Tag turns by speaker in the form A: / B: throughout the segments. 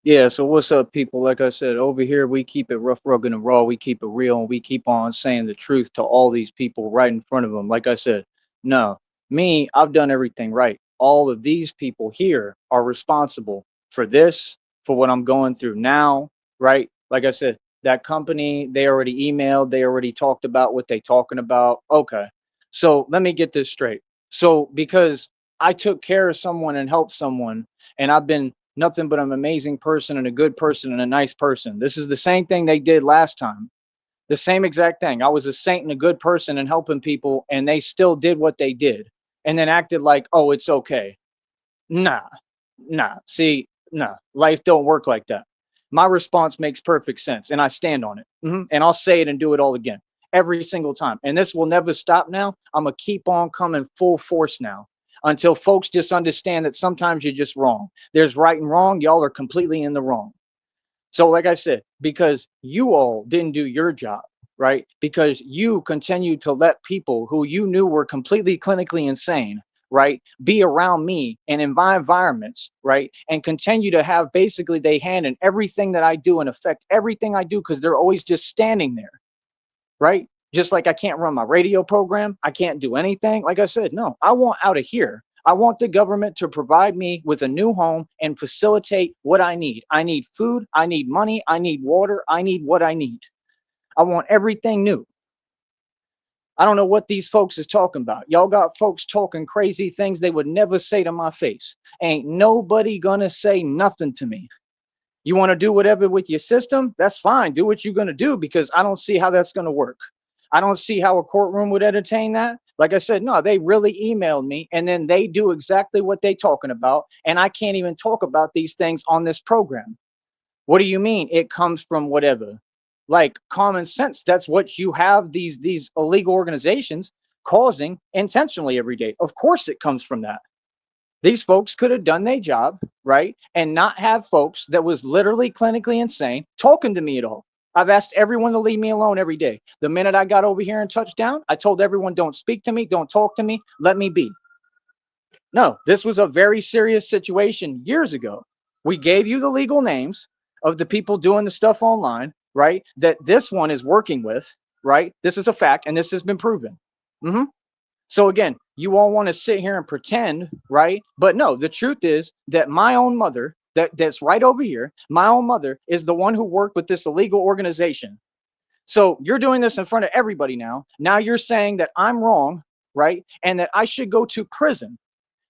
A: Yeah, so what's up, people? Like I said, over here we keep it rough, rugged, and raw. We keep it real, and we keep on saying the truth to all these people right in front of them. Like I said, no, me, I've done everything right. All of these people here are responsible for this, for what I'm going through now, right? Like I said, that company, they already emailed, they already talked about what they talking about. Okay, so let me get this straight. So because I took care of someone and helped someone, and I've been nothing but an amazing person and a good person and a nice person. This is the same thing they did last time. The same exact thing. I was a saint and a good person and helping people, and they still did what they did and then acted like, oh, it's okay. Nah, nah. See, nah. Life don't work like that. My response makes perfect sense, and I stand on it. And I'll say it and do it all again every single time. And this will never stop now. I'm gonna keep on coming full force now until folks just understand that sometimes you're just wrong. There's right and wrong. Y'all are completely in the wrong. So, like I said, because you all didn't do your job, right? Because you continue to let people who you knew were completely clinically insane, right, be around me and in my environments, right, and continue to have basically they hand in everything that I do and affect everything I do because they're always just standing there, right? Just like I can't run my radio program, I can't do anything. Like I said, no, I want out of here. I want the government to provide me with a new home and facilitate what I need. I need food, I need money, I need water, I need what I need. I want everything new. I don't know what these folks is talking about. Y'all got folks talking crazy things they would never say to my face. Ain't nobody gonna say nothing to me. You want to do whatever with your system? That's fine. Do what you're going to do because I don't see how that's going to work. I don't see how a courtroom would entertain that. Like I said, no, they really emailed me and then they do exactly what they talking about. And I can't even talk about these things on this program. What do you mean? It comes from whatever? Like common sense. That's what you have these illegal organizations causing intentionally every day. Of course it comes from that. These folks could have done their job, right? And not have folks that was literally clinically insane talking to me at all. I've asked everyone to leave me alone every day. The minute I got over here and touched down, I told everyone, don't speak to me, don't talk to me, let me be. No, this was a very serious situation years ago. We gave you the legal names of the people doing the stuff online, right? That this one is working with, right? This is a fact, and this has been proven. hmm So again, you all want to sit here and pretend, right? But no, the truth is that my own mother, that's right over here, my own mother is the one who worked with this illegal organization. So you're doing this in front of everybody now. Now you're saying that I'm wrong, right? And that I should go to prison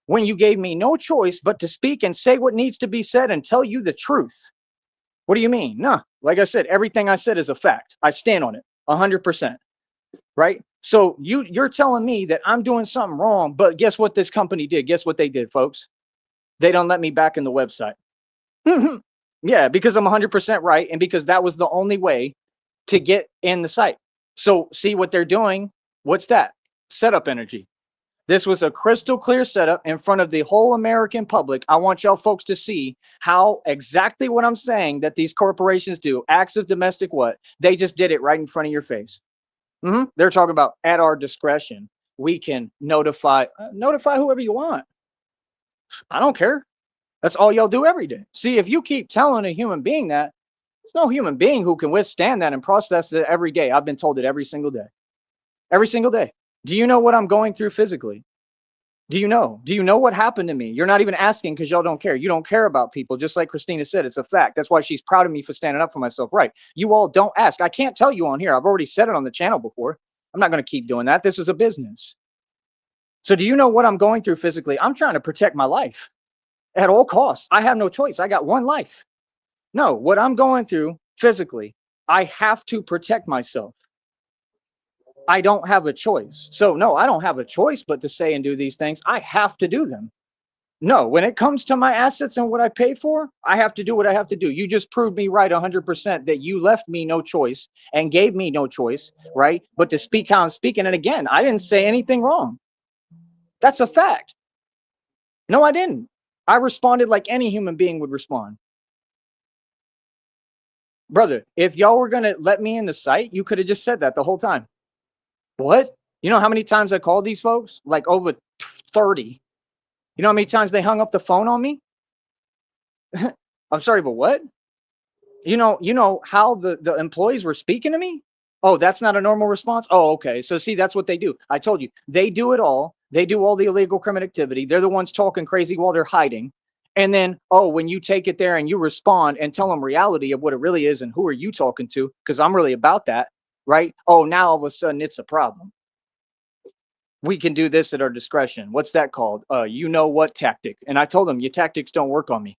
A: when you gave me no choice but to speak and say what needs to be said and tell you the truth. What do you mean? No, like I said, everything I said is a fact. I stand on it 100%. Right? So you're telling me that I'm doing something wrong, but guess what this company did? Guess what they did, folks? They don't let me back in the website. Yeah, because I'm 100% right and because that was the only way to get in the site. So see what they're doing? What's that? Setup energy. This was a crystal clear setup in front of the whole American public. I want y'all folks to see how exactly what I'm saying that these corporations do, acts of domestic what? They just did it right in front of your face. They're talking about at our discretion, we can notify whoever you want. I don't care. That's all y'all do every day. See, if you keep telling a human being that, there's no human being who can withstand that and process it every day. I've been told it every single day. Every single day. Do you know what I'm going through physically? Do you know? Do you know what happened to me? You're not even asking because y'all don't care. You don't care about people, just like Christina said. It's a fact. That's why she's proud of me for standing up for myself. Right. You all don't ask. I can't tell you on here. I've already said it on the channel before. I'm not going to keep doing that. This is a business. So, do you know what I'm going through physically? I'm trying to protect my life at all costs. I have no choice. I got one life. No, what I'm going through physically, I have to protect myself. I don't have a choice. So, no, I don't have a choice but to say and do these things. I have to do them. No, when it comes to my assets and what I pay for, I have to do what I have to do. You just proved me right 100% that you left me no choice and gave me no choice, right? But to speak how I'm speaking. And again, I didn't say anything wrong. That's a fact. No, I didn't. I responded like any human being would respond. Brother, if y'all were going to let me in the site, you could have just said that the whole time. What? You know how many times I called these folks? Like over 30. You know how many times they hung up the phone on me? I'm sorry, but what? You know how the employees were speaking to me? Oh, that's not a normal response? Oh, okay. So see, that's what they do. I told you. They do it all. They do all the illegal criminal activity. They're the ones talking crazy while they're hiding. And then, oh, when you take it there and you respond and tell them reality of what it really is and who are you talking to, because I'm really about that, right? Oh, now all of a sudden it's a problem. We can do this at our discretion. What's that called? You know what tactic? And I told them your tactics don't work on me.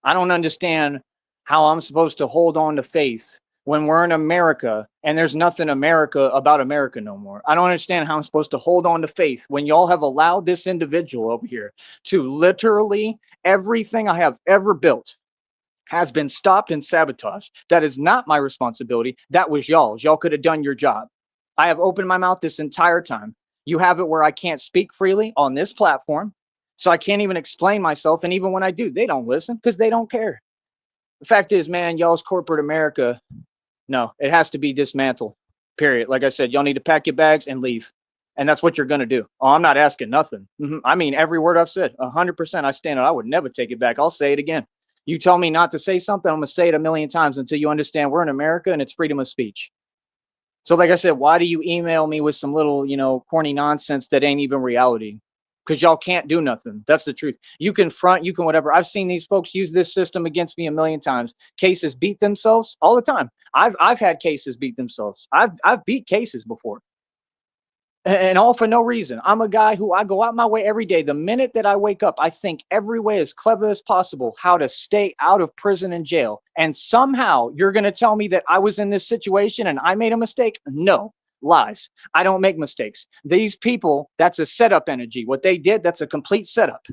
A: I don't understand how I'm supposed to hold on to faith when we're in America and there's nothing America about America no more. I don't understand how I'm supposed to hold on to faith when y'all have allowed this individual over here to literally everything I have ever built has been stopped and sabotaged. That is not my responsibility. That was y'all's. Y'all could have done your job. I have opened my mouth this entire time. You have it where I can't speak freely on this platform. So I can't even explain myself. And even when I do, they don't listen because they don't care. The fact is, man, y'all's corporate America, no, it has to be dismantled. Period. Like I said, y'all need to pack your bags and leave. And that's what you're going to do. Oh, I'm not asking nothing. I mean, every word I've said, 100% I stand on. I would never take it back. I'll say it again. You tell me not to say something, I'm going to say it a million times until you understand we're in America and it's freedom of speech. So, like I said, why do you email me with some little, corny nonsense that ain't even reality? Because y'all can't do nothing. That's the truth. You can front, you can whatever. I've seen these folks use this system against me a million times. Cases beat themselves all the time. I've had cases beat themselves. I've beat cases before, and all for no reason. I'm a guy who I go out my way every day. The minute that I wake up, I think every way as clever as possible how to stay out of prison and jail. And somehow you're going to tell me that I was in this situation and I made a mistake? No, lies. I don't make mistakes. These people, that's a setup energy. What they did, that's a complete setup.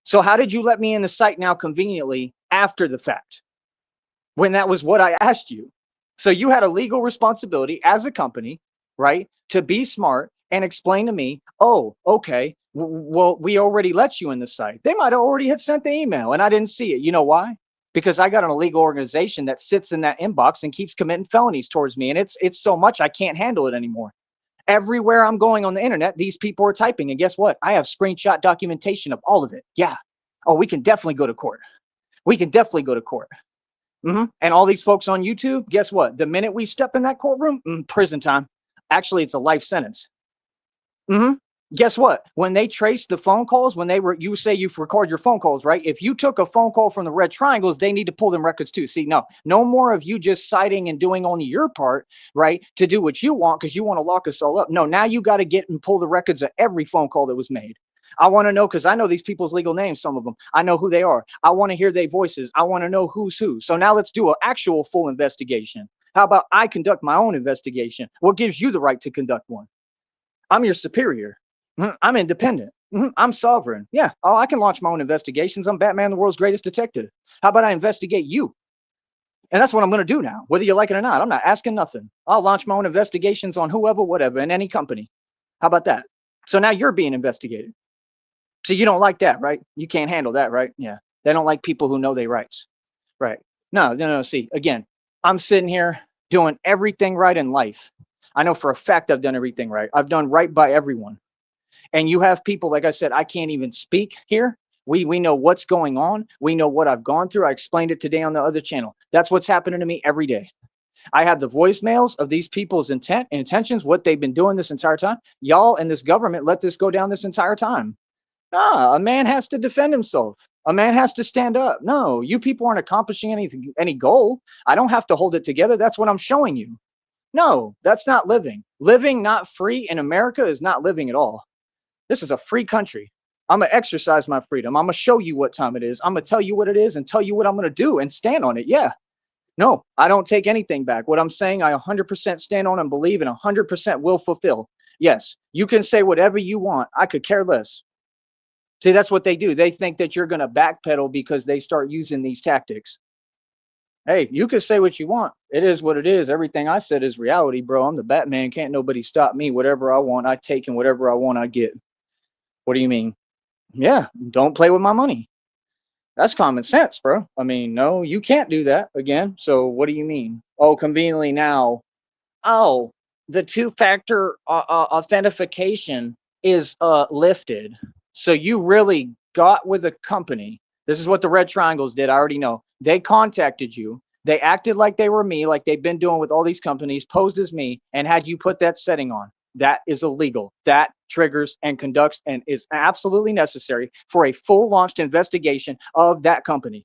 A: So how did you let me in the site now conveniently after the fact when that was what I asked you? So you had a legal responsibility as a company, right, to be smart and explain to me, oh, okay, well, we already let you in the site. They might have already had sent the email and I didn't see it. You know why? Because I got an illegal organization that sits in that inbox and keeps committing felonies towards me. And it's so much I can't handle it anymore. Everywhere I'm going on the internet, these people are typing. And guess what? I have screenshot documentation of all of it. Yeah. Oh, we can definitely go to court. We can definitely go to court. And all these folks on YouTube, guess what? The minute we step in that courtroom, prison time. Actually, it's a life sentence. hmm Guess what? When they trace the phone calls, when they were, you say you record your phone calls, right? If you took a phone call from the red triangles, they need to pull them records too. See, no more of you just citing and doing only your part, right? To do what you want because you want to lock us all up. No, now you got to get and pull the records of every phone call that was made. I want to know because I know these people's legal names, some of them. I know who they are. I want to hear their voices. I want to know who's who. So now let's do an actual full investigation. How about I conduct my own investigation? What gives you the right to conduct one? I'm your superior. I'm independent. I'm sovereign. Yeah. Oh, I can launch my own investigations. I'm Batman, the world's greatest detective. How about I investigate you? And that's what I'm going to do now, whether you like it or not. I'm not asking nothing. I'll launch my own investigations on whoever, whatever, in any company. How about that? So now you're being investigated. So you don't like that, right? You can't handle that, right? Yeah. They don't like people who know their rights. Right. No. See, again, I'm sitting here doing everything right in life. I know for a fact I've done everything right. I've done right by everyone. And you have people, like I said, I can't even speak here. We know what's going on. We know what I've gone through. I explained it today on the other channel. That's what's happening to me every day. I have the voicemails of these people's intent and intentions, what they've been doing this entire time. Y'all and this government let this go down this entire time. Nah, a man has to defend himself. A man has to stand up. No, you people aren't accomplishing anything, any goal. I don't have to hold it together. That's what I'm showing you. No, that's not living. Living not free in America is not living at all. This is a free country. I'm going to exercise my freedom. I'm going to show you what time it is. I'm going to tell you what it is and tell you what I'm going to do and stand on it. Yeah. No, I don't take anything back. What I'm saying, I 100% stand on and believe and 100% will fulfill. Yes, you can say whatever you want. I could care less. See, that's what they do. They think that you're going to backpedal because they start using these tactics. Hey, you can say what you want. It is what it is. Everything I said is reality, bro. I'm the Batman. Can't nobody stop me. Whatever I want, I take, and whatever I want, I get. What do you mean? Yeah, don't play with my money. That's common sense, bro. I mean, no, you can't do that again. So what do you mean? Oh, conveniently now. Oh, the two-factor authentication is lifted. So you really got with a company. This is what the Red Triangles did. I already know. They contacted you. They acted like they were me, like they've been doing with all these companies, posed as me, and had you put that setting on. That is illegal. That triggers and conducts and is absolutely necessary for a full launched investigation of that company.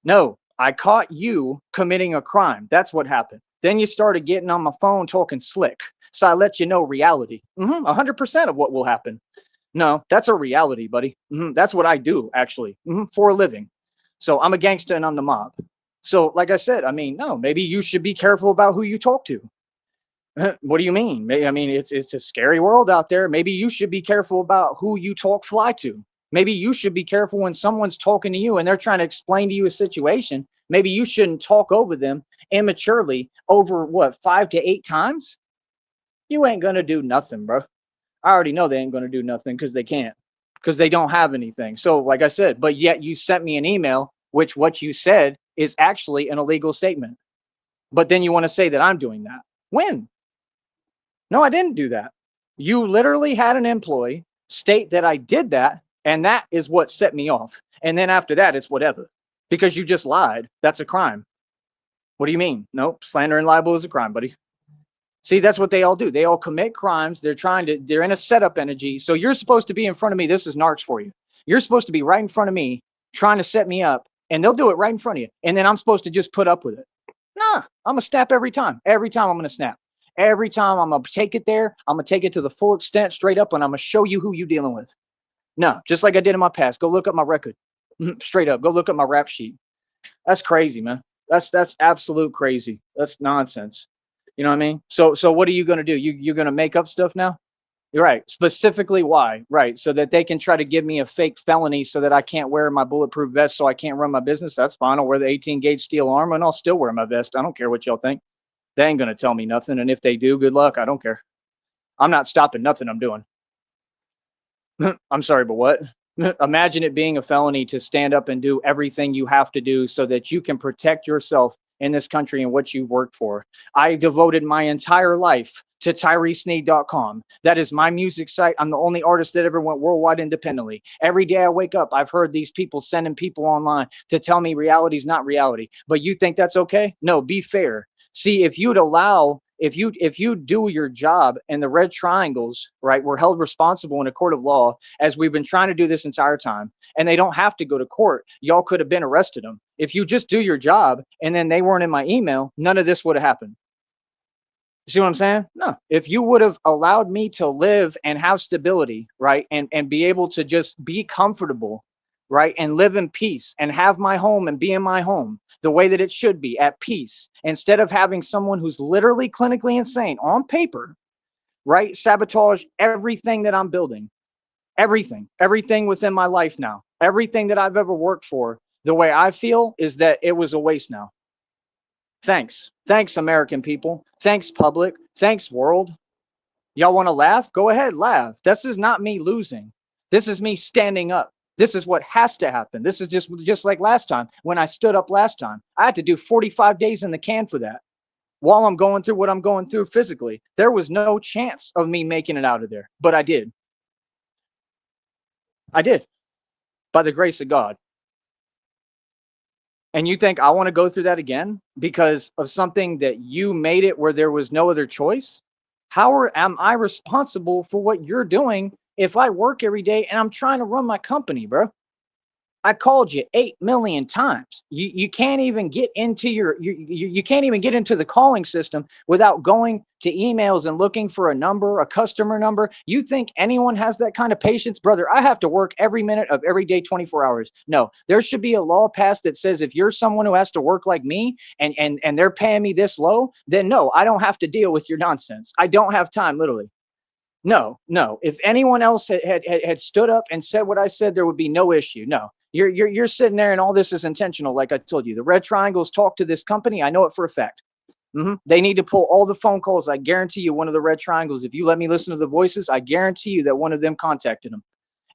A: No, I caught you committing a crime. That's what happened. Then you started getting on my phone talking slick. So I let you know reality. 100% of what will happen. No, that's a reality, buddy. That's what I do, actually, for a living. So I'm a gangster and I'm the mob. So, like I said, I mean, no, maybe you should be careful about who you talk to. What do you mean? I mean, it's a scary world out there. Maybe you should be careful about who you talk fly to. Maybe you should be careful when someone's talking to you and they're trying to explain to you a situation. Maybe you shouldn't talk over them immaturely over what, 5 to 8 times? You ain't gonna do nothing, bro. I already know they ain't gonna do nothing because they can't, because they don't have anything. So, like I said, but yet you sent me an email, which what you said is actually an illegal statement. But then you want to say that I'm doing that. When? No, I didn't do that. You literally had an employee state that I did that, and that is what set me off. And then after that, it's whatever, because you just lied. That's a crime. What do you mean? Nope, slander and libel is a crime, buddy. See, that's what they all do. They all commit crimes. They're in a setup energy. So you're supposed to be in front of me. This is narcs for you. You're supposed to be right in front of me trying to set me up, and they'll do it right in front of you. And then I'm supposed to just put up with it. Nah, I'm gonna snap every time. Every time I'm gonna snap. Every time I'm gonna take it there. I'm gonna take it to the full extent, straight up, and I'm gonna show you who you dealing with. No, just like I did in my past. Go look up my record. Straight up. Go look up my rap sheet. That's crazy, man. That's absolute crazy. That's nonsense. You know what I mean? So what are you gonna do? You're gonna make up stuff now? You're right. Specifically why? Right. So that they can try to give me a fake felony so that I can't wear my bulletproof vest so I can't run my business. That's fine. I'll wear the 18 gauge steel armor and I'll still wear my vest. I don't care what y'all think. They ain't gonna tell me nothing. And if they do, good luck. I don't care. I'm not stopping nothing I'm doing. I'm sorry, but what? Imagine it being a felony to stand up and do everything you have to do so that you can protect yourself in this country and what you've worked for. I devoted my entire life to TyreseSneed.com. That is my music site. I'm the only artist that ever went worldwide independently. Every day I wake up, I've heard these people sending people online to tell me reality is not reality. But you think that's okay? No, be fair. See, if you do your job and the red triangles, right, were held responsible in a court of law, as we've been trying to do this entire time, and they don't have to go to court, y'all could have been arrested them. If you just do your job and then they weren't in my email, none of this would have happened. You see what I'm saying? No. If you would have allowed me to live and have stability, right, and be able to just be comfortable, right, and live in peace and have my home and be in my home the way that it should be, at peace, instead of having someone who's literally clinically insane on paper, right, sabotage everything that I'm building, everything within my life now, everything that I've ever worked for. The way I feel is that it was a waste now. Thanks, American people. Thanks, public. Thanks, world. Y'all want to laugh? Go ahead, laugh. This is not me losing. This is me standing up. This is what has to happen. This is just like last time when I stood up last time. I had to do 45 days in the can for that. While I'm going through what I'm going through physically, there was no chance of me making it out of there, but I did. I did, by the grace of God. And you think I want to go through that again because of something that you made it where there was no other choice? Am I responsible for what you're doing if I work every day and I'm trying to run my company, bro? I called you 8 million times. You can't even get into you can't even get into the calling system without going to emails and looking for a number, a customer number. You think anyone has that kind of patience? Brother, I have to work every minute of every day, 24 hours. No, there should be a law passed that says if you're someone who has to work like me and they're paying me this low, then no, I don't have to deal with your nonsense. I don't have time, literally. No, no. If anyone else had stood up and said what I said, there would be no issue. No, you're sitting there and all this is intentional. Like I told you, the red triangles talk to this company. I know it for a fact. They need to pull all the phone calls. I guarantee you one of the red triangles, if you let me listen to the voices, I guarantee you that one of them contacted them.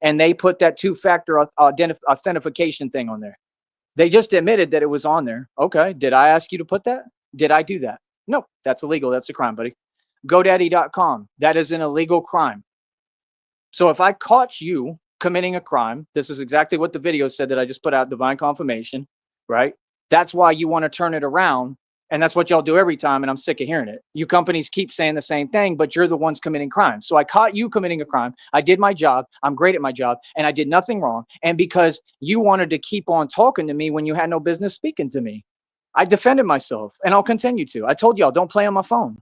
A: And they put that two-factor authentication thing on there. They just admitted that it was on there. Okay. Did I ask you to put that? Did I do that? No, that's illegal. That's a crime, buddy. GoDaddy.com. That is an illegal crime. So if I caught you committing a crime, this is exactly what the video said that I just put out, divine confirmation, right? That's why you want to turn it around. And that's what y'all do every time. And I'm sick of hearing it. You companies keep saying the same thing, but you're the ones committing crimes. So I caught you committing a crime. I did my job. I'm great at my job. And I did nothing wrong. And because you wanted to keep on talking to me when you had no business speaking to me, I defended myself and I'll continue to. I told y'all, don't play on my phone.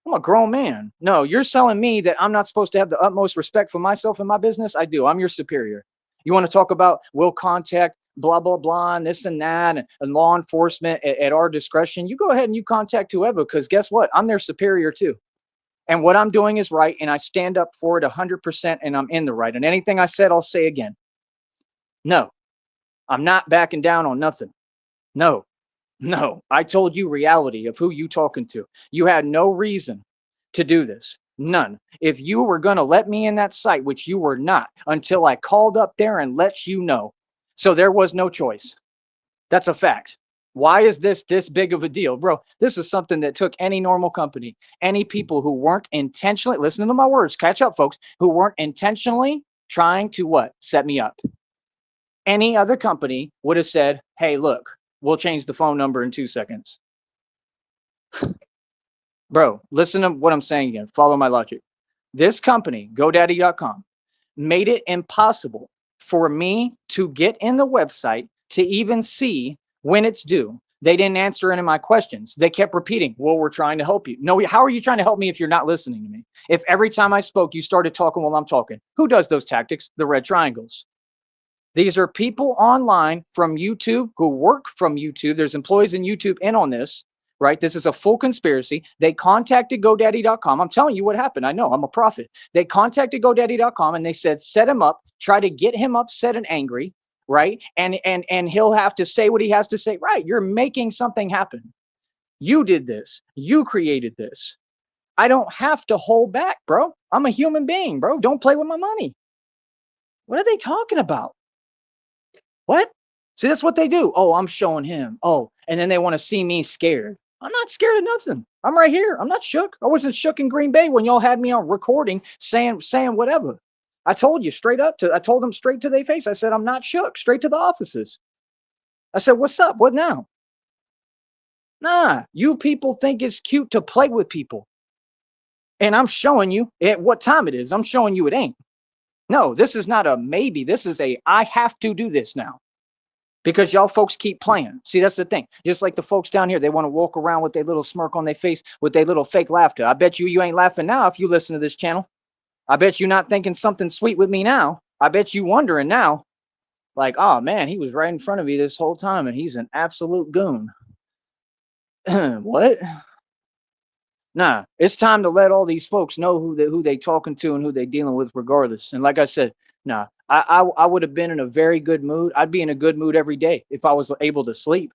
A: I'm a grown man. No, you're selling me that I'm not supposed to have the utmost respect for myself and my business. I do. I'm your superior. You want to talk about we'll contact blah, blah, blah, and this and that, and law enforcement at our discretion. You go ahead and you contact whoever, because guess what? I'm their superior too. And what I'm doing is right. And I stand up for it 100%, and I'm in the right. And anything I said, I'll say again. No, I'm not backing down on nothing. No, no, I told you reality of who you talking to. You had no reason to do this. None. If you were going to let me in that site, which you were not, until I called up there and let you know. So there was no choice. That's a fact. Why is this big of a deal? Bro, this is something that took any normal company, any people who weren't intentionally, listen to my words, catch up, folks, who weren't intentionally trying to what? Set me up. Any other company would have said, hey, look, we'll change the phone number in 2 seconds. Bro, listen to what I'm saying again. Follow my logic. This company, GoDaddy.com, made it impossible for me to get in the website to even see when it's due. They didn't answer any of my questions. They kept repeating, well, we're trying to help you. No, how are you trying to help me if you're not listening to me? If every time I spoke, you started talking while I'm talking? Who does those tactics? The red triangles. These are people online from YouTube who work from YouTube. There's employees in YouTube in on this, right? This is a full conspiracy. They contacted GoDaddy.com. I'm telling you what happened. I know, I'm a prophet. They contacted GoDaddy.com and they said, set him up, try to get him upset and angry, right? And he'll have to say what he has to say. Right, you're making something happen. You did this. You created this. I don't have to hold back, bro. I'm a human being, bro. Don't play with my money. What are they talking about? What? See, that's what they do. Oh, I'm showing him. Oh, and then they want to see me scared. I'm not scared of nothing. I'm right here. I'm not shook. I wasn't shook in Green Bay when y'all had me on recording saying whatever. I told you straight up I told them straight to their face. I said, I'm not shook, straight to the offices. I said, what's up? What now? Nah, you people think it's cute to play with people. And I'm showing you at what time it is. I'm showing you it ain't. No, this is not a maybe. This is a I have to do this now. Because y'all folks keep playing. See, that's the thing. Just like the folks down here, they want to walk around with their little smirk on their face, with their little fake laughter. I bet you ain't laughing now if you listen to this channel. I bet you not thinking something sweet with me now. I bet you wondering now, like, oh man, he was right in front of me this whole time and he's an absolute goon. What? Nah, it's time to let all these folks know who they talking to and who they dealing with regardless. And like I said, nah, I would have been in a very good mood. I'd be in a good mood every day if I was able to sleep.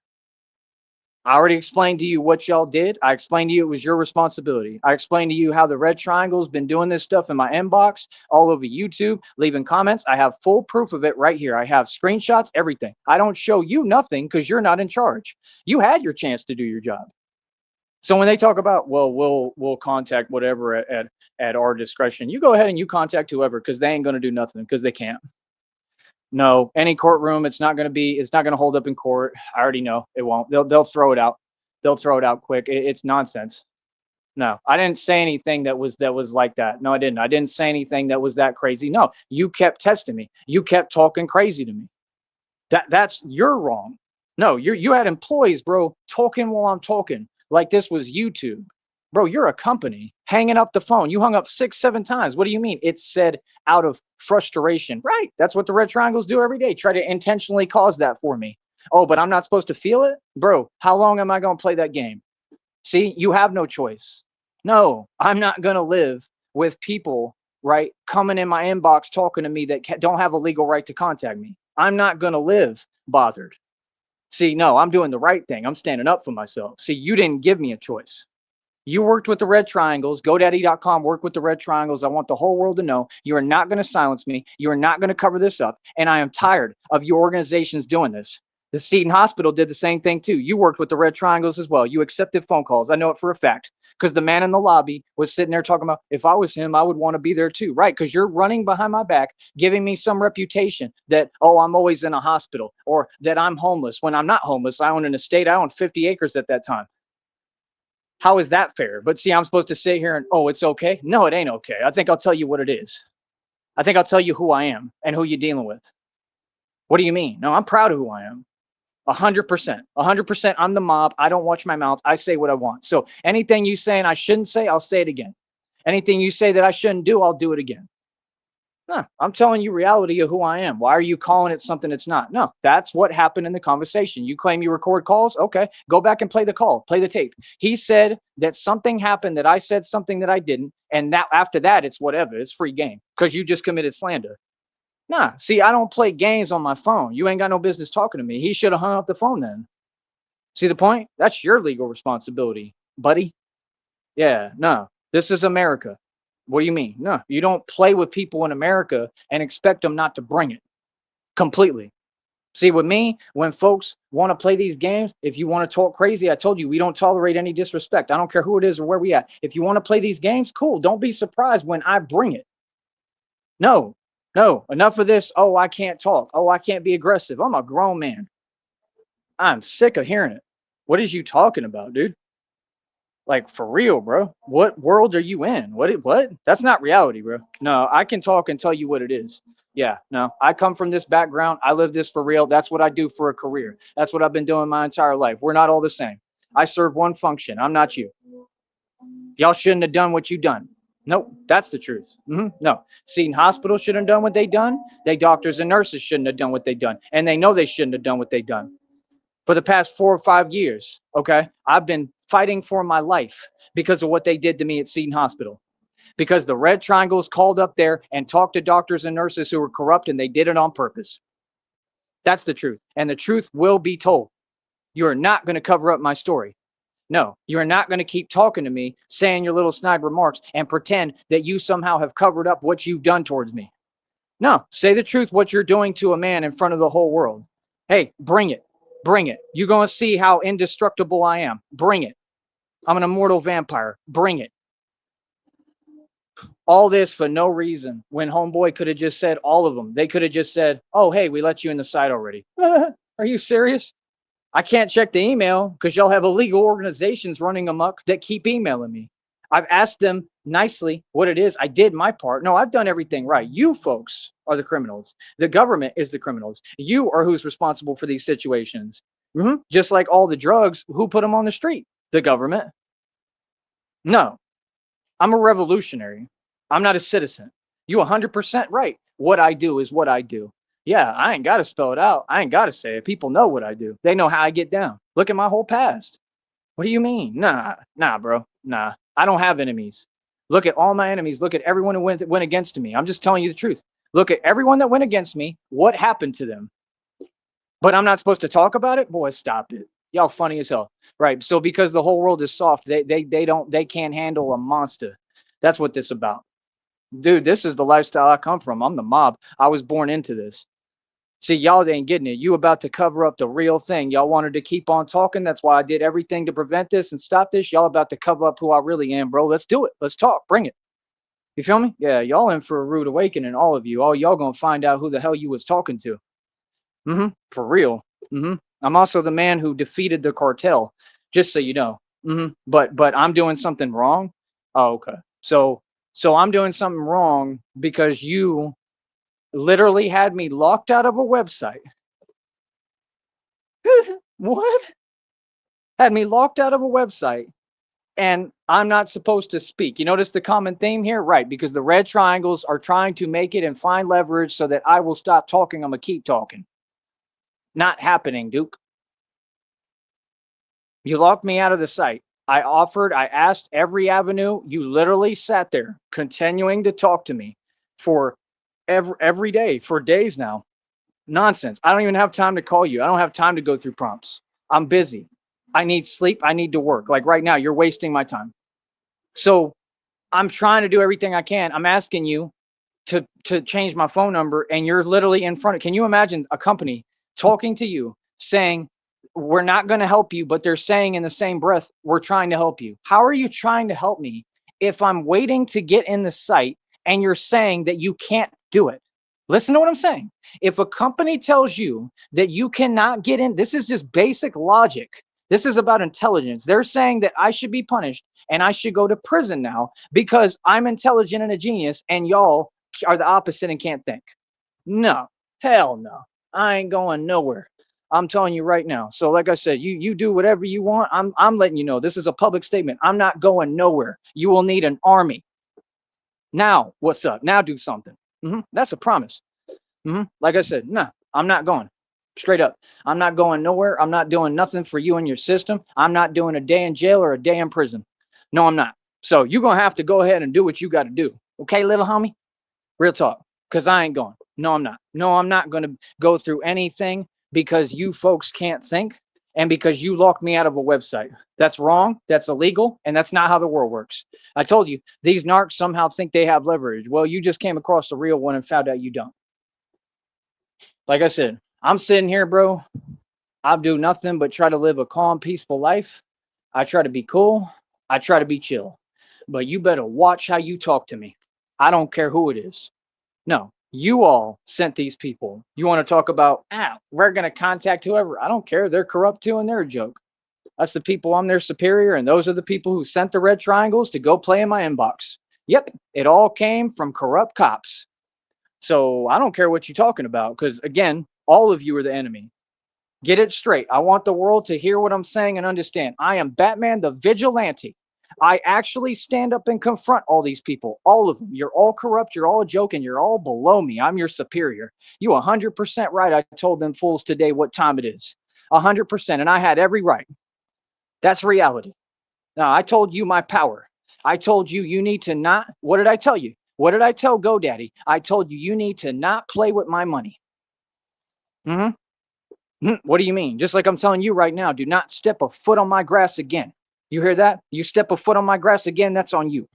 A: I already explained to you what y'all did. I explained to you it was your responsibility. I explained to you how the red triangle's been doing this stuff in my inbox, all over YouTube, leaving comments. I have full proof of it right here. I have screenshots, everything. I don't show you nothing because you're not in charge. You had your chance to do your job. So when they talk about, well, we'll contact whatever at our discretion, you go ahead and you contact whoever, because they ain't going to do nothing, because they can't. No, any courtroom, it's not going to hold up in court. I already know it won't. They'll throw it out. They'll throw it out quick. It's nonsense. No, I didn't say anything that was like that. No, I didn't. I didn't say anything that was that crazy. No, you kept testing me. You kept talking crazy to me. You're wrong. No, you had employees, bro, talking while I'm talking like this was YouTube. Bro, you're a company hanging up the phone. You hung up 6, 7 times. What do you mean? It said out of frustration. Right. That's what the red triangles do every day. Try to intentionally cause that for me. Oh, but I'm not supposed to feel it? Bro, how long am I going to play that game? See, you have no choice. No, I'm not going to live with people, right, coming in my inbox talking to me that don't have a legal right to contact me. I'm not going to live bothered. See, no, I'm doing the right thing. I'm standing up for myself. See, you didn't give me a choice. You worked with the red triangles. GoDaddy.com worked with the red triangles. I want the whole world to know you are not going to silence me. You are not going to cover this up. And I am tired of your organizations doing this. The Seton Hospital did the same thing too. You worked with the red triangles as well. You accepted phone calls. I know it for a fact. because the man in the lobby was sitting there talking about, if I was him, I would want to be there too. Right. Because you're running behind my back, giving me some reputation that, oh, I'm always in a hospital or that I'm homeless when I'm not homeless. I own an estate. I owned 50 acres at that time. How is that fair? But see, I'm supposed to sit here and, oh, it's okay. No, it ain't okay. I think I'll tell you what it is. I think I'll tell you who I am and who you're dealing with. What do you mean? No, I'm proud of who I am. 100%. 100%. I'm the mob. I don't watch my mouth. I say what I want. So anything you say and I shouldn't say, I'll say it again. Anything you say that I shouldn't do, I'll do it again. No, I'm telling you reality of who I am. Why are you calling it something it's not? No, that's what happened in the conversation. You claim you record calls? Okay, go back and play the call, play the tape. He said that something happened, that I said something that I didn't, and that after that, it's whatever. It's free game because you just committed slander. Nah, see, I don't play games on my phone. You ain't got no business talking to me. He should have hung up the phone then. See the point? That's your legal responsibility, buddy. Yeah, no, this is America. What do you mean? No, you don't play with people in America and expect them not to bring it completely. See, with me, when folks want to play these games, if you want to talk crazy, I told you we don't tolerate any disrespect. I don't care who it is or where we at. If you want to play these games, cool. Don't be surprised when I bring it. No, no, enough of this. Oh, I can't talk. Oh, I can't be aggressive. I'm a grown man. I'm sick of hearing it. What is you talking about, dude? Like for real, bro. What world are you in? What? That's not reality, bro. No, I can talk and tell you what it is. Yeah, no. I come from this background. I live this for real. That's what I do for a career. That's what I've been doing my entire life. We're not all the same. I serve one function. I'm not you. Y'all shouldn't have done what you done. Nope, that's the truth. No, Seton Hospital shouldn't have done what they done. They doctors and nurses shouldn't have done what they done, and they know they shouldn't have done what they done. For the past 4 or 5 years, okay, I've been fighting for my life because of what they did to me at Seton Hospital. Because the Red Triangles called up there and talked to doctors and nurses who were corrupt, and they did it on purpose. That's the truth, and the truth will be told. You are not going to cover up my story. No, you're not going to keep talking to me, saying your little snide remarks, and pretend that you somehow have covered up what you've done towards me. No, say the truth, what you're doing to a man in front of the whole world. Hey, bring it. Bring it. You're going to see how indestructible I am. Bring it. I'm an immortal vampire. Bring it. All this for no reason when homeboy could have just said all of them. They could have just said, oh, hey, we let you in the site already. Are you serious? I can't check the email because y'all have illegal organizations running amok that keep emailing me. I've asked them nicely what it is. I did my part. No, I've done everything right. You folks are the criminals. The government is the criminals. You are who's responsible for these situations. Just like all the drugs, who put them on the street? The government. No, I'm a revolutionary. I'm not a citizen. You 100% right. What I do is what I do. Yeah, I ain't got to spell it out. I ain't got to say it. People know what I do. They know how I get down. Look at my whole past. What do you mean? Nah, bro. Nah, I don't have enemies. Look at all my enemies. Look at everyone who went against me. I'm just telling you the truth. Look at everyone that went against me. What happened to them? But I'm not supposed to talk about it? Boy, stop it. Y'all funny as hell. Right. So because the whole world is soft, they can't handle a monster. That's what this is about. Dude, this is the lifestyle I come from. I'm the mob. I was born into this. See, y'all ain't getting it. You about to cover up the real thing. Y'all wanted to keep on talking. That's why I did everything to prevent this and stop this. Y'all about to cover up who I really am, bro. Let's do it. Let's talk. Bring it. You feel me? Yeah, y'all in for a rude awakening, all of you. All y'all gonna find out who the hell you was talking to. For real. I'm also the man who defeated the cartel, just so you know. But I'm doing something wrong. Oh, okay. So I'm doing something wrong because you literally had me locked out of a website. What? Had me locked out of a website, and I'm not supposed to speak. You notice the common theme here? Right, because the Red Triangles are trying to make it and find leverage so that I will stop talking. I'm going to keep talking. Not happening, Duke. You locked me out of the site. I asked every avenue. You literally sat there continuing to talk to me for every day for days now. Nonsense. I don't even have time to call you. I don't have time to go through prompts. I'm busy. I need sleep. I need to work. Like right now, you're wasting my time. So I'm trying to do everything I can. I'm asking you to change my phone number, and you're literally in front of. Can you imagine a company talking to you saying, We're not going to help you, but they're saying in the same breath, we're trying to help you. How are you trying to help me if I'm waiting to get in the site and you're saying that you can't do it? Listen to what I'm saying. If a company tells you that you cannot get in, this is just basic logic. This is about intelligence. They're saying that I should be punished and I should go to prison now because I'm intelligent and a genius and y'all are the opposite and can't think. No, hell no. I ain't going nowhere. I'm telling you right now. So like I said, you do whatever you want. I'm letting you know. This is a public statement. I'm not going nowhere. You will need an army. Now, what's up? Now do something. That's a promise. Like I said, no, I'm not going. Straight up. I'm not going nowhere. I'm not doing nothing for you and your system. I'm not doing a day in jail or a day in prison. No, I'm not. So you're gonna have to go ahead and do what you got to do. Okay, little homie? Real talk. Because I ain't going. No, I'm not. No, I'm not going to go through anything because you folks can't think and because you locked me out of a website. That's wrong. That's illegal. And that's not how the world works. I told you, these narcs somehow think they have leverage. Well, you just came across the real one and found out you don't. Like I said, I'm sitting here, bro. I do nothing but try to live a calm, peaceful life. I try to be cool. I try to be chill. But you better watch how you talk to me. I don't care who it is. No, you all sent these people. You want to talk about, we're going to contact whoever. I don't care. They're corrupt too and they're a joke. That's the people. I'm their superior. And those are the people who sent the red triangles to go play in my inbox. Yep. It all came from corrupt cops. So I don't care what you're talking about because, again, all of you are the enemy. Get it straight. I want the world to hear what I'm saying and understand. I am Batman the Vigilante. I actually stand up and confront all these people, all of them. You're all corrupt, you're all a joke, and you're all below me. I'm your superior. You 100% right. I told them fools today what time it is. 100%. And I had every right. That's reality. Now, I told you my power. I told you you need to not. What did I tell you? What did I tell GoDaddy? I told you you need to not play with my money. What do you mean? Just like I'm telling you right now, do not step a foot on my grass again. You hear that? You step a foot on my grass again, that's on you.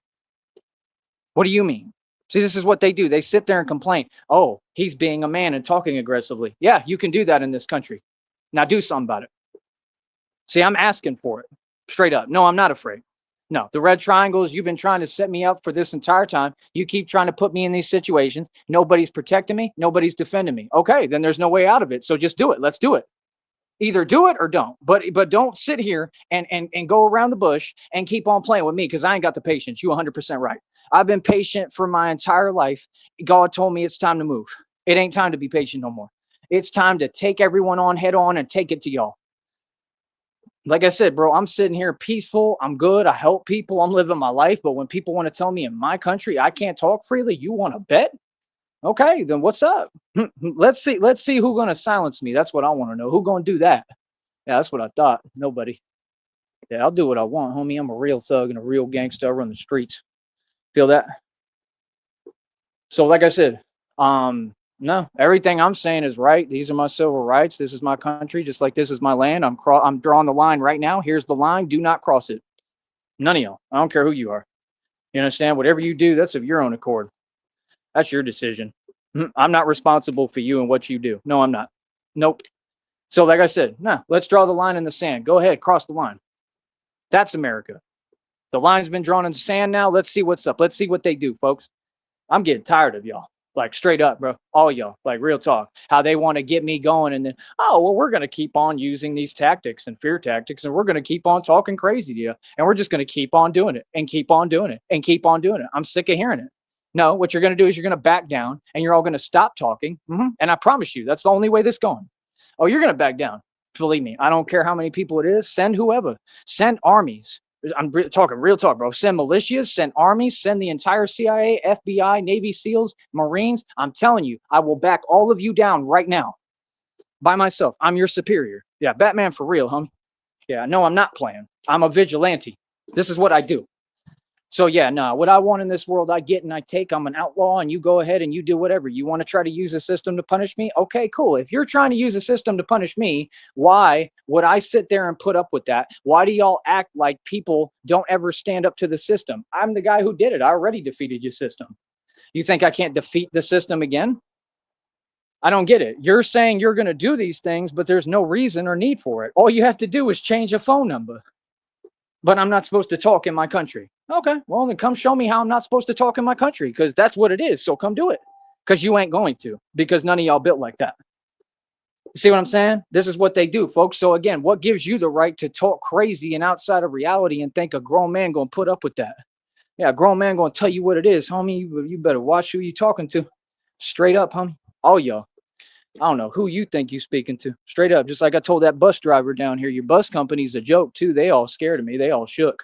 A: What do you mean? See, this is what they do. They sit there and complain. Oh, he's being a man and talking aggressively. Yeah, you can do that in this country. Now do something about it. See, I'm asking for it straight up. No, I'm not afraid. No, the red triangles, you've been trying to set me up for this entire time. You keep trying to put me in these situations. Nobody's protecting me. Nobody's defending me. Okay, then there's no way out of it. So just do it. Let's do it. Either do it or don't. But don't sit here and go around the bush and keep on playing with me because I ain't got the patience. You 100% right. I've been patient for my entire life. God told me it's time to move. It ain't time to be patient no more. It's time to take everyone on head on and take it to y'all. Like I said, bro, I'm sitting here peaceful. I'm good. I help people. I'm living my life. But when people want to tell me in my country I can't talk freely, you want to bet? Okay, then what's up? Let's see. Let's see who's gonna silence me. That's what I want to know. Who gonna do that? Yeah, that's what I thought. Nobody. Yeah, I'll do what I want, homie. I'm a real thug and a real gangster. I run the streets. Feel that? So, like I said, no, everything I'm saying is right. These are my civil rights. This is my country, just like this is my land. I'm drawing the line right now. Here's the line. Do not cross it. None of y'all. I don't care who you are. You understand? Whatever you do, that's of your own accord. That's your decision. I'm not responsible for you and what you do. No, I'm not. Nope. So, like I said, no, let's draw the line in the sand. Go ahead, cross the line. That's America. The line's been drawn in the sand now. Let's see what's up. Let's see what they do, folks. I'm getting tired of y'all. Like straight up, bro. All y'all. Like real talk. How they want to get me going and then, oh, well, we're going to keep on using these tactics and fear tactics and we're going to keep on talking crazy to you. And we're just going to keep on doing it and keep on doing it and keep on doing it. I'm sick of hearing it. No, what you're going to do is you're going to back down and you're all going to stop talking. And I promise you, that's the only way this is going. Oh, you're going to back down. Believe me, I don't care how many people it is. Send whoever. Send armies. I'm talking real talk, bro. Send militias, send armies, send the entire CIA, FBI, Navy SEALs, Marines. I'm telling you, I will back all of you down right now by myself. I'm your superior. Yeah, Batman for real, homie. Yeah, no, I'm not playing. I'm a vigilante. This is what I do. So yeah, no, what I want in this world, I get and I take. I'm an outlaw and you go ahead and you do whatever. You want to try to use a system to punish me? Okay, cool. If you're trying to use a system to punish me, why would I sit there and put up with that? Why do y'all act like people don't ever stand up to the system? I'm the guy who did it. I already defeated your system. You think I can't defeat the system again? I don't get it. You're saying you're going to do these things, but there's no reason or need for it. All you have to do is change a phone number. But I'm not supposed to talk in my country. Okay, well, then come show me how I'm not supposed to talk in my country, because that's what it is. So come do it, because you ain't going to, because none of y'all built like that. You see what I'm saying? This is what they do, folks. So again, what gives you the right to talk crazy and outside of reality and think a grown man gonna put up with that? Yeah, a grown man gonna tell you what it is, homie. You better watch who you talking to. Straight up, homie. All y'all. I don't know who you think you speaking to. Straight up, just like I told that bus driver down here. Your bus company's a joke too. They all scared of me. They all shook.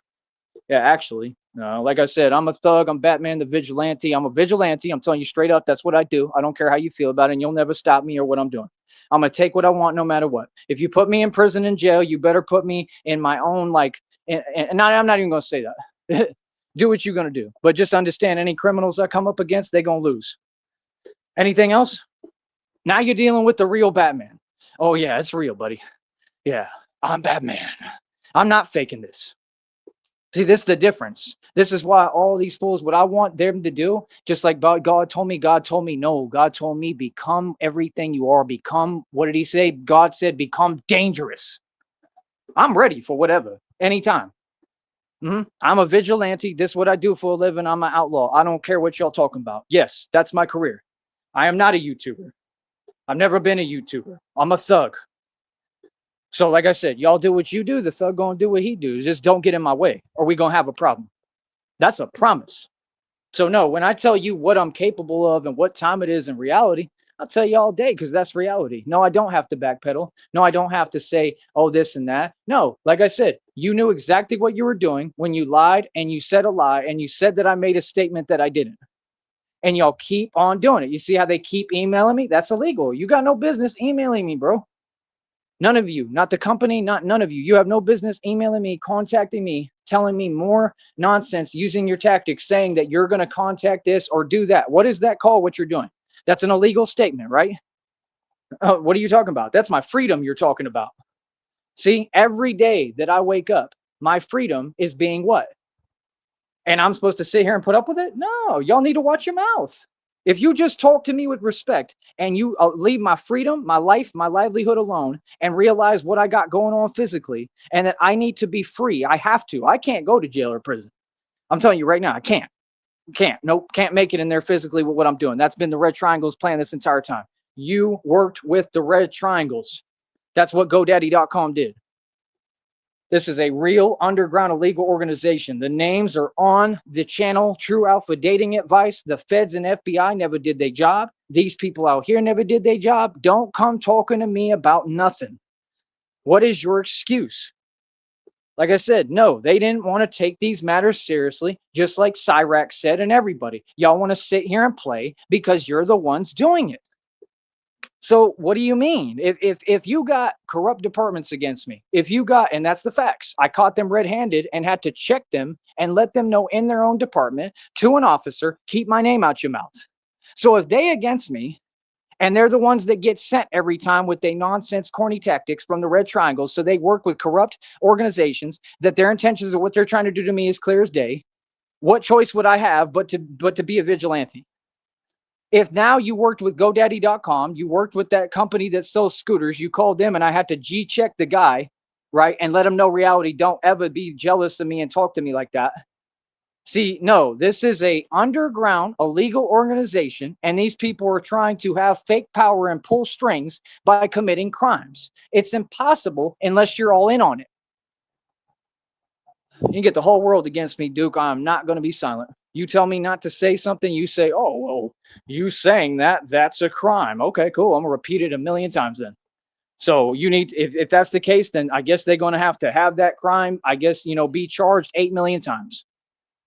A: Yeah, actually, like I said, I'm a thug. I'm Batman the Vigilante. I'm a vigilante. I'm telling you straight up, that's what I do. I don't care how you feel about it, and you'll never stop me or what I'm doing. I'm gonna take what I want no matter what. If you put me in prison and jail, you better put me in my own and I'm not even gonna say that. Do what you're gonna do, but just understand any criminals I come up against, they gonna lose. Anything else? Now you're dealing with the real Batman. Oh yeah, it's real, buddy. Yeah, I'm Batman. I'm not faking this. See, this is the difference. This is why all these fools, what I want them to do, just like God told me, no. God told me, become everything you are. Become, what did he say? God said, become dangerous. I'm ready for whatever, anytime. I'm a vigilante. This is what I do for a living. I'm an outlaw. I don't care what y'all talking about. Yes, that's my career. I am not a YouTuber. I've never been a YouTuber. I'm a thug. So like I said, y'all do what you do, the thug gonna do what he do. Just don't get in my way or we gonna have a problem. That's a promise. So no, when I tell you what I'm capable of and what time it is in reality, I'll tell you all day because that's reality. No, I don't have to backpedal. No, I don't have to say, oh, this and that. No, like I said, you knew exactly what you were doing when you lied and you said a lie and you said that I made a statement that I didn't. And y'all keep on doing it. You see how they keep emailing me? That's illegal. You got no business emailing me, bro. None of you, not the company, not none of you. You have no business emailing me, contacting me, telling me more nonsense, using your tactics, saying that you're going to contact this or do that. What is that called? What you're doing? That's an illegal statement, right? What are you talking about? That's my freedom you're talking about. See, every day that I wake up, my freedom is being what? And I'm supposed to sit here and put up with it? No, y'all need to watch your mouth. If you just talk to me with respect and you leave my freedom, my life, my livelihood alone and realize what I got going on physically and that I need to be free, I have to. I can't go to jail or prison. I'm telling you right now, I can't. Can't. Nope. Can't make it in there physically with what I'm doing. That's been the Red Triangles plan this entire time. You worked with the Red Triangles. That's what GoDaddy.com did. This is a real underground illegal organization. The names are on the channel, True Alpha Dating Advice. The feds and FBI never did their job. These people out here never did their job. Don't come talking to me about nothing. What is your excuse? Like I said, no, they didn't want to take these matters seriously, just like Cyrax said and everybody. Y'all want to sit here and play because you're the ones doing it. So what do you mean? If you got corrupt departments against me, if you got, and that's the facts, I caught them red-handed and had to check them and let them know in their own department to an officer, keep my name out your mouth. So if they against me, and they're the ones that get sent every time with their nonsense, corny tactics from the Red Triangles, so they work with corrupt organizations that their intentions of what they're trying to do to me is clear as day. What choice would I have but to be a vigilante? If now you worked with GoDaddy.com, you worked with that company that sells scooters, you called them and I had to G-check the guy, right? And let him know reality. Don't ever be jealous of me and talk to me like that. See, no, this is a underground illegal organization, and these people are trying to have fake power and pull strings by committing crimes. It's impossible unless you're all in on it. You get the whole world against me, Duke. I'm not going to be silent. You tell me not to say something, you say, oh, well, you saying that, that's a crime. Okay, cool. I'm going to repeat it a million times then. So you need, if that's the case, then I guess they're going to have that crime, I guess, be charged 8 million times.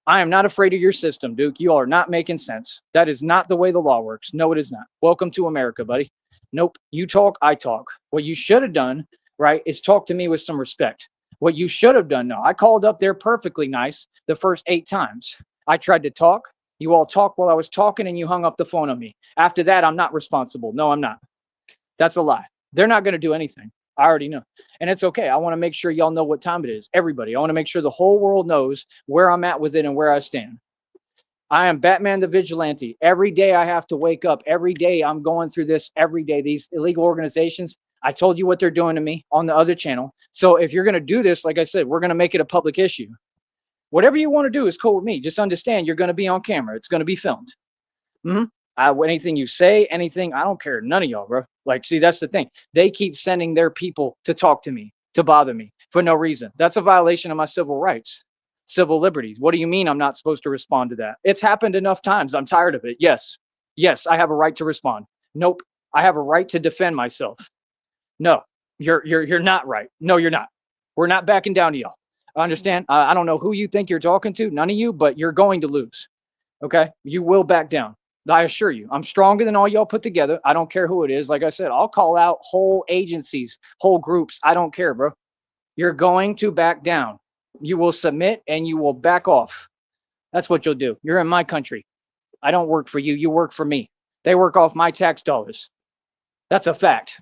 A: I am not afraid of your system, Duke. You are not making sense. That is not the way the law works. No, it is not. Welcome to America, buddy. Nope. You talk, I talk. What you should have done, right, is talk to me with some respect. What you should have done, no, I called up there perfectly nice the first 8 times. I tried to talk. You all talked while I was talking and you hung up the phone on me. After that, I'm not responsible. No, I'm not. That's a lie. They're not going to do anything. I already know. And it's okay. I want to make sure y'all know what time it is. Everybody. I want to make sure the whole world knows where I'm at with it and where I stand. I am Batman the Vigilante. Every day I have to wake up. Every day I'm going through this every day. These illegal organizations, I told you what they're doing to me on the other channel. So if you're going to do this, like I said, we're going to make it a public issue. Whatever you want to do is cool with me. Just understand you're going to be on camera. It's going to be filmed. Mm-hmm. Anything you say, anything, I don't care. None of y'all, bro. Like, see, that's the thing. They keep sending their people to talk to me, to bother me for no reason. That's a violation of my civil rights, civil liberties. What do you mean I'm not supposed to respond to that? It's happened enough times. I'm tired of it. Yes. Yes, I have a right to respond. Nope. I have a right to defend myself. No, you're not right. No, you're not. We're not backing down to y'all. I understand. I don't know who you think you're talking to, none of you, but you're going to lose. Okay, you will back down. I assure you, I'm stronger than all y'all put together. I don't care who it is. Like I said, I'll call out whole agencies, whole groups. I don't care, bro. You're going to back down. You will submit and you will back off. That's what you'll do. You're in my country. I don't work for you. You work for me. They work off my tax dollars. That's a fact.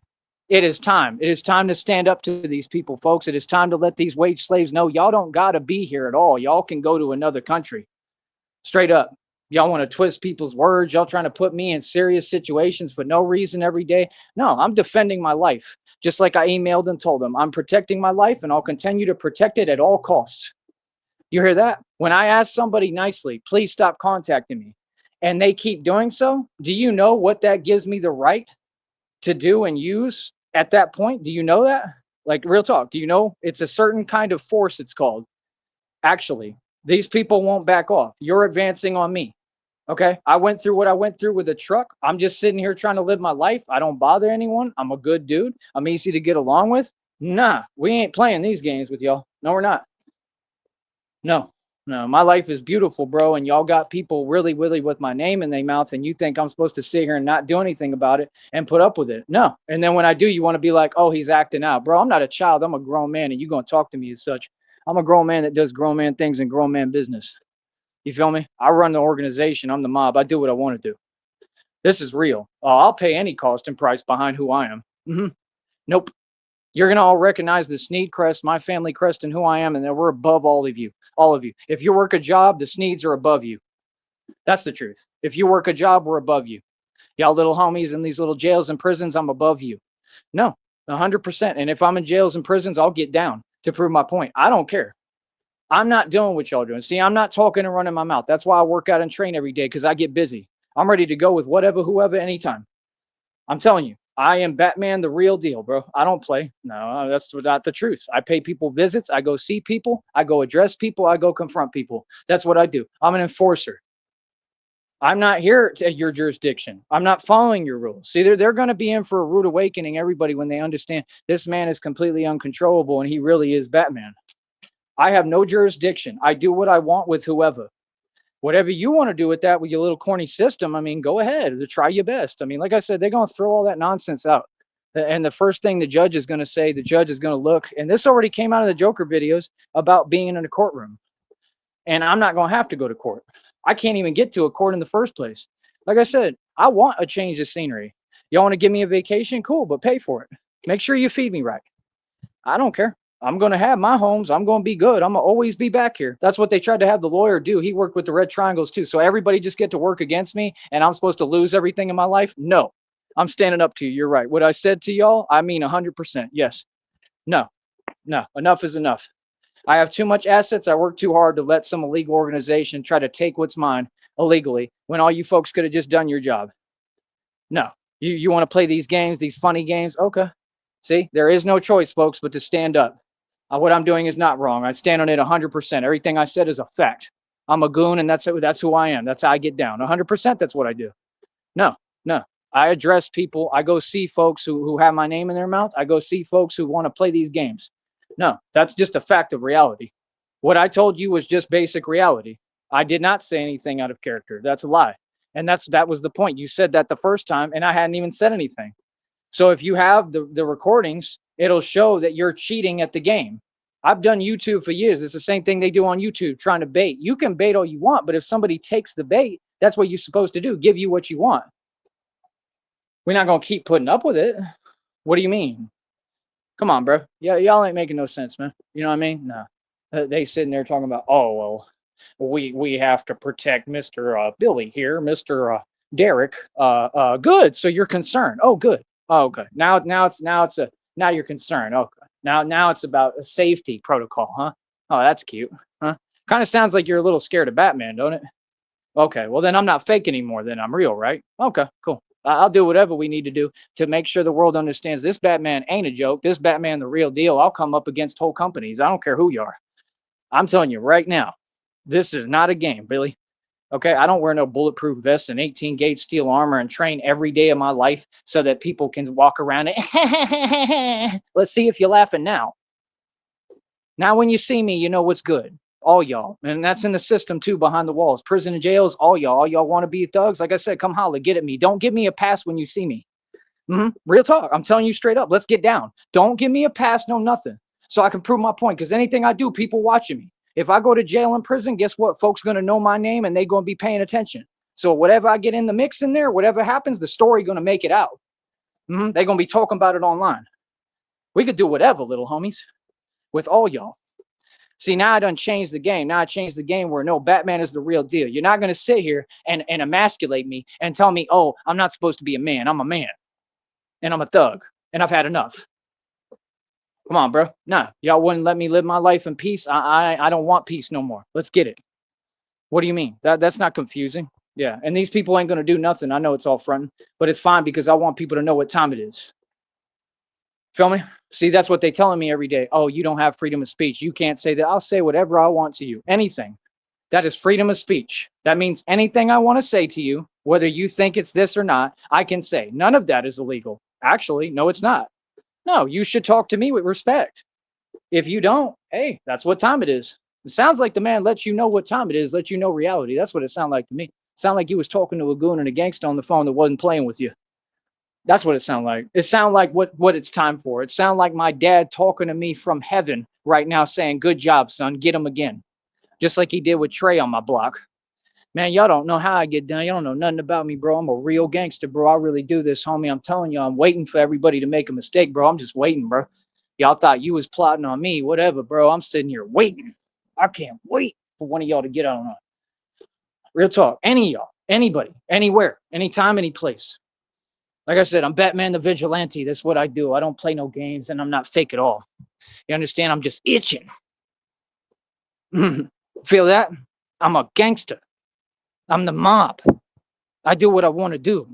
A: It is time. It is time to stand up to these people, folks. It is time to let these wage slaves know y'all don't got to be here at all. Y'all can go to another country. Straight up. Y'all want to twist people's words. Y'all trying to put me in serious situations for no reason every day. No, I'm defending my life. Just like I emailed and told them, I'm protecting my life and I'll continue to protect it at all costs. You hear that? When I ask somebody nicely, please stop contacting me, and they keep doing so, do you know what that gives me the right to do and use at that point? Do you know that? Like, real talk, do you know it's a certain kind of force, it's called? Actually, these people won't back off. You're advancing on me. Okay. I went through what I went through with a truck. I'm just sitting here trying to live my life. I don't bother anyone. I'm a good dude. I'm easy to get along with. Nah, we ain't playing these games with y'all. No, we're not. No, no, my life is beautiful, bro. And y'all got people really with my name in their mouth, and you think I'm supposed to sit here and not do anything about it and put up with it. No. And then when I do, you want to be like, oh, he's acting out. Bro, I'm not a child. I'm a grown man, and you're going to talk to me as such. I'm a grown man that does grown man things and grown man business. You feel me? I run the organization. I'm the mob. I do what I want to do. This is real. I'll pay any cost and price behind who I am. Nope. You're going to all recognize the Sneed crest, my family crest, and who I am, and that we're above all of you. All of you. If you work a job, the Sneeds are above you. That's the truth. If you work a job, we're above you. Y'all little homies in these little jails and prisons, I'm above you. No, 100%. And if I'm in jails and prisons, I'll get down to prove my point. I don't care. I'm not doing what y'all doing. See, I'm not talking and running my mouth. That's why I work out and train every day, because I get busy. I'm ready to go with whatever, whoever, anytime. I'm telling you, I am Batman, the real deal, bro. I don't play. No, that's not the truth. I pay people visits. I go see people. I go address people. I go confront people. That's what I do. I'm an enforcer. I'm not here at your jurisdiction. I'm not following your rules. See, they're going to be in for a rude awakening, everybody, when they understand this man is completely uncontrollable and he really is Batman. I have no jurisdiction. I do what I want with whoever. Whatever you want to do with that, with your little corny system, I mean, go ahead. Try your best. I mean, like I said, they're going to throw all that nonsense out. And the first thing the judge is going to say, the judge is going to look, and this already came out of the Joker videos about being in a courtroom. And I'm not going to have to go to court. I can't even get to a court in the first place. Like I said, I want a change of scenery. Y'all want to give me a vacation? Cool, but pay for it. Make sure you feed me right. I don't care. I'm going to have my homes. I'm going to be good. I'm going to always be back here. That's what they tried to have the lawyer do. He worked with the red triangles too. So everybody just get to work against me and I'm supposed to lose everything in my life? No. I'm standing up to you. You're right. What I said to y'all, I mean 100%. Yes. No. No. Enough is enough. I have too much assets. I work too hard to let some illegal organization try to take what's mine illegally when all you folks could have just done your job. No. You want to play these games, these funny games? Okay. See, there is no choice, folks, but to stand up. What I'm doing is not wrong. I stand on it 100%. Everything I said is a fact. I'm a goon, and that's who I am. That's how I get down. 100%. That's what I do. No, no. I address people. I go see folks who have my name in their mouth. I go see folks who want to play these games. No, that's just a fact of reality. What I told you was just basic reality. I did not say anything out of character. That's a lie. And that was the point. You said that the first time, and I hadn't even said anything. So if you have the recordings, it'll show that you're cheating at the game. I've done YouTube for years. It's the same thing they do on YouTube, trying to bait. You can bait all you want, but if somebody takes the bait, that's what you're supposed to do, give you what you want. We're not going to keep putting up with it. What do you mean? Come on, bro. Yeah, y'all ain't making no sense, man. You know what I mean? No. They sitting there talking about, oh, well, We have to protect Mr. Billy here, Mr. Derek. Good. So you're concerned. Oh, good. Oh, okay. Now you're concerned. Okay. Now it's about a safety protocol, huh? Oh, that's cute, huh? Kind of sounds like you're a little scared of Batman, don't it? Okay, well then I'm not fake anymore. Then I'm real, right? Okay, cool. I'll do whatever we need to do to make sure the world understands this Batman ain't a joke. This Batman, the real deal. I'll come up against whole companies. I don't care who you are. I'm telling you right now, this is not a game, Billy. Okay, I don't wear no bulletproof vest and 18 gauge steel armor and train every day of my life so that people can walk around it. Let's see if you're laughing now. Now, when you see me, you know what's good. All y'all. And that's in the system too, behind the walls. Prison and jails, all y'all. All y'all want to be thugs. Like I said, come holler, get at me. Don't give me a pass when you see me. Real talk. I'm telling you straight up. Let's get down. Don't give me a pass, no nothing. So I can prove my point. Because anything I do, people watching me. If I go to jail and prison, guess what? Folks going to know my name and they going to be paying attention. So whatever I get in the mix in there, whatever happens, the story going to make it out. They're going to be talking about it online. We could do whatever, little homies, with all y'all. See, now I done changed the game. Now I changed the game where no, Batman is the real deal. You're not going to sit here and emasculate me and tell me, oh, I'm not supposed to be a man. I'm a man and I'm a thug and I've had enough. Come on, bro. Nah, y'all wouldn't let me live my life in peace. I don't want peace no more. Let's get it. What do you mean? That's not confusing. Yeah. And these people ain't going to do nothing. I know it's all fronting, but it's fine because I want people to know what time it is. Feel me? See, that's what they telling me every day. Oh, you don't have freedom of speech. You can't say that. I'll say whatever I want to you. Anything. That is freedom of speech. That means anything I want to say to you, whether you think it's this or not, I can say. None of that is illegal. Actually, no, it's not. No, you should talk to me with respect. If you don't, hey, that's what time it is. It sounds like the man lets you know what time it is, lets you know reality. That's what it sounded like to me. Sound like you was talking to a goon and a gangster on the phone that wasn't playing with you. That's what it sounded like. It sounded like what it's time for. It sounded like my dad talking to me from heaven right now saying, good job, son, get him again. Just like he did with Trey on my block. Man, y'all don't know how I get done. Y'all don't know nothing about me, bro. I'm a real gangster, bro. I really do this, homie. I'm telling you, I'm waiting for everybody to make a mistake, bro. I'm just waiting, bro. Y'all thought you was plotting on me, whatever, bro. I'm sitting here waiting. I can't wait for one of y'all to get out on it. Real talk. Any of y'all, anybody, anywhere, anytime, any place. Like I said, I'm Batman the Vigilante. That's what I do. I don't play no games, and I'm not fake at all. You understand? I'm just itching. Feel that? I'm a gangster. I'm the mob. I do what I want to do.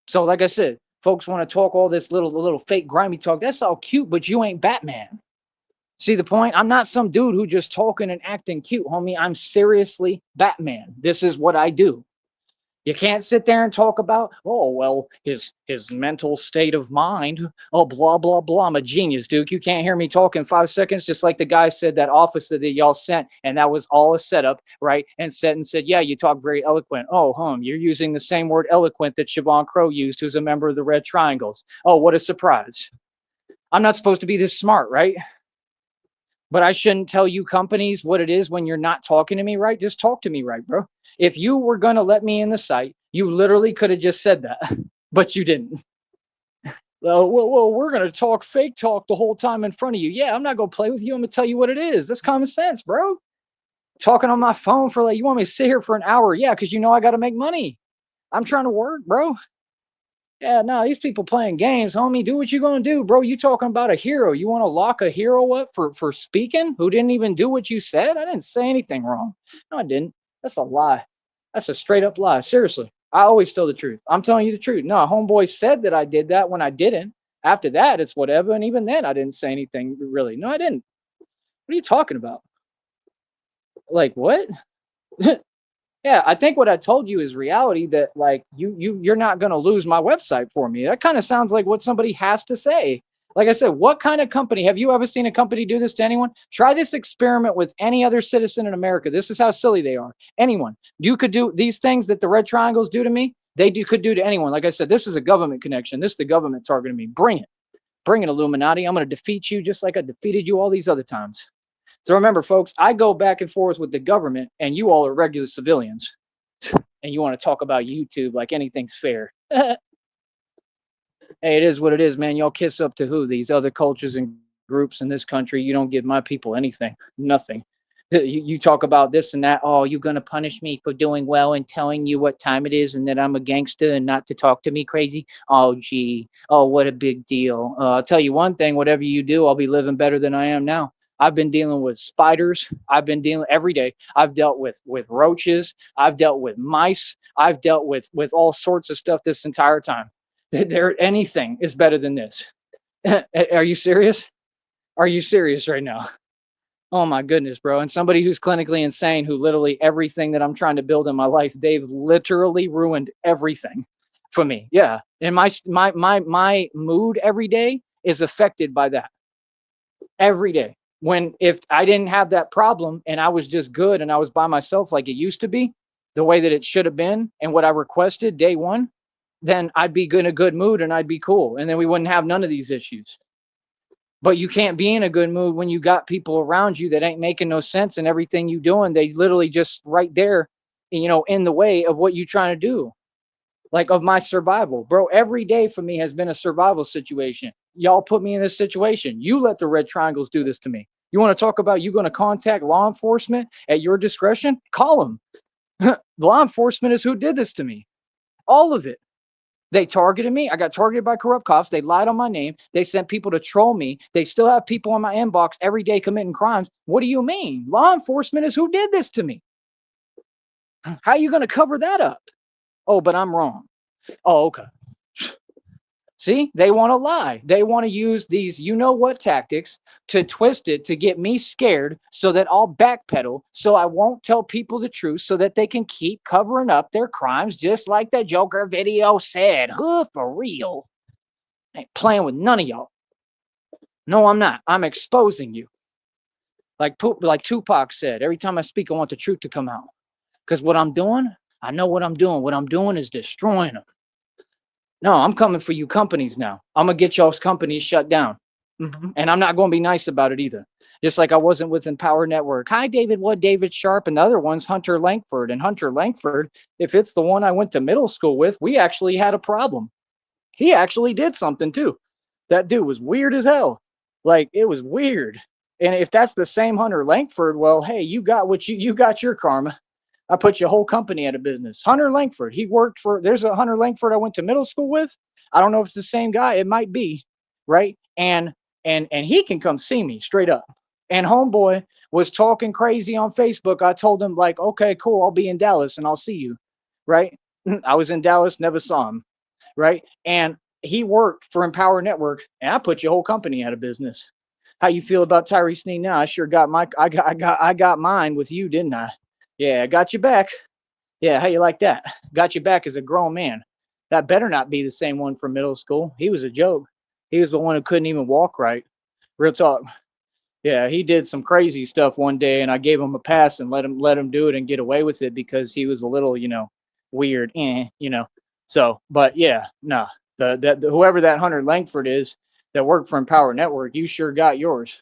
A: So, like I said, folks want to talk all this little fake grimy talk. That's all cute, but you ain't Batman. See the point? I'm not some dude who just talking and acting cute, homie. I'm seriously Batman. This is what I do. You can't sit there and talk about, oh, well, his mental state of mind. Oh, blah, blah, blah. I'm a genius, Duke. You can't hear me talk in 5 seconds, just like the guy said that officer that y'all sent, and that was all a setup, right? And said, yeah, you talk very eloquent. Oh, you're using the same word eloquent that Siobhan Crow used, who's a member of the Red Triangles. Oh, what a surprise. I'm not supposed to be this smart, right? But I shouldn't tell you companies what it is when you're not talking to me right. Just talk to me right, bro. If you were going to let me in the site, you literally could have just said that, but you didn't. Well, we're going to talk fake talk the whole time in front of you. Yeah, I'm not going to play with you. I'm going to tell you what it is. That's common sense, bro. Talking on my phone for you want me to sit here for an hour? Yeah, because you know I got to make money. I'm trying to work, bro. Yeah, no, these people playing games, homie. Do what you gonna do, bro. You talking about a hero. You want to lock a hero up for speaking who didn't even do what you said? I didn't say anything wrong. No, I didn't. That's a lie. That's a straight up lie. Seriously. I always tell the truth. I'm telling you the truth. No, homeboy said that I did that when I didn't. After that, it's whatever. And even then, I didn't say anything really. No, I didn't. What are you talking about? Like, what? Yeah, I think what I told you is reality, that you're not going to lose my website for me. That kind of sounds like what somebody has to say. Like I said, what kind of company, have you ever seen a company do this to anyone? Try this experiment with any other citizen in America. This is how silly they are. Anyone. You could do these things that the red triangles do to me. Could do to anyone. Like I said, this is a government connection. This is the government targeting me. Bring it. Bring it, Illuminati. I'm going to defeat you just like I defeated you all these other times. So remember, folks, I go back and forth with the government, and you all are regular civilians. And you want to talk about YouTube like anything's fair. Hey, it is what it is, man. Y'all kiss up to who? These other cultures and groups in this country. You don't give my people anything. Nothing. You talk about this and that. Oh, you're gonna punish me for doing well and telling you what time it is and that I'm a gangster and not to talk to me crazy. Oh, gee. Oh, what a big deal. I'll tell you one thing. Whatever you do, I'll be living better than I am now. I've been dealing with spiders. I've been dealing every day. I've dealt with roaches. I've dealt with mice. I've dealt with all sorts of stuff this entire time. There, anything is better than this. Are you serious? Are you serious right now? Oh my goodness, bro. And somebody who's clinically insane, who literally everything that I'm trying to build in my life, they've literally ruined everything for me. Yeah. And my mood every day is affected by that. Every day. When if I didn't have that problem and I was just good and I was by myself like it used to be, the way that it should have been and what I requested day one, then I'd be in a good mood and I'd be cool. And then we wouldn't have none of these issues. But you can't be in a good mood when you got people around you that ain't making no sense, and everything you doing, they literally just right there, in the way of what you trying to do. Like of my survival, bro. Every day for me has been a survival situation. Y'all put me in this situation. You let the red triangles do this to me. You want to talk about you going to contact law enforcement at your discretion? Call them. Law enforcement is who did this to me. All of it. They targeted me. I got targeted by corrupt cops. They lied on my name. They sent people to troll me. They still have people in my inbox every day committing crimes. What do you mean? Law enforcement is who did this to me. How are you going to cover that up? Oh, but I'm wrong. Oh, okay. See, they want to lie. They want to use these what tactics to twist it to get me scared so that I'll backpedal, so I won't tell people the truth so that they can keep covering up their crimes, just like the Joker video said. Huh, for real. I ain't playing with none of y'all. No, I'm not. I'm exposing you. Like Tupac said, every time I speak, I want the truth to come out. Because what I'm doing, I know what I'm doing. What I'm doing is destroying them. No, I'm coming for you companies now. I'm going to get y'all's companies shut down. And I'm not going to be nice about it either. Just like I wasn't with Empower Network. Hi, David Wood, David Sharp, and the other one's Hunter Langford. And Hunter Langford, if it's the one I went to middle school with, we actually had a problem. He actually did something too. That dude was weird as hell. Like, it was weird. And if that's the same Hunter Langford, well, hey, you got what you got your karma. I put your whole company out of business. Hunter Langford, he worked for, there's a Hunter Langford I went to middle school with. I don't know if it's the same guy. It might be, right? And he can come see me straight up. And homeboy was talking crazy on Facebook. I told him, like, okay, cool, I'll be in Dallas and I'll see you, right? I was in Dallas, never saw him, right? And he worked for Empower Network, and I put your whole company out of business. How you feel about Tyree Sneed now? I sure got I got mine with you, didn't I? Yeah, I got you back. Yeah, how you like that? Got you back as a grown man. That better not be the same one from middle school. He was a joke. He was the one who couldn't even walk right. Real talk. Yeah, he did some crazy stuff one day, and I gave him a pass and let him do it and get away with it because he was a little, weird, So, but yeah, no, whoever that Hunter Langford is that worked for Empower Network, you sure got yours.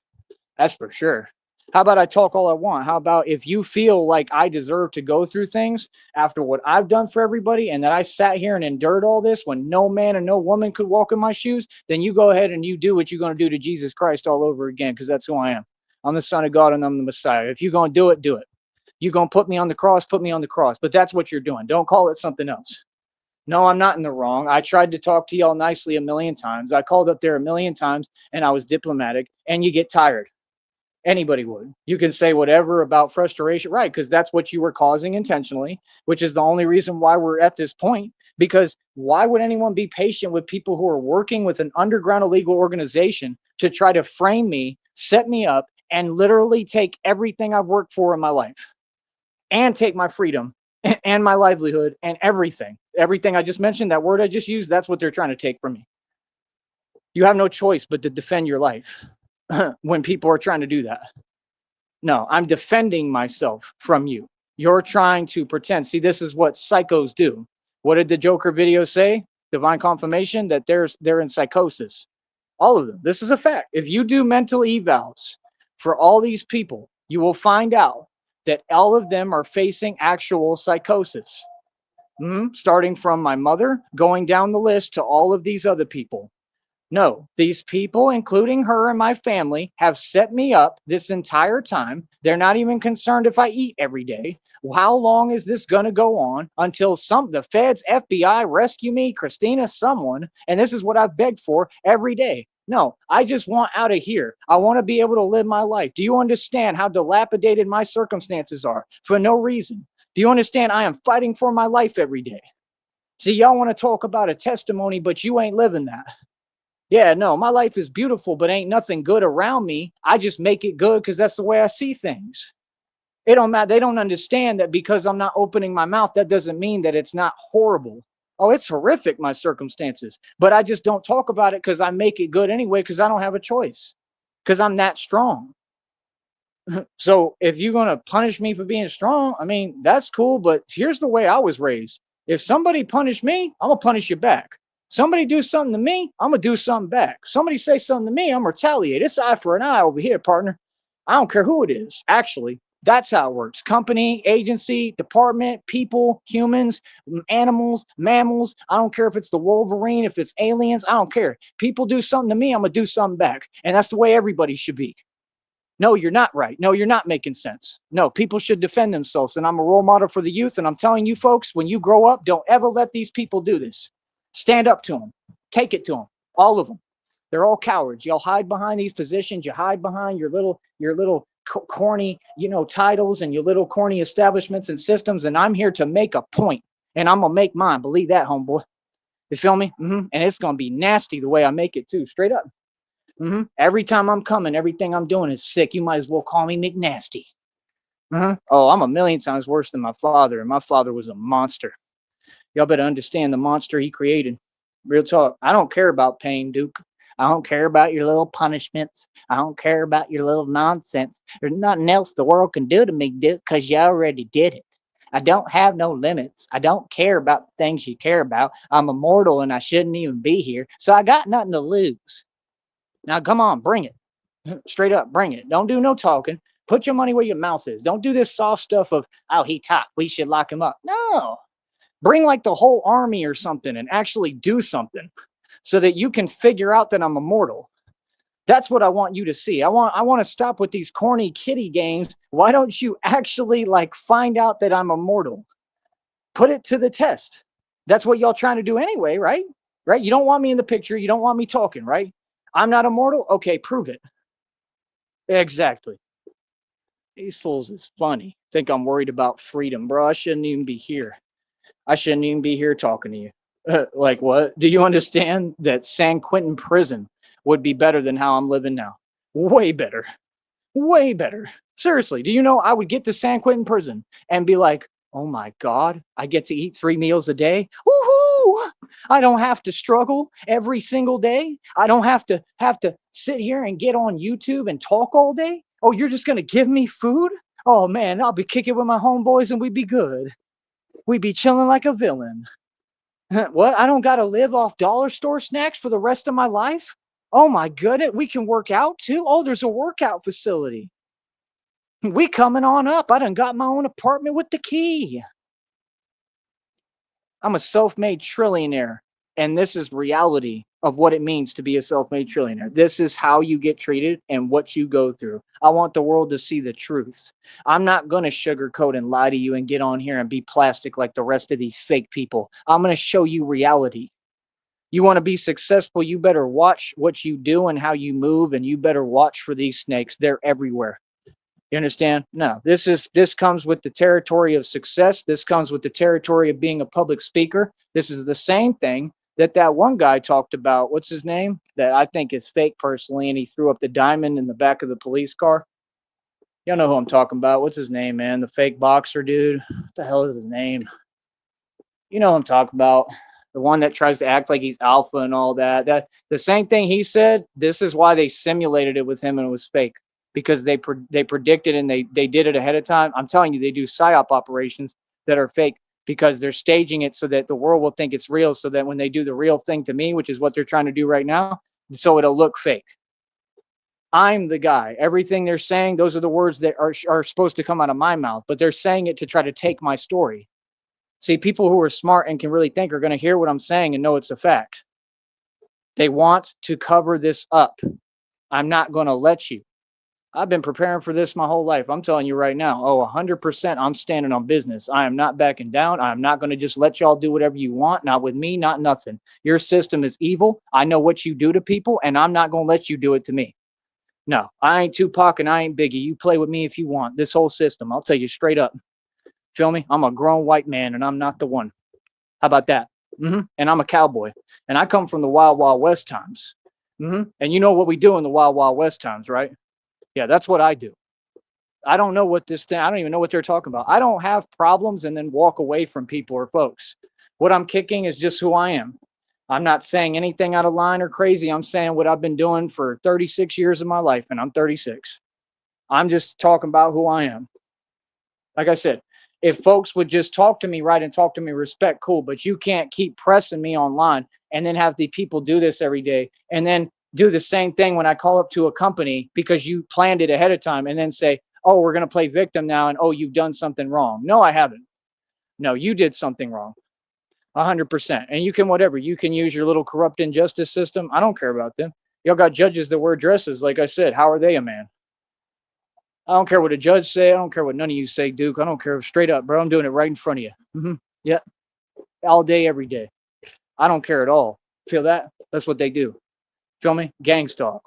A: That's for sure. How about I talk all I want? How about if you feel like I deserve to go through things after what I've done for everybody and that I sat here and endured all this when no man and no woman could walk in my shoes, then you go ahead and you do what you're going to do to Jesus Christ all over again, because that's who I am. I'm the Son of God and I'm the Messiah. If you're going to do it, do it. You're going to put me on the cross, put me on the cross. But that's what you're doing. Don't call it something else. No, I'm not in the wrong. I tried to talk to y'all nicely a million times. I called up there a million times and I was diplomatic, and you get tired. Anybody would. You can say whatever about frustration, right? Because that's what you were causing intentionally, which is the only reason why we're at this point. Because why would anyone be patient with people who are working with an underground illegal organization to try to frame me, set me up, and literally take everything I've worked for in my life and take my freedom and my livelihood and everything? Everything I just mentioned, that word I just used, that's what they're trying to take from me. You have no choice but to defend your life when people are trying to do that. No, I'm defending myself from you. You're trying to pretend. See, this is what psychos do. What did the Joker video say? Divine confirmation that they're in psychosis. All of them. This is a fact. If you do mental evals for all these people, you will find out that all of them are facing actual psychosis. Starting from my mother, going down the list to all of these other people. No, these people, including her and my family, have set me up this entire time. They're not even concerned if I eat every day. How long is this going to go on until the feds, FBI rescue me, Christina, someone? And this is what I've begged for every day. No, I just want out of here. I want to be able to live my life. Do you understand how dilapidated my circumstances are for no reason? Do you understand I am fighting for my life every day? See, y'all want to talk about a testimony, but you ain't living that. Yeah, no, my life is beautiful, but ain't nothing good around me. I just make it good because that's the way I see things. It don't matter. They don't understand that because I'm not opening my mouth, that doesn't mean that it's not horrible. Oh, it's horrific, my circumstances. But I just don't talk about it because I make it good anyway, because I don't have a choice. Because I'm that strong. So if you're gonna punish me for being strong, I mean, that's cool. But here's the way I was raised. If somebody punish me, I'm gonna punish you back. Somebody do something to me, I'm gonna do something back. Somebody say something to me, I'm gonna retaliate. It's eye for an eye over here, partner. I don't care who it is. Actually, that's how it works. Company, agency, department, people, humans, animals, mammals. I don't care if it's the Wolverine, if it's aliens. I don't care. People do something to me, I'm gonna do something back. And that's the way everybody should be. No, you're not right. No, you're not making sense. No, people should defend themselves. And I'm a role model for the youth. And I'm telling you, folks, when you grow up, don't ever let these people do this. Stand up to them. Take it to them. All of them. They're all cowards. Y'all hide behind these positions. You hide behind your little corny, titles and your little corny establishments and systems. And I'm here to make a point, and I'm gonna make mine. Believe that, homeboy. You feel me? And it's gonna be nasty the way I make it too. Straight up. Every time I'm coming, everything I'm doing is sick. You might as well call me McNasty. Oh, I'm a million times worse than my father, and my father was a monster. Y'all better understand the monster he created. Real talk. I don't care about pain, Duke. I don't care about your little punishments. I don't care about your little nonsense. There's nothing else the world can do to me, Duke, because you already did it. I don't have no limits. I don't care about the things you care about. I'm immortal and I shouldn't even be here. So I got nothing to lose. Now, come on, bring it. Straight up, bring it. Don't do no talking. Put your money where your mouth is. Don't do this soft stuff of, oh, he talked. We should lock him up. No. Bring like the whole army or something and actually do something so that you can figure out that I'm immortal. That's what I want you to see. I want to stop with these corny kitty games. Why don't you actually like find out that I'm immortal? Put it to the test. That's what y'all trying to do anyway, right? Right? You don't want me in the picture. You don't want me talking, right? I'm not immortal. Okay, prove it. Exactly. These fools is funny. Think I'm worried about freedom, bro. I shouldn't even be here. I shouldn't even be here talking to you. Like what? Do you understand that San Quentin prison would be better than how I'm living now? Way better. Way better. Seriously, do you know I would get to San Quentin prison and be like, oh my God, I get to eat 3 meals a day. Woohoo! I don't have to struggle every single day. I don't have to sit here and get on YouTube and talk all day. Oh, you're just gonna give me food? Oh man, I'll be kicking with my homeboys and we'd be good. We'd be chilling like a villain. What? I don't gotta live off dollar store snacks for the rest of my life? Oh my goodness, we can work out too. Oh, there's a workout facility. We coming on up. I done got my own apartment with the key. I'm a self-made trillionaire. And this is reality of what it means to be a self-made trillionaire. This is how you get treated and what you go through. I want the world to see the truth. I'm not going to sugarcoat and lie to you and get on here and be plastic like the rest of these fake people. I'm going to show you reality. You want to be successful, you better watch what you do and how you move, and you better watch for these snakes. They're everywhere. You understand? No, this comes with the territory of success. This comes with the territory of being a public speaker. This is the same thing that one guy talked about. What's his name? That I think is fake personally, and he threw up the diamond in the back of the police car. Y'all know who I'm talking about. What's his name, man? The fake boxer dude. What the hell is his name? You know who I'm talking about. The one that tries to act like he's alpha and all that. That the same thing he said. This is why they simulated it with him and it was fake because they predicted and they did it ahead of time. I'm telling you, they do psyop operations that are fake because they're staging it so that the world will think it's real. So that when they do the real thing to me, which is what they're trying to do right now, so it'll look fake. I'm the guy. Everything they're saying, those are the words that are supposed to come out of my mouth, but they're saying it to try to take my story. See, people who are smart and can really think are going to hear what I'm saying and know it's a fact. They want to cover this up. I'm not going to let you. I've been preparing for this my whole life. I'm telling you right now. Oh, 100% I'm standing on business. I am not backing down. I am not going to just let y'all do whatever you want. Not with me, not nothing. Your system is evil. I know what you do to people, and I'm not going to let you do it to me. No, I ain't Tupac and I ain't Biggie. You play with me if you want. This whole system, I'll tell you straight up. Feel me? I'm a grown white man, and I'm not the one. How about that? And I'm a cowboy, and I come from the Wild Wild West times. And you know what we do in the Wild Wild West times, right? Yeah, that's what I do. I don't know what this thing, I don't even know what they're talking about. I don't have problems and then walk away from people or folks. What I'm kicking is just who I am. I'm not saying anything out of line or crazy. I'm saying what I've been doing for 36 years of my life, and I'm 36. I'm just talking about who I am. Like I said, if folks would just talk to me right and talk to me respect, cool. But you can't keep pressing me online and then have the people do this every day and then do the same thing when I call up to a company because you planned it ahead of time and then say, oh, we're going to play victim now. And oh, you've done something wrong. No, I haven't. No, you did something wrong. 100%. And you can whatever. You can use your little corrupt injustice system. I don't care about them. Y'all got judges that wear dresses. Like I said, how are they a man? I don't care what a judge say. I don't care what none of you say, Duke. I don't care. Straight up, bro. I'm doing it right in front of you. Yeah, all day, every day. I don't care at all. Feel that? That's what they do. Feel me? Gang stalk.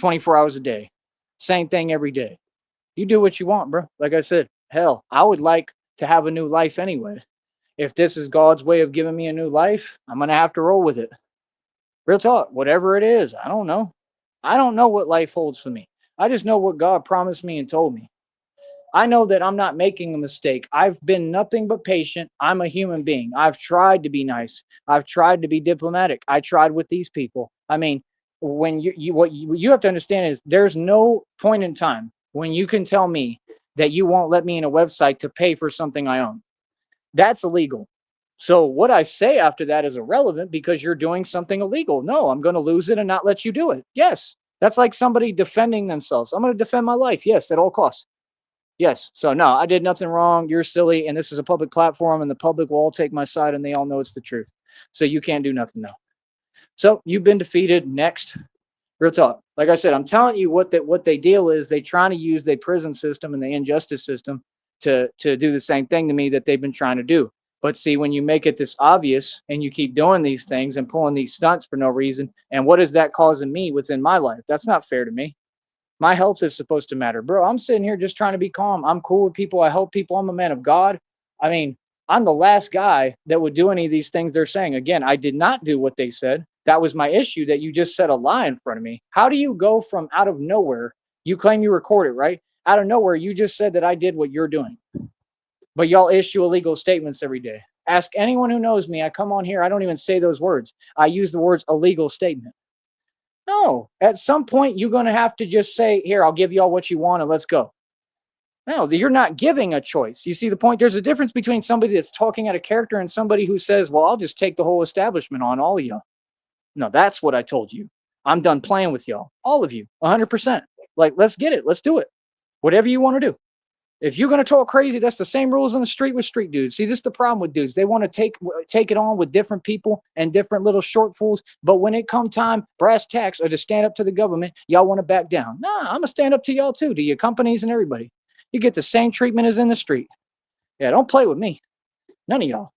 A: 24 hours a day. Same thing every day. You do what you want, bro. Like I said, hell, I would like to have a new life anyway. If this is God's way of giving me a new life, I'm going to have to roll with it. Real talk. Whatever it is, I don't know. I don't know what life holds for me. I just know what God promised me and told me. I know that I'm not making a mistake. I've been nothing but patient. I'm a human being. I've tried to be nice. I've tried to be diplomatic. I tried with these people. I mean, when what you have to understand is there's no point in time when you can tell me that you won't let me in a website to pay for something I own. That's illegal. So what I say after that is irrelevant because you're doing something illegal. No, I'm going to lose it and not let you do it. Yes. That's like somebody defending themselves. I'm going to defend my life. Yes, at all costs. Yes. So no, I did nothing wrong. You're silly, and this is a public platform, and the public will all take my side, and they all know it's the truth. So you can't do nothing now. So you've been defeated. Next, real talk. Like I said, I'm telling you what they deal is they trying to use the prison system and the injustice system to do the same thing to me that they've been trying to do. But see, when you make it this obvious and you keep doing these things and pulling these stunts for no reason, and what is that causing me within my life? That's not fair to me. My health is supposed to matter. Bro, I'm sitting here just trying to be calm. I'm cool with people. I help people. I'm a man of God. I mean, I'm the last guy that would do any of these things they're saying. Again, I did not do what they said. That was my issue that you just said a lie in front of me. How do you go from out of nowhere? You claim you recorded, right? Out of nowhere, you just said that I did what you're doing. But y'all issue illegal statements every day. Ask anyone who knows me. I come on here. I don't even say those words. I use the words illegal statement. No, at some point you're going to have to just say, here, I'll give you all what you want and let's go. No, you're not giving a choice. You see the point? There's a difference between somebody that's talking out of character and somebody who says, well, I'll just take the whole establishment on, all of y'all. No, that's what I told you. I'm done playing with y'all. All of you, 100%. Like, let's get it. Let's do it. Whatever you want to do. If you're going to talk crazy, that's the same rules on the street with street dudes. See, this is the problem with dudes. They want to take it on with different people and different little short fools. But when it come time, brass tacks, or to stand up to the government, y'all want to back down. Nah, I'm going to stand up to y'all too, to your companies and everybody. You get the same treatment as in the street. Yeah, don't play with me. None of y'all.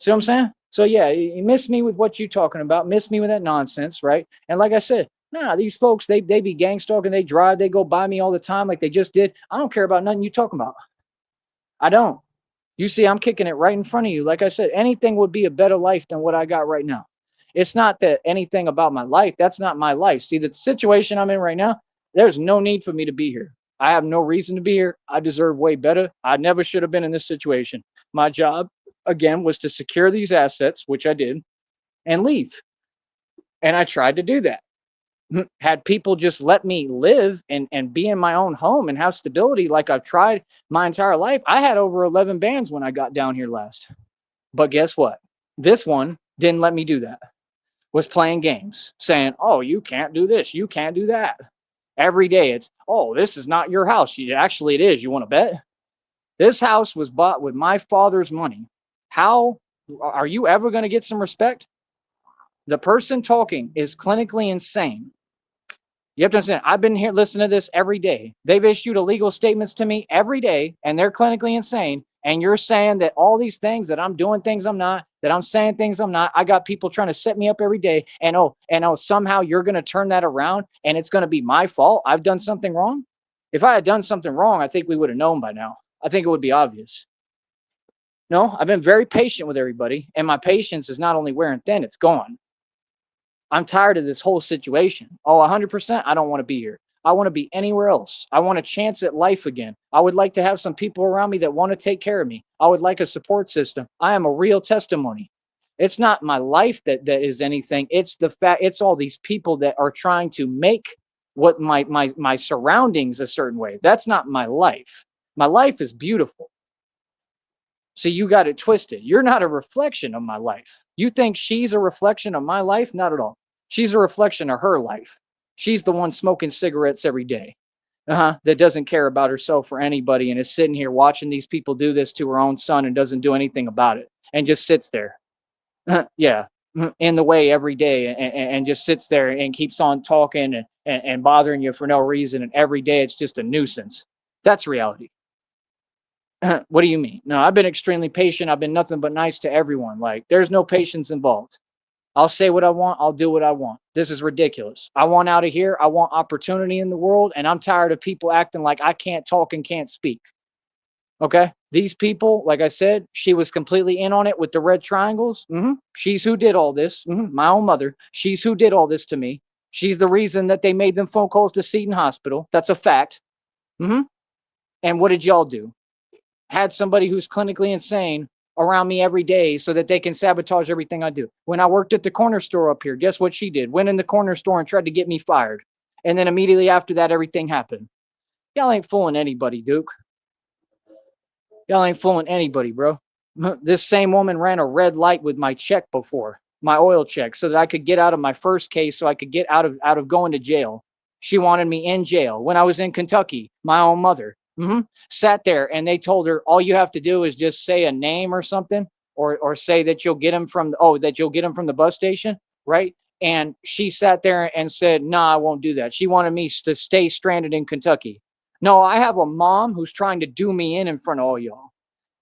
A: See what I'm saying? So yeah, you miss me with what you talking about. Miss me with that nonsense, right? And like I said, nah, these folks, they be gang stalking, they drive, they go by me all the time like they just did. I don't care about nothing you talking about. I don't. You see, I'm kicking it right in front of you. Like I said, anything would be a better life than what I got right now. It's not that anything about my life. That's not my life. See, the situation I'm in right now, there's no need for me to be here. I have no reason to be here. I deserve way better. I never should have been in this situation. My job, again, was to secure these assets, which I did, and leave. And I tried to do that. Had people just let me live and be in my own home and have stability like I've tried my entire life, I had over 11 bands when I got down here last. But guess what? This one didn't let me do that. Was playing games, saying, oh, you can't do this, you can't do that. Every day it's, oh, this is not your house. Actually, it is. You want to bet? This house was bought with my father's money. How are you ever going to get some respect? The person talking is clinically insane. You have to understand, I've been here listening to this every day. They've issued illegal statements to me every day, and they're clinically insane. And you're saying that all these things, that I'm doing things I'm not, that I'm saying things I'm not. I got people trying to set me up every day. And somehow you're going to turn that around and it's going to be my fault. I've done something wrong. If I had done something wrong, I think we would have known by now. I think it would be obvious. No, I've been very patient with everybody, and my patience is not only wearing thin, it's gone. I'm tired of this whole situation. Oh, 100%, I don't want to be here. I want to be anywhere else. I want a chance at life again. I would like to have some people around me that want to take care of me. I would like a support system. I am a real testimony. It's not my life that is anything. It's the fact, it's all these people that are trying to make what my surroundings a certain way. That's not my life. My life is beautiful. So you got it twisted. You're not a reflection of my life. You think she's a reflection of my life? Not at all. She's a reflection of her life. She's the one smoking cigarettes every day. That doesn't care about herself or anybody and is sitting here watching these people do this to her own son and doesn't do anything about it and just sits there. Yeah. In the way every day and just sits there and keeps on talking and bothering you for no reason. And every day it's just a nuisance. That's reality. What do you mean? No, I've been extremely patient. I've been nothing but nice to everyone. Like, there's no patience involved. I'll say what I want. I'll do what I want. This is ridiculous. I want out of here. I want opportunity in the world. And I'm tired of people acting like I can't talk and can't speak. Okay. These people, like I said, she was completely in on it with the red triangles. She's who did all this. My own mother. She's who did all this to me. She's the reason that they made them phone calls to Seton Hospital. That's a fact. And what did y'all do? Had somebody who's clinically insane around me every day so that they can sabotage everything I do. When I worked at the corner store up here, guess what she did? Went in the corner store and tried to get me fired. And then immediately after that, everything happened. Y'all ain't fooling anybody, Duke. Y'all ain't fooling anybody, bro. This same woman ran a red light with my check before, my oil check, so that I could get out of my first case, so I could get out of going to jail. She wanted me in jail when I was in Kentucky. My own mother sat there, and they told her all you have to do is just say a name or something, or say that you'll get him from the bus station, right? And she sat there and said, "No, I won't do that." She wanted me to stay stranded in Kentucky. No, I have a mom who's trying to do me in front of all y'all.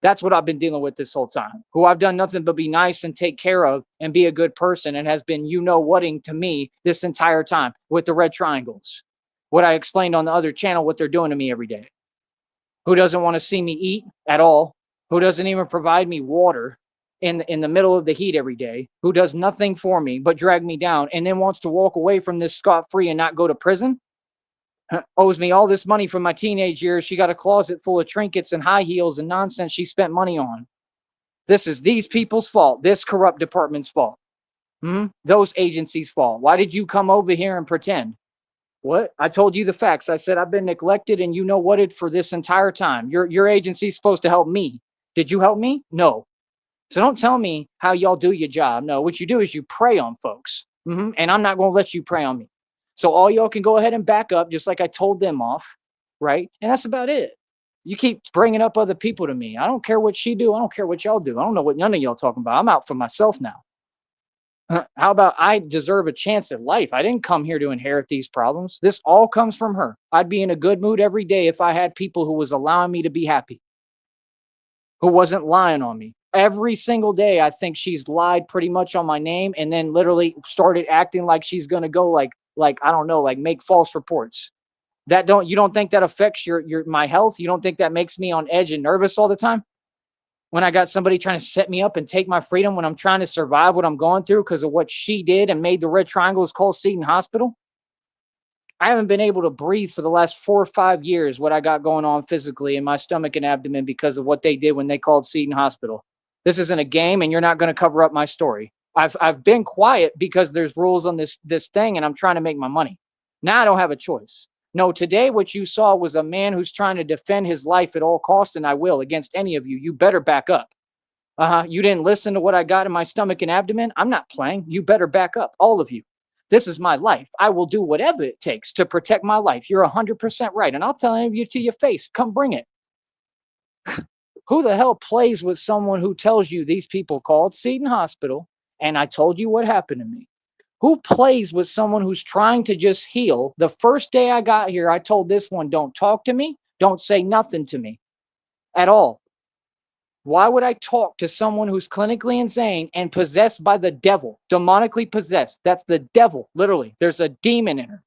A: That's what I've been dealing with this whole time. Who I've done nothing but be nice and take care of and be a good person, and has been whating to me this entire time with the red triangles. What I explained on the other channel, what they're doing to me every day. Who doesn't want to see me eat at all? Who doesn't even provide me water in the middle of the heat every day? Who does nothing for me but drag me down, and then wants to walk away from this scot-free and not go to prison? Owes me all this money from my teenage years. She got a closet full of trinkets and high heels and nonsense she spent money on. This is these people's fault. This corrupt department's fault. Those agencies' fault. Why did you come over here and pretend? What? I told you the facts. I said I've been neglected and whatted for this entire time. Your agency's supposed to help me. Did you help me? No. So don't tell me how y'all do your job. No, what you do is you prey on folks. And I'm not going to let you prey on me. So all y'all can go ahead and back up, just like I told them off, right? And that's about it. You keep bringing up other people to me. I don't care what she do. I don't care what y'all do. I don't know what none of y'all talking about. I'm out for myself now. How about I deserve a chance at life? I didn't come here to inherit these problems. This all comes from her. I'd be in a good mood every day if I had people who was allowing me to be happy, who wasn't lying on me. Every single day, I think she's lied pretty much on my name, and then literally started acting like she's gonna go like I don't know, like make false reports. You don't think that affects your my health? You don't think that makes me on edge and nervous all the time? When I got somebody trying to set me up and take my freedom when I'm trying to survive what I'm going through because of what she did and made the red triangles call Seton Hospital? I haven't been able to breathe for the last 4 or 5 years, what I got going on physically in my stomach and abdomen because of what they did when they called Seton Hospital. This isn't a game, and you're not going to cover up my story. I've been quiet because there's rules on this thing, and I'm trying to make my money. Now I don't have a choice. No, today what you saw was a man who's trying to defend his life at all costs, and I will against any of you. You better back up. You didn't listen to what I got in my stomach and abdomen? I'm not playing. You better back up, all of you. This is my life. I will do whatever it takes to protect my life. You're 100% right. And I'll tell any of you to your face, come bring it. Who the hell plays with someone who tells you these people called Seton Hospital and I told you what happened to me? Who plays with someone who's trying to just heal? The first day I got here, I told this one, don't talk to me, don't say nothing to me at all. Why would I talk to someone who's clinically insane and possessed by the devil, demonically possessed? That's the devil, literally. There's a demon in her.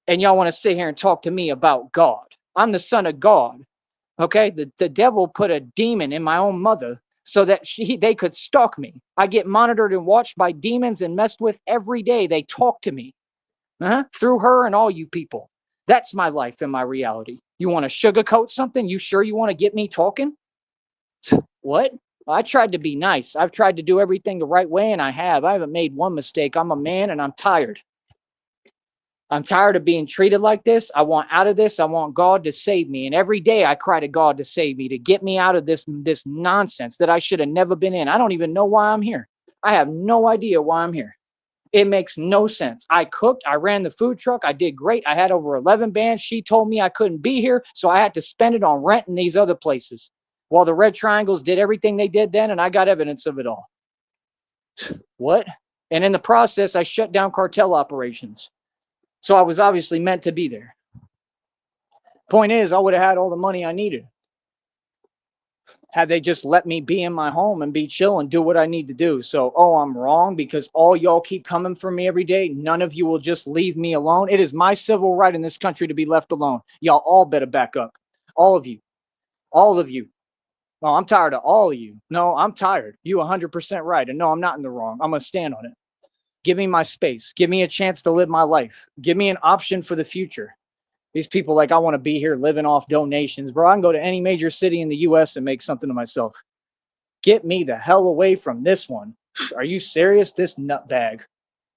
A: And y'all want to sit here and talk to me about God. I'm the son of God. Okay, the devil put a demon in my own mother so that they could stalk me. I get monitored and watched by demons and messed with every day. They talk to me through her and all you people. That's my life and my reality. You want to sugarcoat something? You sure you want to get me talking? What? I tried to be nice. I've tried to do everything the right way, and I have. I haven't made one mistake. I'm a man, and I'm tired. I'm tired of being treated like this. I want out of this. I want God to save me. And every day I cry to God to save me, to get me out of this nonsense that I should have never been in. I don't even know why I'm here. I have no idea why I'm here. It makes no sense. I cooked. I ran the food truck. I did great. I had over 11 bands. She told me I couldn't be here, so I had to spend it on rent in these other places. While the Red Triangles did everything they did then, and I got evidence of it all. What? And in the process, I shut down cartel operations. So I was obviously meant to be there. Point is, I would have had all the money I needed had they just let me be in my home and be chill and do what I need to do. So, oh, I'm wrong because all y'all keep coming for me every day. None of you will just leave me alone. It is my civil right in this country to be left alone. Y'all all better back up. All of you. All of you. No, I'm tired of all of you. No, I'm tired. You 100% right. And no, I'm not in the wrong. I'm going to stand on it. Give me my space. Give me a chance to live my life. Give me an option for the future. These people like, I want to be here living off donations. Bro, I can go to any major city in the US and make something of myself. Get me the hell away from this one. Are you serious? This nutbag.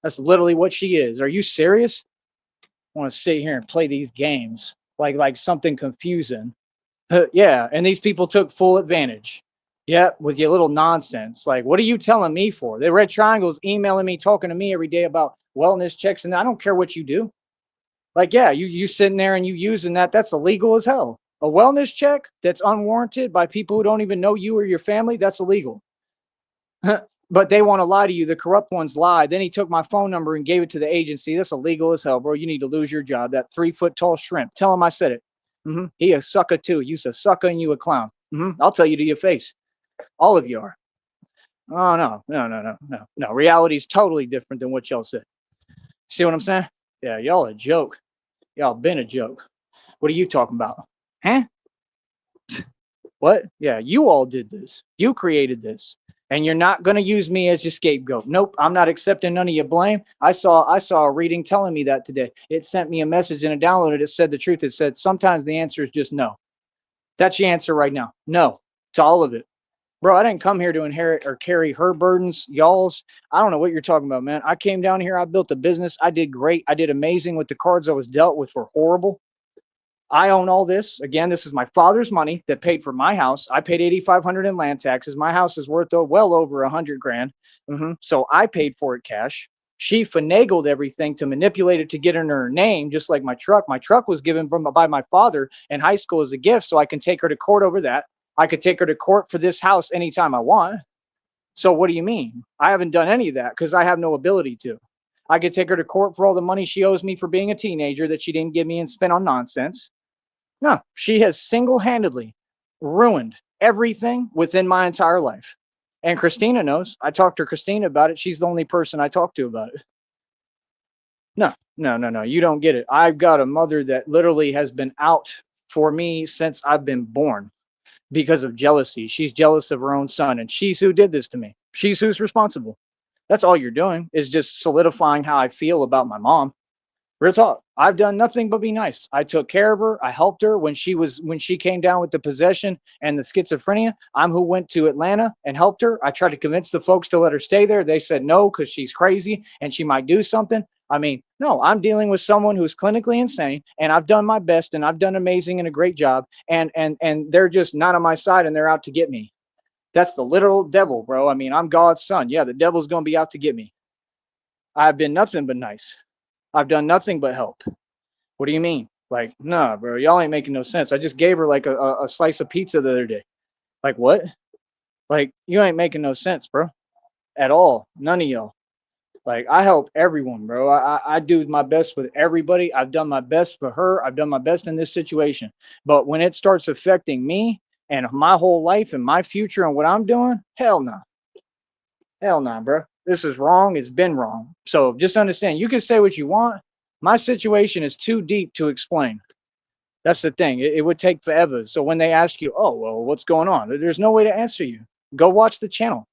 A: That's literally what she is. Are you serious? I want to sit here and play these games like something confusing. Yeah, and these people took full advantage. Yeah, with your little nonsense. Like, what are you telling me for? The Red Triangle's emailing me, talking to me every day about wellness checks, and I don't care what you do. Like, yeah, you sitting there and you using that, that's illegal as hell. A wellness check that's unwarranted by people who don't even know you or your family, that's illegal. But they want to lie to you. The corrupt ones lie. Then he took my phone number and gave it to the agency. That's illegal as hell, bro. You need to lose your job. That 3-foot tall shrimp. Tell him I said it. He a sucker too. You's a sucker and you a clown. I'll tell you to your face. All of you are. Oh no. Reality's totally different than what y'all said. See what I'm saying? Yeah, y'all a joke. Y'all been a joke. What are you talking about? Huh? What? Yeah, you all did this. You created this. And you're not going to use me as your scapegoat. Nope, I'm not accepting none of your blame. I saw a reading telling me that today. It sent me a message and I downloaded it. It said the truth. It said sometimes the answer is just no. That's your answer right now. No to all of it. Bro, I didn't come here to inherit or carry her burdens, y'all's. I don't know what you're talking about, man. I came down here. I built a business. I did great. I did amazing with the cards I was dealt, which were horrible. I own all this. Again, this is my father's money that paid for my house. I paid $8,500 in land taxes. My house is worth well over 100 grand. So I paid for it cash. She finagled everything to manipulate it to get in her name, just like my truck. My truck was given by my father in high school as a gift, so I can take her to court over that. I could take her to court for this house anytime I want. So what do you mean? I haven't done any of that because I have no ability to. I could take her to court for all the money she owes me for being a teenager that she didn't give me and spent on nonsense. No, she has single-handedly ruined everything within my entire life. And Christina knows. I talked to Christina about it. She's the only person I talk to about it. No. You don't get it. I've got a mother that literally has been out for me since I've been born because of jealousy. She's jealous of her own son, and she's who did this to me. She's who's responsible. That's all you're doing is just solidifying how I feel about my mom. Real talk. I've done nothing but be nice. I took care of her. I helped her when she came down with the possession and the schizophrenia. I'm who went to Atlanta and helped her. I tried to convince the folks to let her stay there. They said no because she's crazy and she might do something. I mean, no, I'm dealing with someone who's clinically insane, and I've done my best and I've done amazing and a great job. And they're just not on my side and they're out to get me. That's the literal devil, bro. I mean, I'm God's son. Yeah, the devil's gonna be out to get me. I've been nothing but nice. I've done nothing but help. What do you mean? Like, nah, bro, y'all ain't making no sense. I just gave her like a slice of pizza the other day. Like, what? Like, you ain't making no sense, bro. At all. None of y'all. Like I help everyone, bro. I do my best with everybody. I've done my best for her. I've done my best in this situation. But when it starts affecting me and my whole life and my future and what I'm doing, hell no. Hell no, bro. This is wrong. It's been wrong. So just understand, you can say what you want. My situation is too deep to explain. That's the thing. It would take forever. So when they ask you, oh, well, what's going on? There's no way to answer you. Go watch the channel.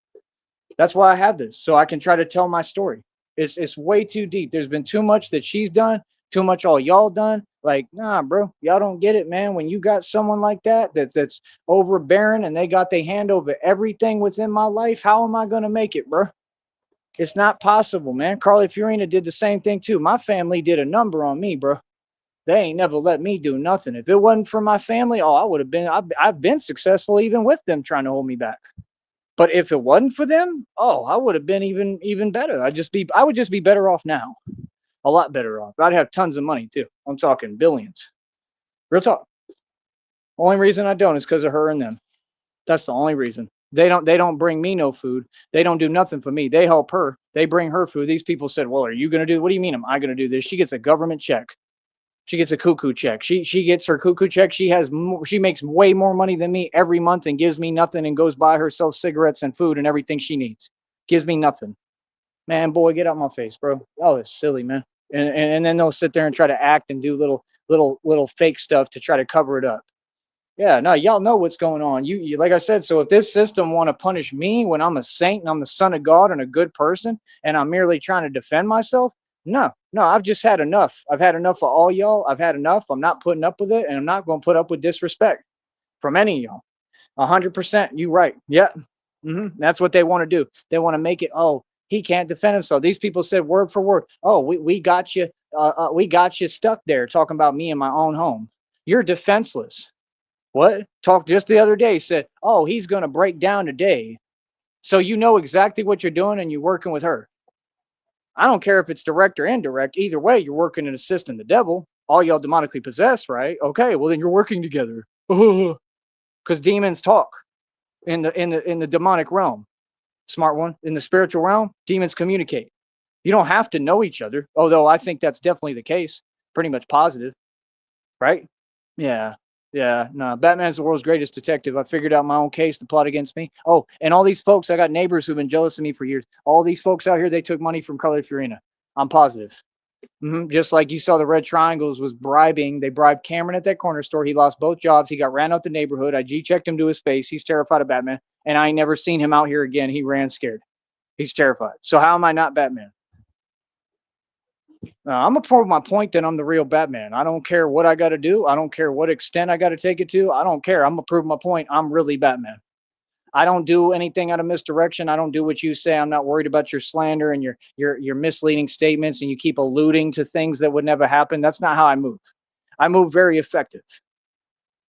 A: That's why I have this, so I can try to tell my story. It's way too deep. There's been too much that she's done, too much all y'all done. Like, nah, bro, y'all don't get it, man. When you got someone like that's overbearing and they got their hand over everything within my life, how am I gonna make it, bro? It's not possible, man. Carly Fiorina did the same thing too. My family did a number on me, bro. They ain't never let me do nothing. If it wasn't for my family, oh, I would have been. I've been successful even with them trying to hold me back. But if it wasn't for them, oh, I would have been even better. I would just be better off now. A lot better off. I'd have tons of money too. I'm talking billions. Real talk. Only reason I don't is because of her and them. That's the only reason. They don't bring me no food. They don't do nothing for me. They help her. They bring her food. These people said, well, are you gonna do, what do you mean am I gonna do this? She gets a government check. She gets a cuckoo check. She gets her cuckoo check. She makes way more money than me every month and gives me nothing and goes buy herself cigarettes and food and everything she needs. Gives me nothing. Man, boy, get out my face, bro. Oh, it's silly, man. And then they'll sit there and try to act and do little fake stuff to try to cover it up. Yeah, no, y'all know what's going on. You like I said, so if this system want to punish me when I'm a saint and I'm the son of God and a good person and I'm merely trying to defend myself, no, no, I've just had enough. I've had enough of all y'all. I've had enough. I'm not putting up with it, and I'm not going to put up with disrespect from any of y'all. 100%. You right. Yeah. That's what they want to do. They want to make it, oh, he can't defend himself. These people said word for word, oh, we got you. We got you stuck there talking about me in my own home. You're defenseless. What? Talked just the other day, said, oh, he's going to break down today. So you know exactly what you're doing and you're working with her. I don't care if it's direct or indirect. Either way, you're working in assisting the devil. All y'all demonically possessed, right? Okay, well then you're working together. Because demons talk in the demonic realm. Smart one. In the spiritual realm, demons communicate. You don't have to know each other, although I think that's definitely the case. Pretty much positive, right? Yeah. Yeah, no, Batman's the world's greatest detective. I figured out my own case, the plot against me. Oh, and all these folks, I got neighbors who've been jealous of me for years. All these folks out here, they took money from Carly Fiorina. I'm positive. Just like you saw the Red Triangles was bribing. They bribed Cameron at that corner store. He lost both jobs. He got ran out the neighborhood. I G-checked him to his face. He's terrified of Batman. And I ain't never seen him out here again. He ran scared. He's terrified. So how am I not Batman? I'm gonna prove my point that I'm the real Batman. I don't care what I got to do. I don't care what extent I got to take it to. I don't care. I'm gonna prove my point. I'm really Batman. I don't do anything out of misdirection. I don't do what you say. I'm not worried about your slander and your misleading statements, and you keep alluding to things that would never happen. That's not how I move. I move very effective.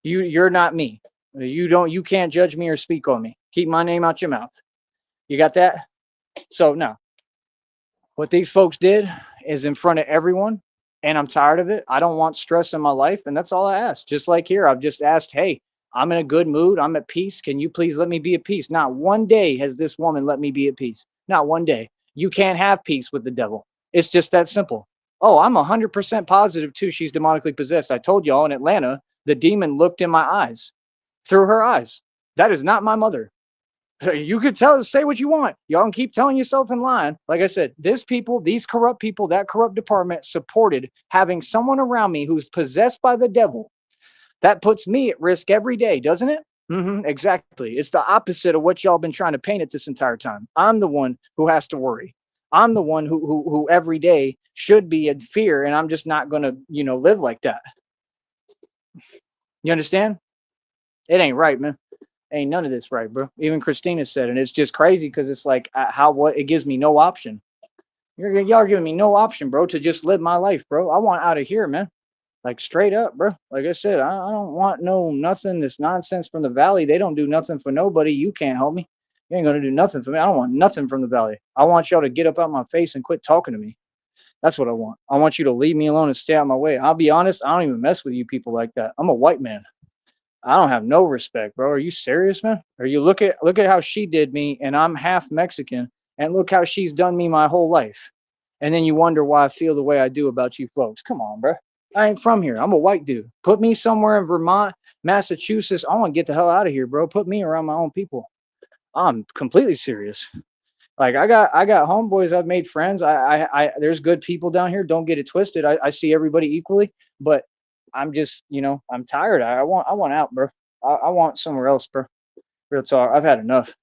A: You're not me. You can't judge me or speak on me. Keep my name out your mouth. You got that? So no. What these folks did is in front of everyone, and I'm tired of it. I don't want stress in my life, and that's all I ask. Just like here, I've just asked, hey, I'm in a good mood. I'm at peace. Can you please let me be at peace? Not one day has this woman let me be at peace. Not one day. You can't have peace with the devil. It's just that simple. Oh, I'm 100% positive too. She's demonically possessed. I told y'all in Atlanta, the demon looked in my eyes, through her eyes. That is not my mother. You could say what you want. Y'all can keep telling yourself and lying. Like I said, these corrupt people, that corrupt department supported having someone around me who's possessed by the devil. That puts me at risk every day, doesn't it? Exactly. It's the opposite of what y'all been trying to paint it this entire time. I'm the one who has to worry. I'm the one who every day should be in fear, and I'm just not going to, live like that. You understand? It ain't right, man. Ain't none of this right, bro. Even Christina said, and it's just crazy because it's like what it gives me no option. Y'all giving me no option, bro, to just live my life, bro. I want out of here, man. Like straight up, bro. Like I said, I don't want nothing. This nonsense from the valley. They don't do nothing for nobody. You can't help me. You ain't gonna do nothing for me. I don't want nothing from the valley. I want y'all to get up out my face and quit talking to me. That's what I want. I want you to leave me alone and stay out of my way. I'll be honest. I don't even mess with you people like that. I'm a white man. I don't have no respect, bro. Are you serious, man? Or you look at how she did me, and I'm half Mexican, And look how she's done me my whole life. And then you wonder why I feel the way I do about you folks. Come on, bro. I ain't from here. I'm a white dude. Put me somewhere in Vermont, Massachusetts. I want to get the hell out of here, bro. Put me around my own people. I'm completely serious. Like I got homeboys. I've made friends. There's good people down here. Don't get it twisted. I see everybody equally, but I'm just, I'm tired. I want out, bro. I want somewhere else, bro. Real talk. I've had enough.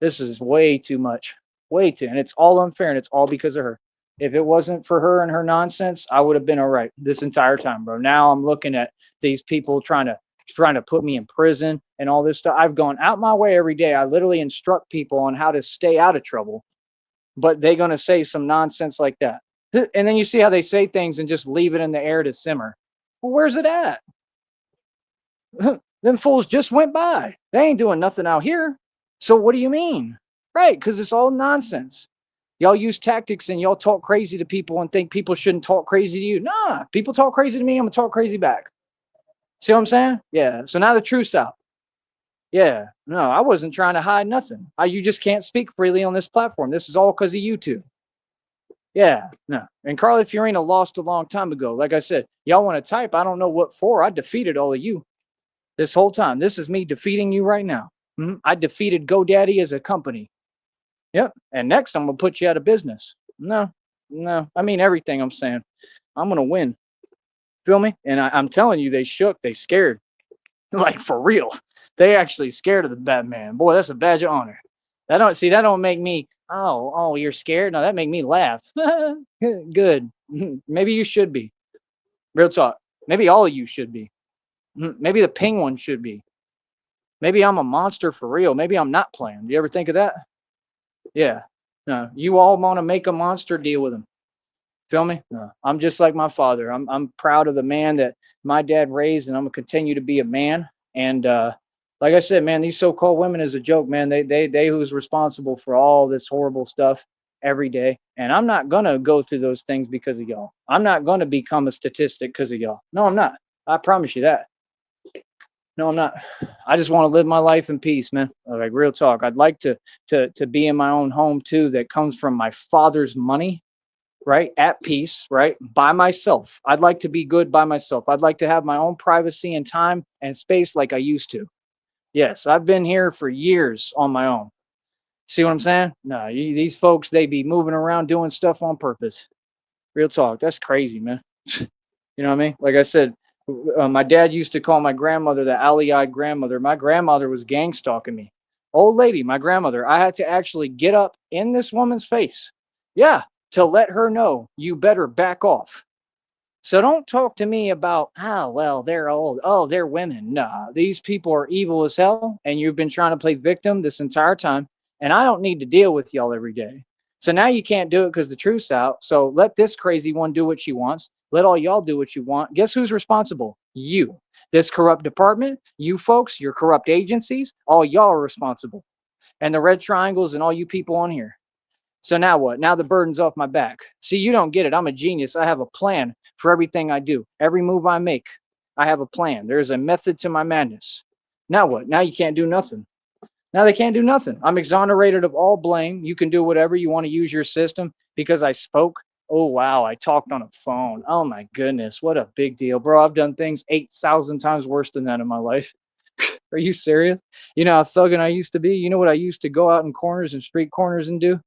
A: This is way too much. Way too, and it's all unfair, and it's all because of her. If it wasn't for her and her nonsense, I would have been all right this entire time, bro. Now I'm looking at these people trying to put me in prison and all this stuff. I've gone out my way every day. I literally instruct people on how to stay out of trouble, but they're gonna say some nonsense like that. And then you see how they say things and just leave it in the air to simmer. Well, where's it at? Them fools just went by. They ain't doing nothing out here. So what do you mean? Right, because it's all nonsense. Y'all use tactics and y'all talk crazy to people and think people shouldn't talk crazy to you. Nah, people talk crazy to me, I'm gonna talk crazy back. See what I'm saying? Yeah. So now the truth's out. Yeah. No, I wasn't trying to hide nothing. You just can't speak freely on this platform. This is all because of you two. Yeah. No. And Carly Fiorina lost a long time ago. Like I said, y'all want to type. I don't know what for. I defeated all of you this whole time. This is me defeating you right now. I defeated GoDaddy as a company. Yep. And next, I'm gonna put you out of business. No, no. I mean everything I'm saying. I'm gonna win. Feel me? And I'm telling you, they shook. They scared. Like for real. They actually scared of the Batman. Boy, that's a badge of honor. That don't make me. Oh, you're scared. No, that make me laugh. Good. Maybe you should be. Real talk. Maybe all of you should be. Maybe the penguin should be. Maybe I'm a monster for real. Maybe I'm not playing. Do you ever think of that? Yeah. No, you all want to make a monster deal with him. Feel me? No, I'm just like my father. I'm proud of the man that my dad raised, and I'm gonna continue to be a man. And like I said, man, these so-called women is a joke, man. They who's responsible for all this horrible stuff every day. And I'm not gonna go through those things because of y'all. I'm not gonna become a statistic because of y'all. No, I'm not. I promise you that. No, I'm not. I just want to live my life in peace, man. Like real talk. I'd like to be in my own home too, that comes from my father's money, right? At peace, right? By myself. I'd like to be good by myself. I'd like to have my own privacy and time and space like I used to. Yes, I've been here for years on my own. See what I'm saying? No, these folks, they be moving around doing stuff on purpose. Real talk. That's crazy, man. You know what I mean? Like I said, my dad used to call my grandmother the alley-eyed grandmother. My grandmother was gang stalking me. Old lady, my grandmother. I had to actually get up in this woman's face. Yeah, to let her know you better back off. So don't talk to me about, oh, well, they're old. Oh, they're women. Nah, these people are evil as hell, and you've been trying to play victim this entire time. And I don't need to deal with y'all every day. So now you can't do it because the truth's out. So let this crazy one do what she wants. Let all y'all do what you want. Guess who's responsible? You. This corrupt department, you folks, your corrupt agencies, all y'all are responsible. And the red triangles and all you people on here. So now what? Now the burden's off my back. See, you don't get it. I'm a genius. I have a plan for everything I do. Every move I make, I have a plan. There's a method to my madness. Now what? Now you can't do nothing. Now they can't do nothing. I'm exonerated of all blame. You can do whatever you want to use your system because I spoke. Oh, wow. I talked on a phone. Oh, my goodness. What a big deal, bro. I've done things 8,000 times worse than that in my life. Are you serious? You know how thugging I used to be? You know what I used to go out in corners and street corners and do?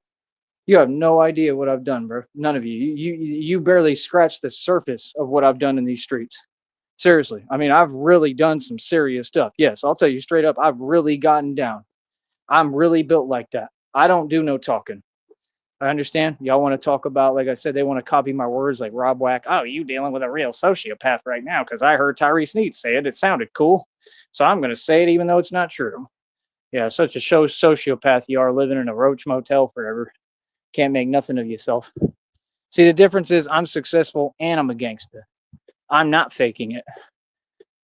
A: You have no idea what I've done, bro. None of you. You barely scratched the surface of what I've done in these streets. Seriously. I mean, I've really done some serious stuff. Yes, I'll tell you straight up, I've really gotten down. I'm really built like that. I don't do no talking. I understand. Y'all want to talk about, like I said, they want to copy my words like Rob Wack. Oh, you dealing with a real sociopath right now because I heard Tyrese Neat say it. It sounded cool. So I'm going to say it even though it's not true. Yeah, such a sociopath you are living in a roach motel forever. Can't make nothing of yourself. See, the difference is I'm successful and I'm a gangster. I'm not faking it.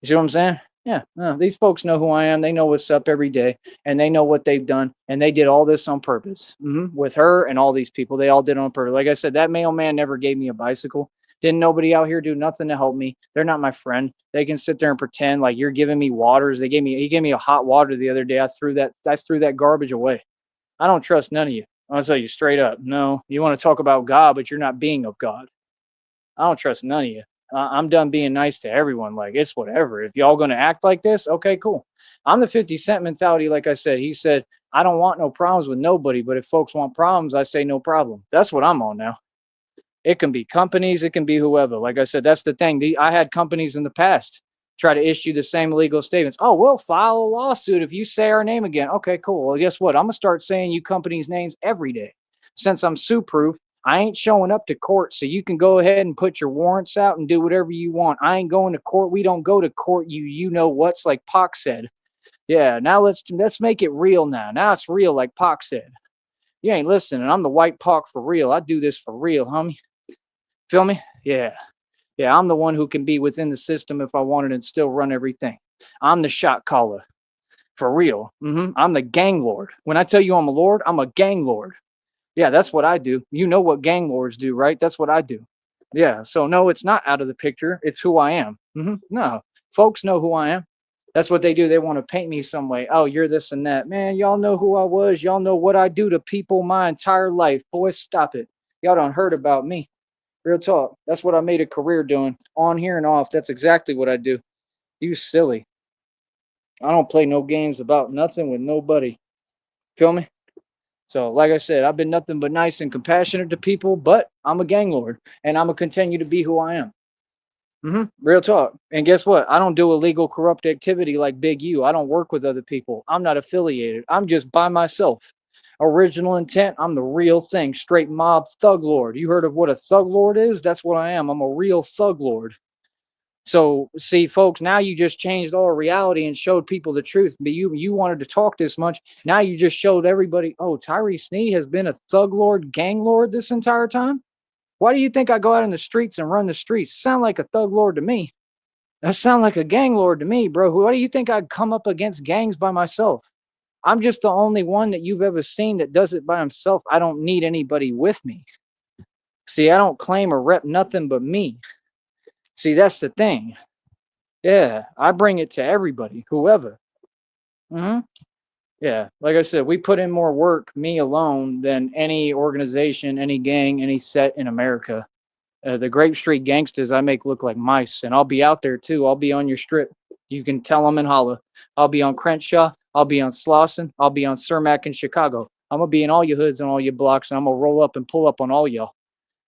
A: You see what I'm saying? Yeah, no, these folks know who I am. They know what's up every day, and they know what they've done, and they did all this on purpose. With her and all these people, they all did it on purpose. Like I said, that mailman never gave me a bicycle. Didn't nobody out here do nothing to help me. They're not my friend. They can sit there and pretend like you're giving me waters. He gave me a hot water the other day. I threw that garbage away. I don't trust none of you. I'll tell you straight up. No, you want to talk about God, but you're not being of God. I don't trust none of you. I'm done being nice to everyone. Like, it's whatever. If y'all gonna act like this, okay, cool. I'm the 50 Cent mentality. Like I said, he said, I don't want no problems with nobody, but if folks want problems, I say no problem. That's what I'm on now. It can be companies, it can be whoever. Like I said, that's the thing. I had companies in the past try to issue the same legal statements. Oh, we'll file a lawsuit if you say our name again. Okay, cool. Well, guess what? I'm gonna start saying you companies' names every day. Since I'm sue proof, I ain't showing up to court, so you can go ahead and put your warrants out and do whatever you want. I ain't going to court. We don't go to court. You know what's like Pac said. Yeah, now let's make it real now. Now it's real, like Pac said. You ain't listening. I'm the white Pac for real. I do this for real, homie. Feel me? Yeah. Yeah, I'm the one who can be within the system if I wanted and still run everything. I'm the shot caller. For real. I'm the gang lord. When I tell you I'm a lord, I'm a gang lord. Yeah, that's what I do. You know what gang lords do, right? That's what I do. Yeah. So no, it's not out of the picture. It's who I am. No, folks know who I am. That's what they do. They want to paint me some way. Oh, you're this and that. Man, y'all know who I was. Y'all know what I do to people my entire life. Boys, stop it. Y'all done heard about me. Real talk. That's what I made a career doing. On here and off. That's exactly what I do. You silly. I don't play no games about nothing with nobody. Feel me? So, like I said, I've been nothing but nice and compassionate to people, but I'm a gang lord and I'm going to continue to be who I am. Real talk. And guess what? I don't do illegal, corrupt activity like Big U. I don't work with other people. I'm not affiliated. I'm just by myself. Original intent. I'm the real thing. Straight mob thug lord. You heard of what a thug lord is? That's what I am. I'm a real thug lord. So see, folks, now you just changed all reality and showed people the truth. But you wanted to talk this much. Now you just showed everybody, oh, Tyree Snee has been a thug lord, gang lord this entire time. Why do you think I go out in the streets and run the streets? Sound like a thug lord to me. That sound like a gang lord to me, bro. Why do you think I'd come up against gangs by myself? I'm just the only one that you've ever seen that does it by himself. I don't need anybody with me. See, I don't claim or rep nothing but me. See, that's the thing. Yeah, I bring it to everybody, whoever. hmm Yeah, like I said, we put in more work, me alone, than any organization, any gang, any set in America. The Grape Street Gangsters I make look like mice, and I'll be out there too. I'll be on your strip. You can tell them and holla. I'll be on Crenshaw. I'll be on Slauson. I'll be on Cermak in Chicago. I'm gonna be in all your hoods and all your blocks, and I'm gonna roll up and pull up on all y'all.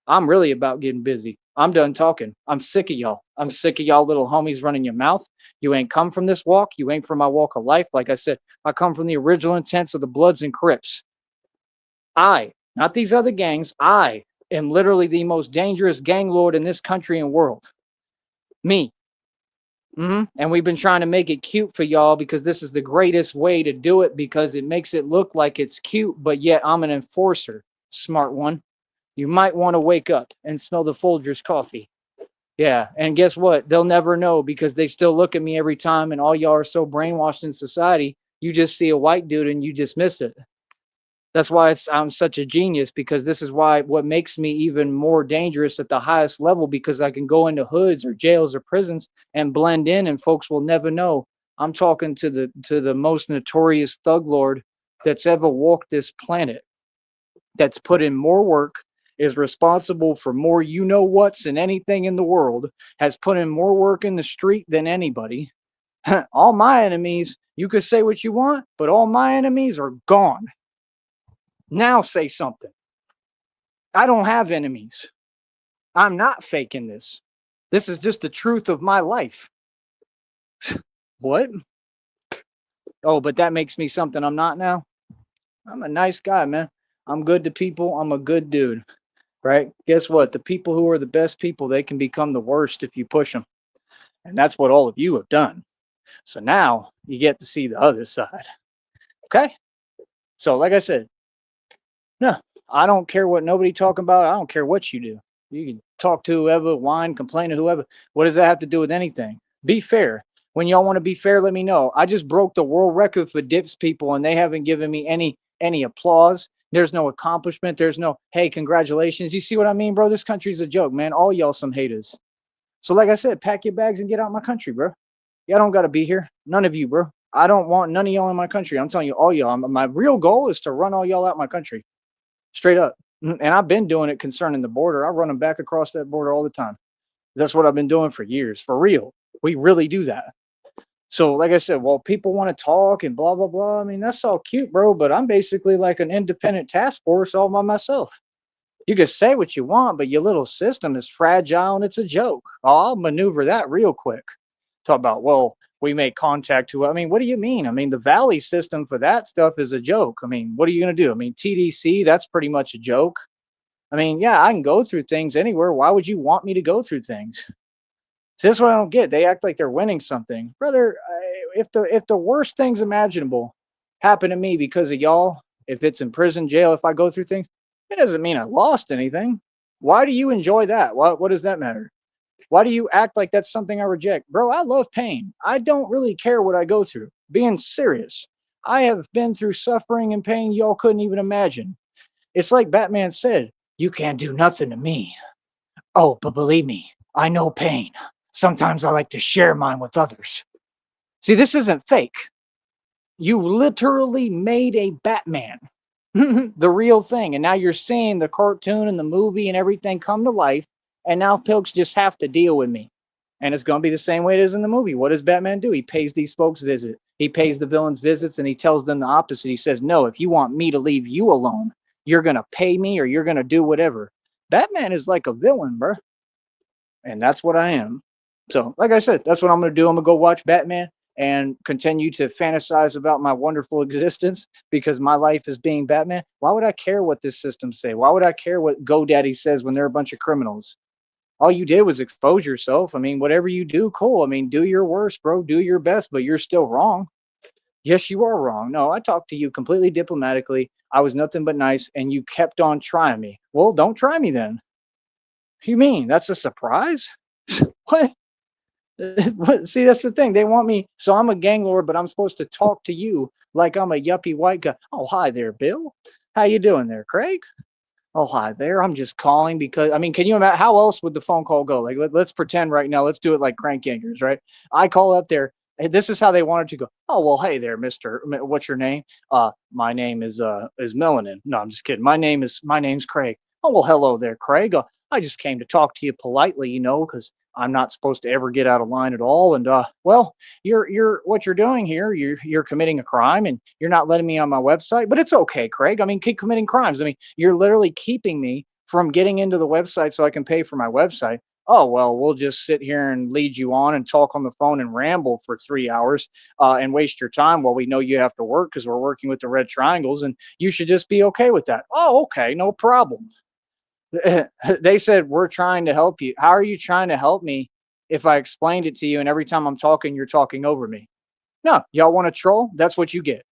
A: I'm really about getting busy. I'm done talking. I'm sick of y'all. I'm sick of y'all little homies running your mouth. You ain't come from this walk. You ain't from my walk of life. Like I said, I come from the original intents of the Bloods and Crips. Not these other gangs, I am literally the most dangerous gang lord in this country and world. Me. And we've been trying to make it cute for y'all because this is the greatest way to do it because it makes it look like it's cute, but yet I'm an enforcer. Smart one. You might want to wake up and smell the Folgers coffee. Yeah, and guess what? They'll never know because they still look at me every time, and all y'all are so brainwashed in society. You just see a white dude and you dismiss it. That's why I'm such a genius because this is why what makes me even more dangerous at the highest level because I can go into hoods or jails or prisons and blend in, and folks will never know. I'm talking to the most notorious thug lord that's ever walked this planet. That's put in more work, is responsible for more you know what's than anything in the world, has put in more work in the street than anybody. All my enemies, you could say what you want, but all my enemies are gone. Now say something. I don't have enemies. I'm not faking this. This is just the truth of my life. What? Oh, but that makes me something I'm not now. I'm a nice guy, man. I'm good to people. I'm a good dude. Right? Guess what? The people who are the best people, they can become the worst if you push them. And that's what all of you have done. So now you get to see the other side. Okay? So like I said, no, I don't care what nobody talking about. I don't care what you do. You can talk to whoever, whine, complain to whoever. What does that have to do with anything? Be fair. When y'all want to be fair, let me know. I just broke the world record for dips people, and they haven't given me any applause. There's no accomplishment. There's no, hey, congratulations. You see what I mean, bro? This country's a joke, man. All y'all some haters. So like I said, pack your bags and get out my country, bro. Y'all don't got to be here. None of you, bro. I don't want none of y'all in my country. I'm telling you, all y'all. My real goal is to run all y'all out my country. straight up. And I've been doing it concerning the border. I run them back across that border all the time. That's what I've been doing for years, for real. We really do that. So, like I said, well, people want to talk and blah blah blah. I mean, that's all cute, bro. But I'm basically like an independent task force all by myself. You can say what you want, but your little system is fragile and it's a joke. Oh, I'll maneuver that real quick. Talk about, well, we make contact to, I mean, what do you mean? I mean, the Valley system for that stuff is a joke. I mean, what are you going to do? I mean, TDC, that's pretty much a joke. I mean, yeah, I can go through things anywhere. Why would you want me to go through things? So that's what I don't get. They act like they're winning something, brother. If the worst things imaginable happen to me because of y'all, if it's in prison, jail, if I go through things, it doesn't mean I lost anything. Why do you enjoy that? What does that matter? Why do you act like that's something I reject? Bro, I love pain. I don't really care what I go through. Being serious. I have been through suffering and pain y'all couldn't even imagine. It's like Batman said, you can't do nothing to me. Oh, but believe me, I know pain. Sometimes I like to share mine with others. See, this isn't fake. You literally made a Batman, the real thing. And now you're seeing the cartoon and the movie and everything come to life. And now folks just have to deal with me. And it's going to be the same way it is in the movie. What does Batman do? He pays these folks visit. He pays the villains visits and he tells them the opposite. He says, no, if you want me to leave you alone, you're going to pay me or you're going to do whatever. Batman is like a villain, bro. And that's what I am. So, like I said, that's what I'm going to do. I'm going to go watch Batman and continue to fantasize about my wonderful existence because my life is being Batman. Why would I care what this system say? Why would I care what GoDaddy says when they're a bunch of criminals? All you did was expose yourself. I mean, whatever you do, cool. I mean, do your worst, bro. Do your best, but you're still wrong. Yes, you are wrong. No, I talked to you completely diplomatically. I was nothing but nice, and you kept on trying me. Well, don't try me then. What do you mean? That's a surprise? What? See, that's the thing. They want me, so I'm a gang lord, but I'm supposed to talk to you like I'm a yuppie white guy. Oh, hi there, Bill. How you doing there, Craig? Oh, hi there. I'm just calling because I mean, can you imagine how else would the phone call go? Like, let's pretend right now. Let's do it like crank yankers, right? I call up there. Hey, this is how they wanted to go. Oh, well, hey there, Mister. What's your name? My name is Melanin. No, I'm just kidding. My name's Craig. Oh, well, hello there, Craig. I just came to talk to you politely, because I'm not supposed to ever get out of line at all. And well, you're what you're doing here. You're committing a crime, and you're not letting me on my website. But it's okay, Craig. I mean, keep committing crimes. I mean, you're literally keeping me from getting into the website so I can pay for my website. Oh, well, we'll just sit here and lead you on and talk on the phone and ramble for 3 hours and waste your time while we know you have to work because we're working with the red triangles and you should just be okay with that. Oh, okay, no problem. They said, we're trying to help you. How are you trying to help me if I explained it to you and every time I'm talking, you're talking over me? No, y'all want to troll? That's what you get.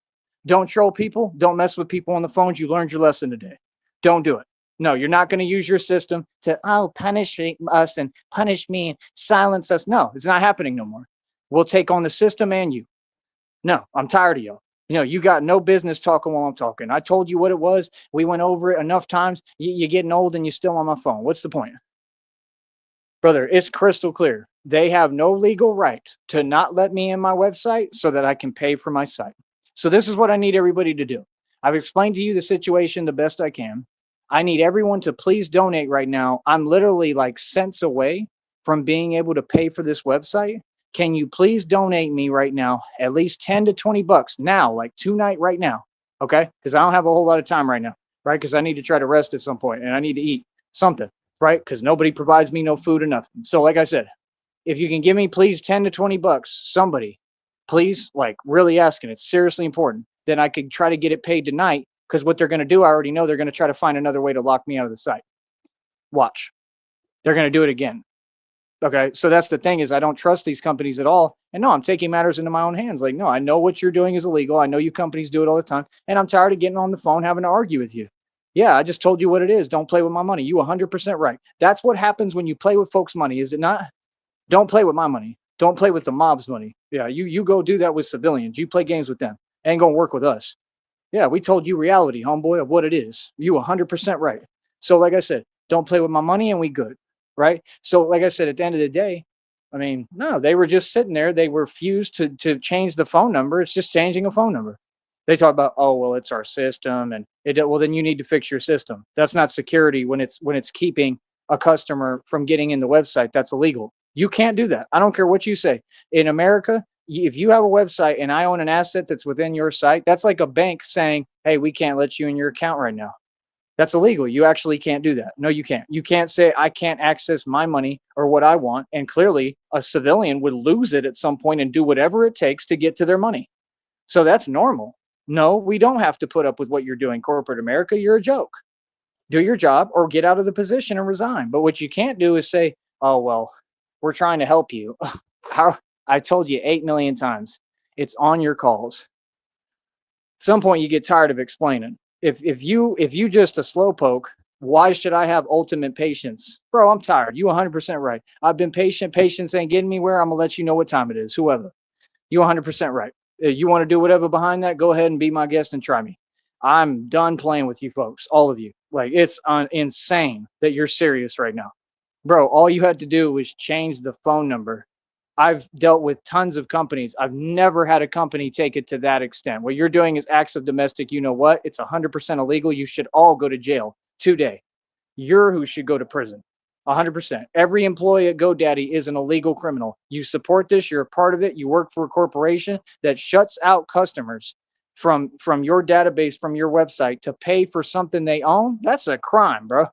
A: Don't troll people. Don't mess with people on the phones. You learned your lesson today. Don't do it. No, you're not going to use your system to, punish us and punish me and silence us. No, it's not happening no more. We'll take on the system and you. No, I'm tired of y'all. You got no business talking while I'm talking. I told you what it was. We went over it enough times. You're getting old and you're still on my phone. What's the point? Brother, it's crystal clear. They have no legal right to not let me in my website so that I can pay for my site. So this is what I need everybody to do. I've explained to you the situation the best I can. I need everyone to please donate right now. I'm literally like cents away from being able to pay for this website. Can you please donate me right now at least 10 to 20 bucks now, like tonight, right now? Okay? Because I don't have a whole lot of time right now, right? Because I need to try to rest at some point and I need to eat something, right? Because nobody provides me no food or nothing. So, like I said, if you can give me please 10 to 20 bucks, somebody, please, like really asking, it's seriously important, then I could try to get it paid tonight. Because what they're going to do, I already know they're going to try to find another way to lock me out of the site. Watch. They're going to do it again. Okay. So that's the thing is I don't trust these companies at all. And no, I'm taking matters into my own hands. Like, no, I know what you're doing is illegal. I know you companies do it all the time. And I'm tired of getting on the phone having to argue with you. Yeah, I just told you what it is. Don't play with my money. You 100% right. That's what happens when you play with folks' money, is it not? Don't play with my money. Don't play with the mob's money. Yeah, you go do that with civilians. You play games with them. Ain't gonna work with us. Yeah, we told you reality, homeboy, of what it is. You 100% right. So, like I said, don't play with my money and we good, right? So, like I said, at the end of the day, I mean, no, they were just sitting there. They refused to change the phone number. It's just changing a phone number. They talk about, oh well, it's our system, and well, then you need to fix your system. That's not security when it's keeping a customer from getting in the website. That's illegal. You can't do that. I don't care what you say. In America, if you have a website and I own an asset that's within your site, that's like a bank saying, hey, we can't let you in your account right now. That's illegal. You actually can't do that. No, you can't. You can't say I can't access my money or what I want. And clearly, a civilian would lose it at some point and do whatever it takes to get to their money. So that's normal. No, we don't have to put up with what you're doing, corporate America. You're a joke. Do your job or get out of the position and resign. But what you can't do is say, oh, well, we're trying to help you. How I told you 8 million times, it's on your calls. At some point, you get tired of explaining. If you just a slowpoke, why should I have ultimate patience? Bro, I'm tired. You 100% right. I've been patient. Patience ain't getting me where. I'm going to let you know what time it is, whoever. You 100% right. You want to do whatever behind that, go ahead and be my guest and try me. I'm done playing with you folks, all of you. Like, it's insane that you're serious right now. Bro, all you had to do was change the phone number. I've dealt with tons of companies. I've never had a company take it to that extent. What you're doing is acts of domestic, you know what? It's 100% illegal. You should all go to jail today. You're who should go to prison. 100%. Every employee at GoDaddy is an illegal criminal. You support this, you're a part of it, you work for a corporation that shuts out customers from your database, from your website to pay for something they own. That's a crime, bro.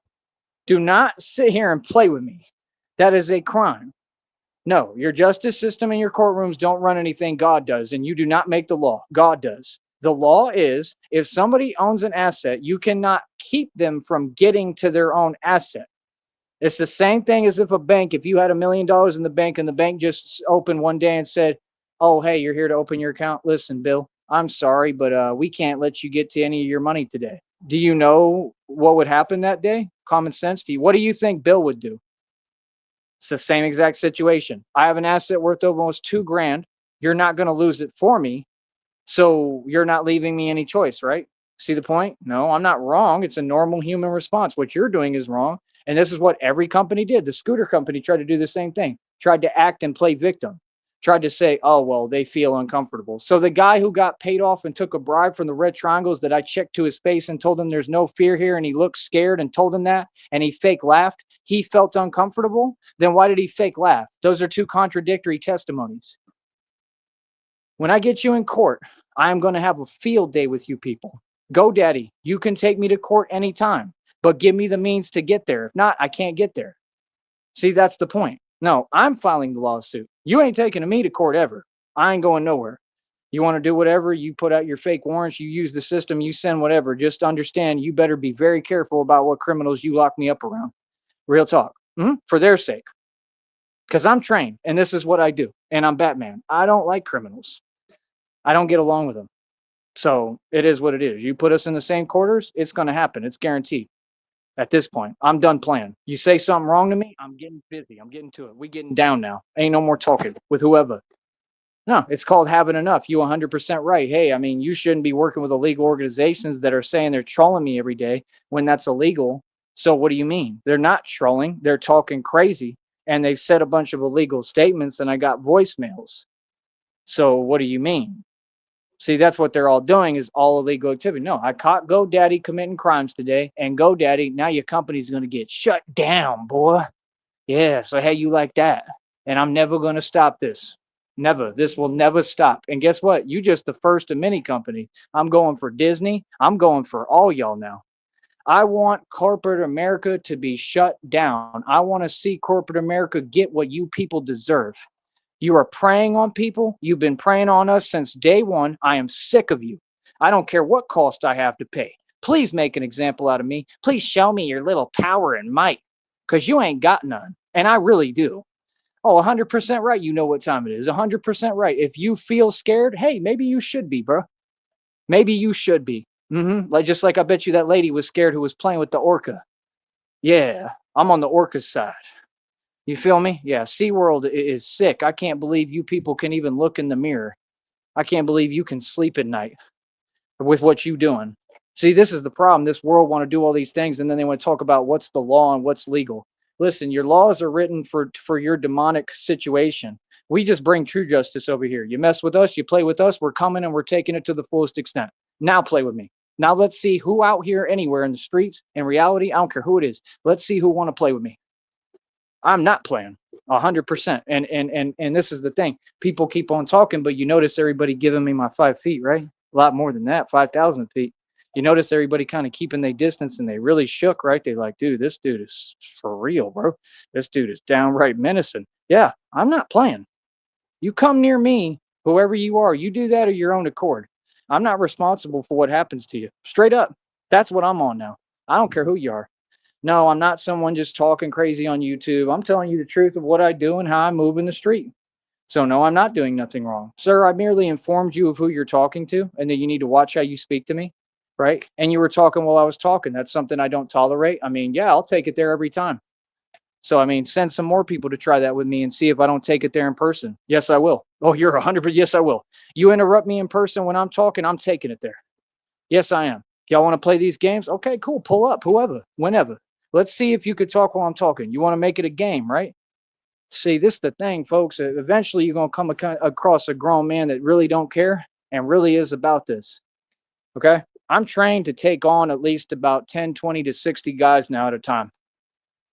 A: Do not sit here and play with me. That is a crime. No, your justice system and your courtrooms don't run anything. God does, and you do not make the law. God does. The law is if somebody owns an asset, you cannot keep them from getting to their own asset. It's the same thing as if a bank, if you had $1 million in the bank and the bank just opened one day and said, oh, hey, you're here to open your account. Listen, Bill, I'm sorry, but we can't let you get to any of your money today. Do you know what would happen that day? Common sense to you. What do you think Bill would do? It's the same exact situation. I have an asset worth almost 2 grand. You're not going to lose it for me. So you're not leaving me any choice, right? See the point? No, I'm not wrong. It's a normal human response. What you're doing is wrong. And this is what every company did. The scooter company tried to do the same thing, tried to act and play victim, tried to say, oh, well, they feel uncomfortable. So the guy who got paid off and took a bribe from the red triangles that I checked to his face and told him there's no fear here, and he looked scared and told him that, and he fake laughed, he felt uncomfortable. Then why did he fake laugh? Those are two contradictory testimonies. When I get you in court, I am going to have a field day with you people. GoDaddy, you can take me to court anytime, but give me the means to get there. If not, I can't get there. See, that's the point. No, I'm filing the lawsuit. You ain't taking me to court ever. I ain't going nowhere. You want to do whatever, you put out your fake warrants, you use the system, you send whatever. Just understand you better be very careful about what criminals you lock me up around. Real talk. For their sake. Because I'm trained and this is what I do. And I'm Batman. I don't like criminals. I don't get along with them. So it is what it is. You put us in the same quarters, it's going to happen. It's guaranteed. At this point, I'm done playing. You say something wrong to me, I'm getting busy. I'm getting to it. We getting down now. Ain't no more talking with whoever. No, it's called having enough. You 100% right. Hey, I mean, you shouldn't be working with illegal organizations that are saying they're trolling me every day when that's illegal. So what do you mean? They're not trolling. They're talking crazy. And they've said a bunch of illegal statements and I got voicemails. So what do you mean? See, that's what they're all doing is all illegal activity. No, I caught GoDaddy committing crimes today, and GoDaddy, now your company's going to get shut down, boy. Yeah, so how you like that? And I'm never going to stop this. Never. This will never stop. And guess what? You just the first of many companies. I'm going for Disney. I'm going for all y'all now. I want corporate America to be shut down. I want to see corporate America get what you people deserve. You are preying on people. You've been preying on us since day one. I am sick of you. I don't care what cost I have to pay. Please make an example out of me. Please show me your little power and might, because you ain't got none. And I really do. Oh, 100% right. You know what time it is. 100% right. If you feel scared, hey, maybe you should be, bro. Maybe you should be. Like just like I bet you that lady was scared who was playing with the orca. Yeah, I'm on the orca's side. You feel me? Yeah, SeaWorld is sick. I can't believe you people can even look in the mirror. I can't believe you can sleep at night with what you doing. See, this is the problem. This world want to do all these things, and then they want to talk about what's the law and what's legal. Listen, your laws are written for your demonic situation. We just bring true justice over here. You mess with us, you play with us, we're coming and we're taking it to the fullest extent. Now play with me. Now let's see who out here anywhere in the streets, in reality, I don't care who it is. Let's see who want to play with me. I'm not playing 100%. And this is the thing. People keep on talking, but you notice everybody giving me my 5 feet, right? A lot more than that, 5,000 feet. You notice everybody kind of keeping their distance and they really shook, right? They like, dude, this dude is for real, bro. This dude is downright menacing. Yeah, I'm not playing. You come near me, whoever you are, you do that of your own accord. I'm not responsible for what happens to you. Straight up. That's what I'm on now. I don't care who you are. No, I'm not someone just talking crazy on YouTube. I'm telling you the truth of what I do and how I move in the street. So, no, I'm not doing nothing wrong. Sir, I merely informed you of who you're talking to and that you need to watch how you speak to me, right? And you were talking while I was talking. That's something I don't tolerate. I mean, yeah, I'll take it there every time. So, I mean, send some more people to try that with me and see if I don't take it there in person. Yes, I will. Oh, you're 100%. Yes, I will. You interrupt me in person when I'm talking, I'm taking it there. Yes, I am. Y'all want to play these games? Okay, cool. Pull up, whoever, whenever. Let's see if you could talk while I'm talking. You want to make it a game, right? See, this is the thing, folks. Eventually, you're going to come across a grown man that really don't care and really is about this. Okay? I'm trained to take on at least about 10, 20 to 60 guys now at a time.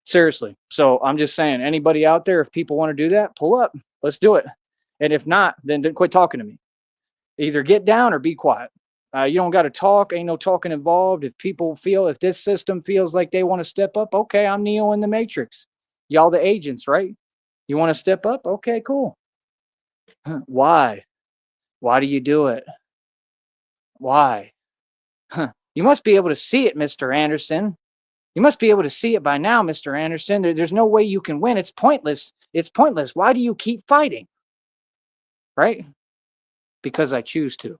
A: Seriously. So I'm just saying, anybody out there, if people want to do that, pull up. Let's do it. And if not, then quit talking to me. Either get down or be quiet. You don't got to talk. Ain't no talking involved. If this system feels like they want to step up, okay, I'm Neo in the Matrix. Y'all the agents, right? You want to step up? Okay, cool. Why? Why do you do it? Why? You must be able to see it, Mr. Anderson. You must be able to see it by now, Mr. Anderson. There's no way you can win. It's pointless. It's pointless. Why do you keep fighting? Right? Because I choose to.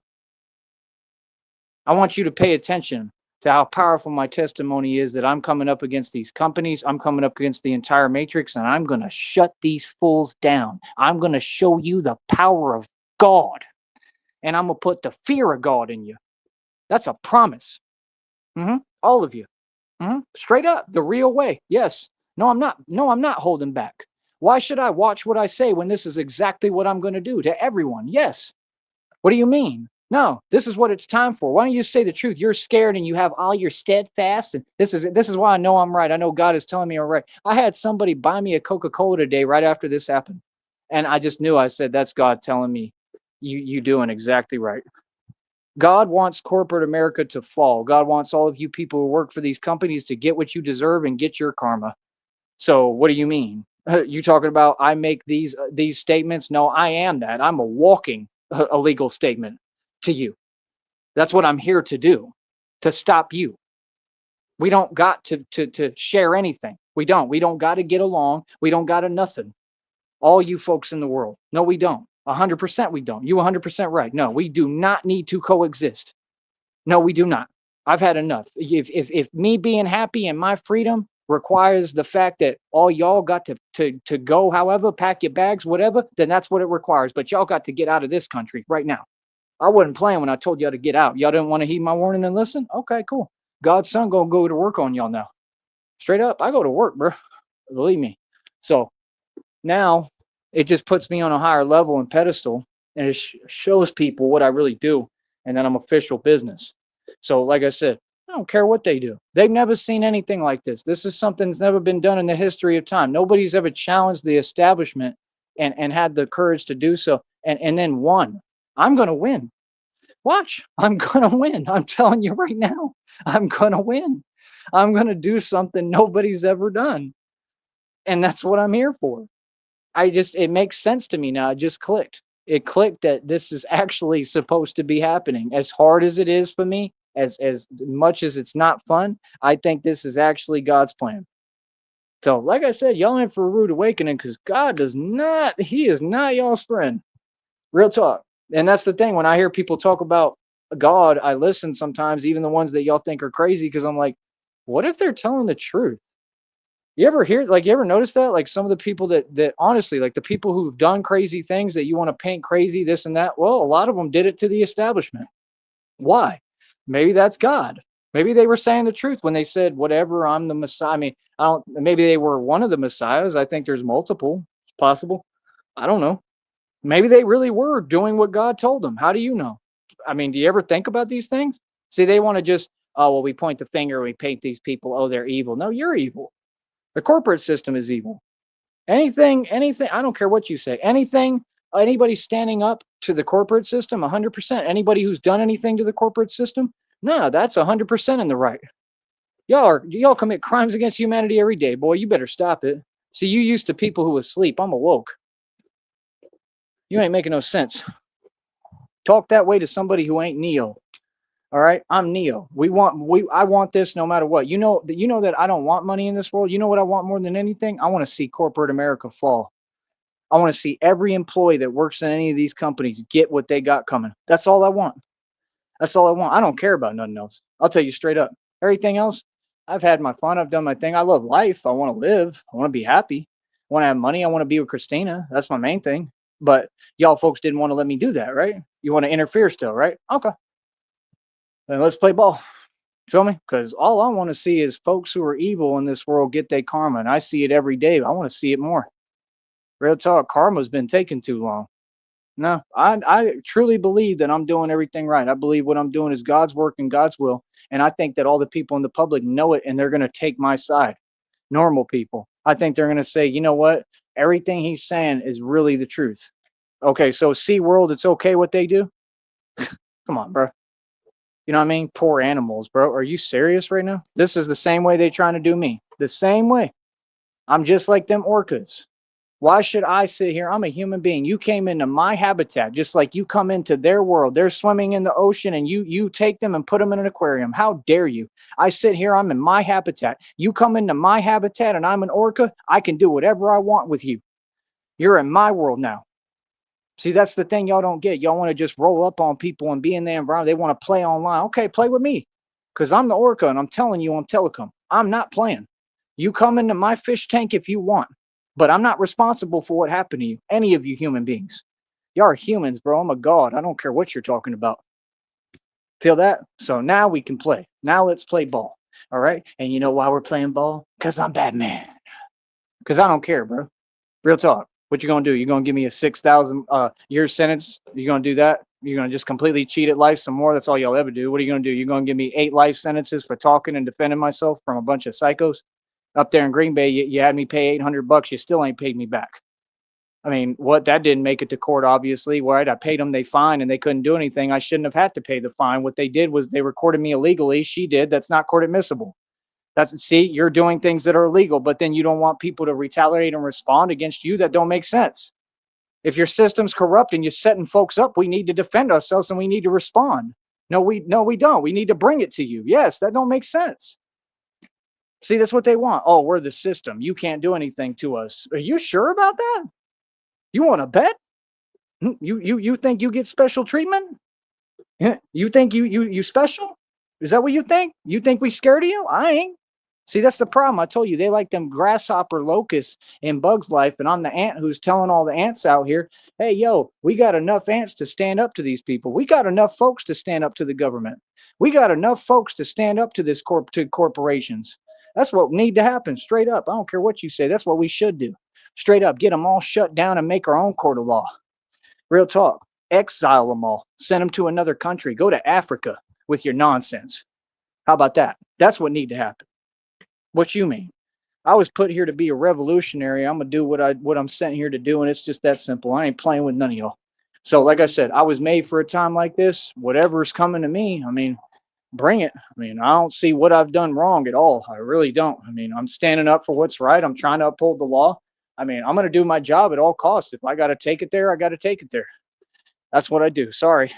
A: I want you to pay attention to how powerful my testimony is that I'm coming up against these companies. I'm coming up against the entire matrix, and I'm going to shut these fools down. I'm going to show you the power of God, and I'm going to put the fear of God in you. That's a promise. All of you. Straight up, the real way. Yes. No, I'm not. No, I'm not holding back. Why should I watch what I say when this is exactly what I'm going to do to everyone? Yes. What do you mean? No, this is what it's time for. Why don't you say the truth? You're scared and you have all your steadfast, and this is why I know I'm right. I know God is telling me I'm right. I had somebody buy me a Coca-Cola today right after this happened. And I just knew. I said, that's God telling me you doing exactly right. God wants corporate America to fall. God wants all of you people who work for these companies to get what you deserve and get your karma. So what do you mean? You talking about I make these statements? No, I am that. I'm a walking illegal statement to you. That's what I'm here to do, to stop you. We don't got to share anything. We don't. We don't got to get along. We don't got to nothing. All you folks in the world. No, we don't. 100% we don't. You 100% right. No, we do not need to coexist. No, we do not. I've had enough. If me being happy and my freedom requires the fact that all y'all got to go, however, pack your bags, whatever, then that's what it requires. But y'all got to get out of this country right now. I wasn't playing when I told y'all to get out. Y'all didn't want to heed my warning and listen? Okay, cool. God's son gonna go to work on y'all now. Straight up, I go to work, bro. Believe me. So now it just puts me on a higher level and pedestal, and it shows people what I really do, and that I'm official business. So, like I said, I don't care what they do. They've never seen anything like this. This is something that's never been done in the history of time. Nobody's ever challenged the establishment and had the courage to do so, and then won. I'm gonna win. Watch, I'm gonna win. I'm telling you right now, I'm gonna win. I'm gonna do something nobody's ever done, and that's what I'm here for. It makes sense to me now. It just clicked. It clicked that this is actually supposed to be happening. As hard as it is for me, as much as it's not fun, I think this is actually God's plan. So, like I said, y'all in for a rude awakening because God does not, He is not y'all's friend. Real talk. And that's the thing. When I hear people talk about God, I listen sometimes, even the ones that y'all think are crazy, because I'm like, what if they're telling the truth? You ever notice that? Like some of the people that honestly, like the people who've done crazy things that you want to paint crazy, this and that. Well, a lot of them did it to the establishment. Why? Maybe that's God. Maybe they were saying the truth when they said, whatever, I'm the Messiah. I mean, I don't, maybe they were one of the Messiahs. I think there's multiple. It's possible. I don't know. Maybe they really were doing what God told them. How do you know? I mean, do you ever think about these things? See, they want to just, oh, well, we point the finger, we paint these people, oh, they're evil. No, you're evil. The corporate system is evil. Anything, I don't care what you say. Anything, anybody standing up to the corporate system, 100%. Anybody who's done anything to the corporate system, no, that's 100% in the right. Y'all commit crimes against humanity every day, boy. You better stop it. See, you used to people who asleep. I'm awoke. You ain't making no sense. Talk that way to somebody who ain't Neo. All right, I'm Neo. I want this no matter what. You know that I don't want money in this world. You know what I want more than anything? I want to see corporate America fall. I want to see every employee that works in any of these companies get what they got coming. That's all I want. That's all I want. I don't care about nothing else. I'll tell you straight up. Everything else, I've had my fun. I've done my thing. I love life. I want to live. I want to be happy. I want to have money. I want to be with Christina. That's my main thing. But y'all folks didn't want to let me do that, right? You want to interfere still, right? Okay. Then let's play ball. Feel me? Because all I want to see is folks who are evil in this world get their karma. And I see it every day. I want to see it more. Real talk, karma's been taking too long. No, I truly believe that I'm doing everything right. I believe what I'm doing is God's work and God's will. And I think that all the people in the public know it and they're going to take my side. Normal people. I think they're going to say, you know what? Everything he's saying is really the truth. Okay, so SeaWorld, it's okay what they do? Come on, bro. You know what I mean? Poor animals, bro. Are you serious right now? This is the same way they trying to do me. The same way. I'm just like them orcas. Why should I sit here? I'm a human being. You came into my habitat just like you come into their world. They're swimming in the ocean and you take them and put them in an aquarium. How dare you? I sit here, I'm in my habitat. You come into my habitat and I'm an orca. I can do whatever I want with you. You're in my world now. See, that's the thing y'all don't get. Y'all want to just roll up on people and be in their environment. They want to play online. Okay, play with me. Because I'm the orca and I'm telling you on telecom. I'm not playing. You come into my fish tank if you want. But I'm not responsible for what happened to you. Any of you human beings. You are humans, bro. I'm a god. I don't care what you're talking about. Feel that? So now we can play. Now let's play ball. All right. And you know why we're playing ball? Because I'm Batman. Because I don't care, bro. Real talk. What you gonna do? You gonna give me a 6,000 year sentence? You gonna do that? You're gonna just completely cheat at life some more? That's all y'all ever do. What are you gonna do? You're gonna give me 8 life sentences for talking and defending myself from a bunch of psychos? Up there in Green Bay, you had me pay $800. You still ain't paid me back. I mean, what? That didn't make it to court, obviously. Right? I paid them. They fined, and they couldn't do anything. I shouldn't have had to pay the fine. What they did was they recorded me illegally. She did. That's not court admissible. See, you're doing things that are illegal, but then you don't want people to retaliate and respond against you. That don't make sense. If your system's corrupt and you're setting folks up, we need to defend ourselves and we need to respond. No, we don't. We need to bring it to you. Yes, that don't make sense. See, that's what they want. Oh, we're the system. You can't do anything to us. Are you sure about that? You want to bet? You think you get special treatment? You think you special? Is that what you think? You think we scared of you? I ain't. See, that's the problem. I told you they like them grasshopper locusts in Bug's Life, and I'm the ant who's telling all the ants out here, hey, yo, we got enough ants to stand up to these people. We got enough folks to stand up to the government. We got enough folks to stand up to to corporations. That's what need to happen. Straight up. I don't care what you say. That's what we should do. Straight up, get them all shut down and make our own court of law. Real talk. Exile them all. Send them to another country. Go to Africa with your nonsense. How about that? That's what need to happen. What you mean? I was put here to be a revolutionary. I'm gonna do what I'm sent here to do, and it's just that simple. I ain't playing with none of y'all. So, like I said, I was made for a time like this. Whatever's coming to me, I mean, bring it. I mean, I don't see what I've done wrong at all. I really don't. I mean, I'm standing up for what's right. I'm trying to uphold the law. I mean, I'm gonna do my job at all costs. If I gotta take it there, I gotta take it there. That's what I do. Sorry.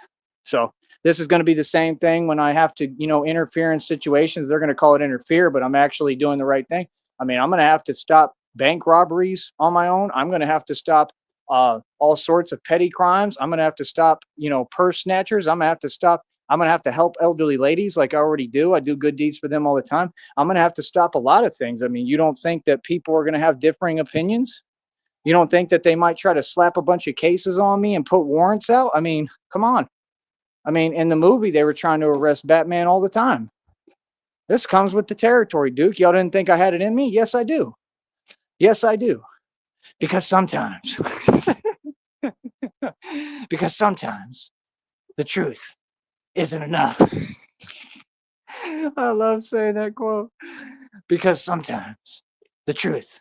A: So this is going to be the same thing when I have to, interfere in situations. They're going to call it interfere, but I'm actually doing the right thing. I mean, I'm going to have to stop bank robberies on my own. I'm going to have to stop all sorts of petty crimes. I'm going to have to stop, purse snatchers. I'm going to have to stop. I'm going to have to help elderly ladies like I already do. I do good deeds for them all the time. I'm going to have to stop a lot of things. I mean, you don't think that people are going to have differing opinions? You don't think that they might try to slap a bunch of cases on me and put warrants out? I mean, come on. I mean, in the movie, they were trying to arrest Batman all the time. This comes with the territory, Duke. Y'all didn't think I had it in me? Yes, I do. Yes, I do. Because sometimes, because sometimes the truth isn't enough. I love saying that quote because sometimes the truth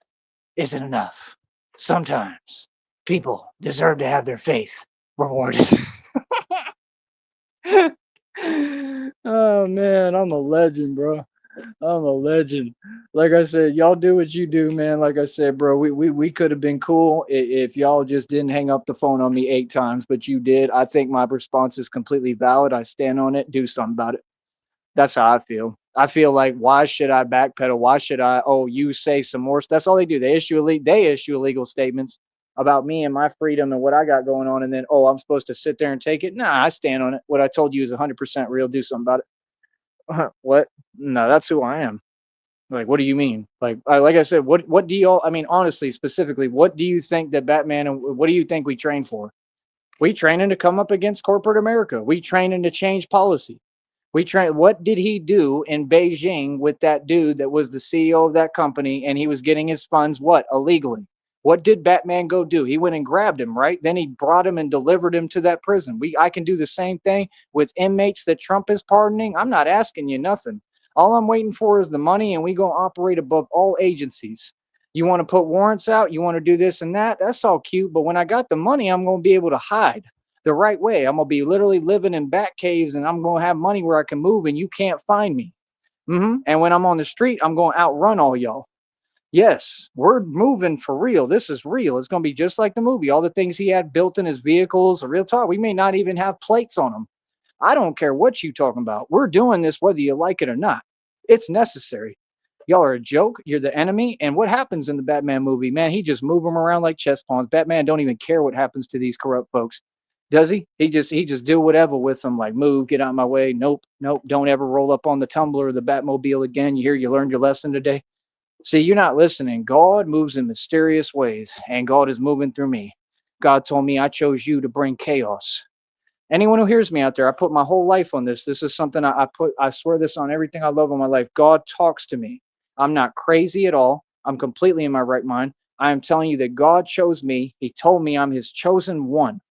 A: isn't enough. Sometimes people deserve to have their faith rewarded. Oh man, I'm a legend, bro. I'm a legend. Like I said, y'all do what you do, man. Like I said, bro, we could have been cool if y'all just didn't hang up the phone on me 8 times, but you did. I think my response is completely valid. I stand on it. Do something about it. That's how I feel. I feel like why should I backpedal? Why should I? Oh, you say some more. That's all they do. They issue illegal statements about me and my freedom and what I got going on, and then oh, I'm supposed to sit there and take it. Nah, I stand on it. What I told you is 100% real. Do something about it. What? No, that's who I am. Like, what do you mean? Like I said, what do y'all? I mean, honestly, specifically, what do you think that Batman and what do you think we train for? We training to come up against corporate America. We training to change policy. We train. What did he do in Beijing with that dude that was the CEO of that company and he was getting his funds what illegally? What did Batman go do? He went and grabbed him, right? Then he brought him and delivered him to that prison. I can do the same thing with inmates that Trump is pardoning. I'm not asking you nothing. All I'm waiting for is the money, and we gonna operate above all agencies. You want to put warrants out? You want to do this and that? That's all cute, but when I got the money, I'm gonna be able to hide the right way. I'm gonna be literally living in bat caves, and I'm gonna have money where I can move, and you can't find me. And when I'm on the street, I'm gonna outrun all y'all. Yes, we're moving for real. This is real. It's gonna be just like the movie. All the things he had built in his vehicles, real talk. We may not even have plates on them. I don't care what you talking about. We're doing this whether you like it or not. It's necessary. Y'all are a joke. You're the enemy. And what happens in the Batman movie, man? He just move them around like chess pawns. Batman don't even care what happens to these corrupt folks, does he? He just do whatever with them. Like move, get out of my way. Nope, nope. Don't ever roll up on the Tumbler or the Batmobile again. You hear? You learned your lesson today. See, you're not listening. God moves in mysterious ways, and God is moving through me. God told me I chose you to bring chaos. Anyone who hears me out there, I put my whole life on this. This is something I swear this on everything I love in my life. God talks to me. I'm not crazy at all. I'm completely in my right mind. I am telling you that God chose me. He told me I'm his chosen one.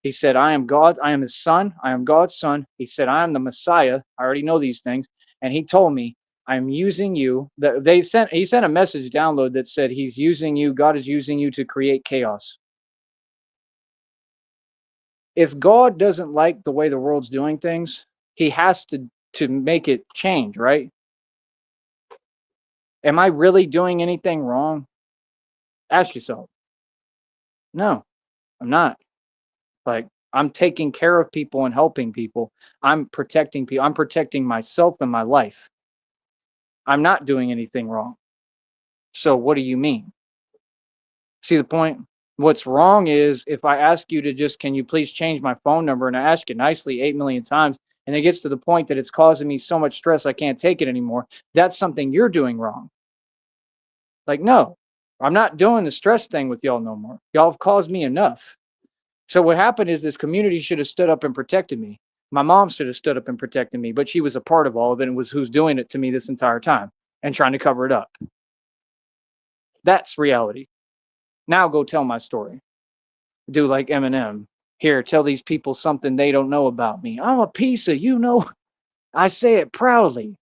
A: He said, I am God. I am his son. I am God's son. He said, I am the Messiah. I already know these things. And he told me, I'm using you. He sent a message download that said he's using you. God is using you to create chaos. If God doesn't like the way the world's doing things, he has to make it change, right? Am I really doing anything wrong? Ask yourself. No, I'm not. Like I'm taking care of people and helping people. I'm protecting people. I'm protecting myself and my life. I'm not doing anything wrong. So what do you mean? See the point? What's wrong is if I ask you to just, can you please change my phone number? And I ask you nicely 8 million times, and it gets to the point that it's causing me so much stress I can't take it anymore. That's something you're doing wrong. Like, no, I'm not doing the stress thing with y'all no more. Y'all have caused me enough. So what happened is this community should have stood up and protected me. My mom should have stood up and protected me, but she was a part of all of it and was who's doing it to me this entire time and trying to cover it up. That's reality. Now go tell my story. Do like Eminem. Here, tell these people something they don't know about me. I'm a piece of, I say it proudly.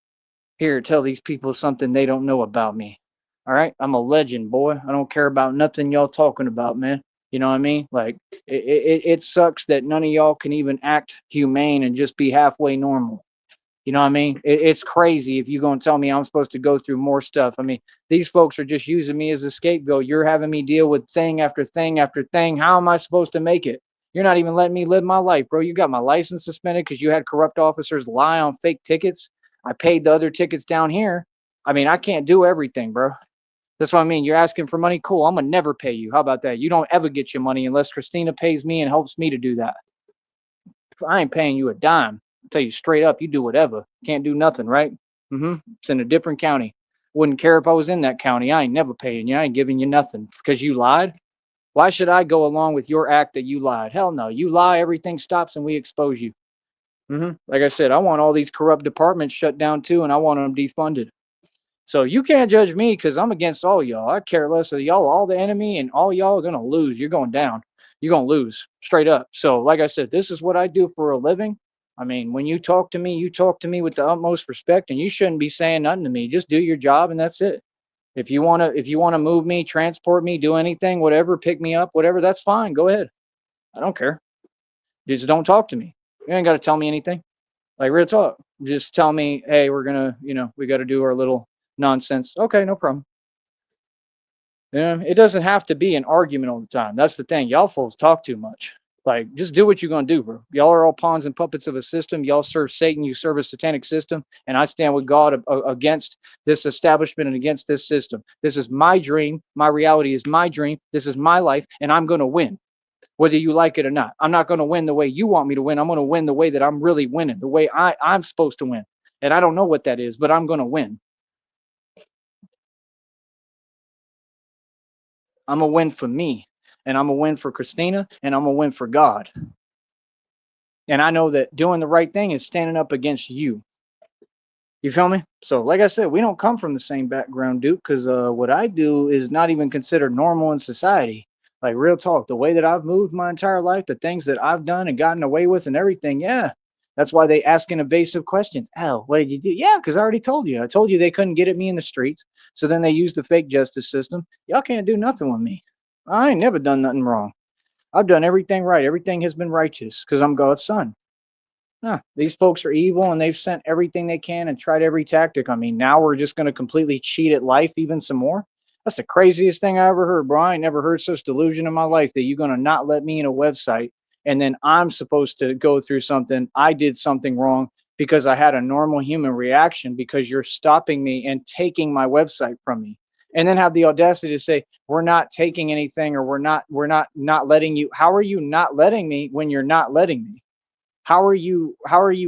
A: Here, tell these people something they don't know about me. All right, I'm a legend, boy. I don't care about nothing y'all talking about, man. You know what I mean? Like, it sucks that none of y'all can even act humane and just be halfway normal. You know what I mean? It's crazy if you're going to tell me I'm supposed to go through more stuff. I mean, these folks are just using me as a scapegoat. You're having me deal with thing after thing after thing. How am I supposed to make it? You're not even letting me live my life, bro. You got my license suspended because you had corrupt officers lie on fake tickets. I paid the other tickets down here. I mean, I can't do everything, bro. That's what I mean. You're asking for money. Cool. I'm going to never pay you. How about that? You don't ever get your money unless Christina pays me and helps me to do that. I ain't paying you a dime. I'll tell you straight up, you do whatever. Can't do nothing, right? It's in a different county. Wouldn't care if I was in that county. I ain't never paying you. I ain't giving you nothing because you lied. Why should I go along with your act that you lied? Hell no. You lie, everything stops and we expose you. Like I said, I want all these corrupt departments shut down too, and I want them defunded. So you can't judge me because I'm against all y'all. I care less of y'all, all the enemy, and all y'all are gonna lose. You're going down. You're gonna lose straight up. So, like I said, this is what I do for a living. I mean, when you talk to me with the utmost respect, and you shouldn't be saying nothing to me. Just do your job, and that's it. If you wanna move me, transport me, do anything, whatever, pick me up, whatever, that's fine. Go ahead. I don't care. Just don't talk to me. You ain't got to tell me anything. Like real talk. Just tell me, hey, we're gonna, we got to do our little nonsense. Okay, no problem. Yeah, it doesn't have to be an argument all the time. That's the thing. Y'all folks talk too much. Like, just do what you're gonna do, bro. Y'all are all pawns and puppets of a system. Y'all serve Satan. You serve a satanic system, and I stand with God against this establishment and against this system. This is my dream. My reality is my dream. This is my life, and I'm gonna win, whether you like it or not. I'm not gonna win the way you want me to win. I'm gonna win the way that I'm really winning, the way I'm supposed to win. And I don't know what that is, but I'm gonna win. I'm gonna win for me, and I'm gonna win for Christina, and I'm gonna win for God. And I know that doing the right thing is standing up against you. You feel me? So, like I said, we don't come from the same background, Duke, because what I do is not even considered normal in society. Like, real talk, the way that I've moved my entire life, the things that I've done and gotten away with and everything, yeah. That's why they asking evasive questions. Oh, what did you do? Yeah, because I already told you. I told you they couldn't get at me in the streets. So then they used the fake justice system. Y'all can't do nothing with me. I ain't never done nothing wrong. I've done everything right. Everything has been righteous because I'm God's son. Huh, these folks are evil and they've sent everything they can and tried every tactic. I mean, now we're just going to completely cheat at life even some more. That's the craziest thing I ever heard, bro. I ain't never heard such delusion in my life that you're going to not let me in a website and then I'm supposed to go through something. I did something wrong because I had a normal human reaction because you're stopping me and taking my website from me. And then have the audacity to say, we're not taking anything or we're not letting you. How are you not letting me when you're not letting me? How are you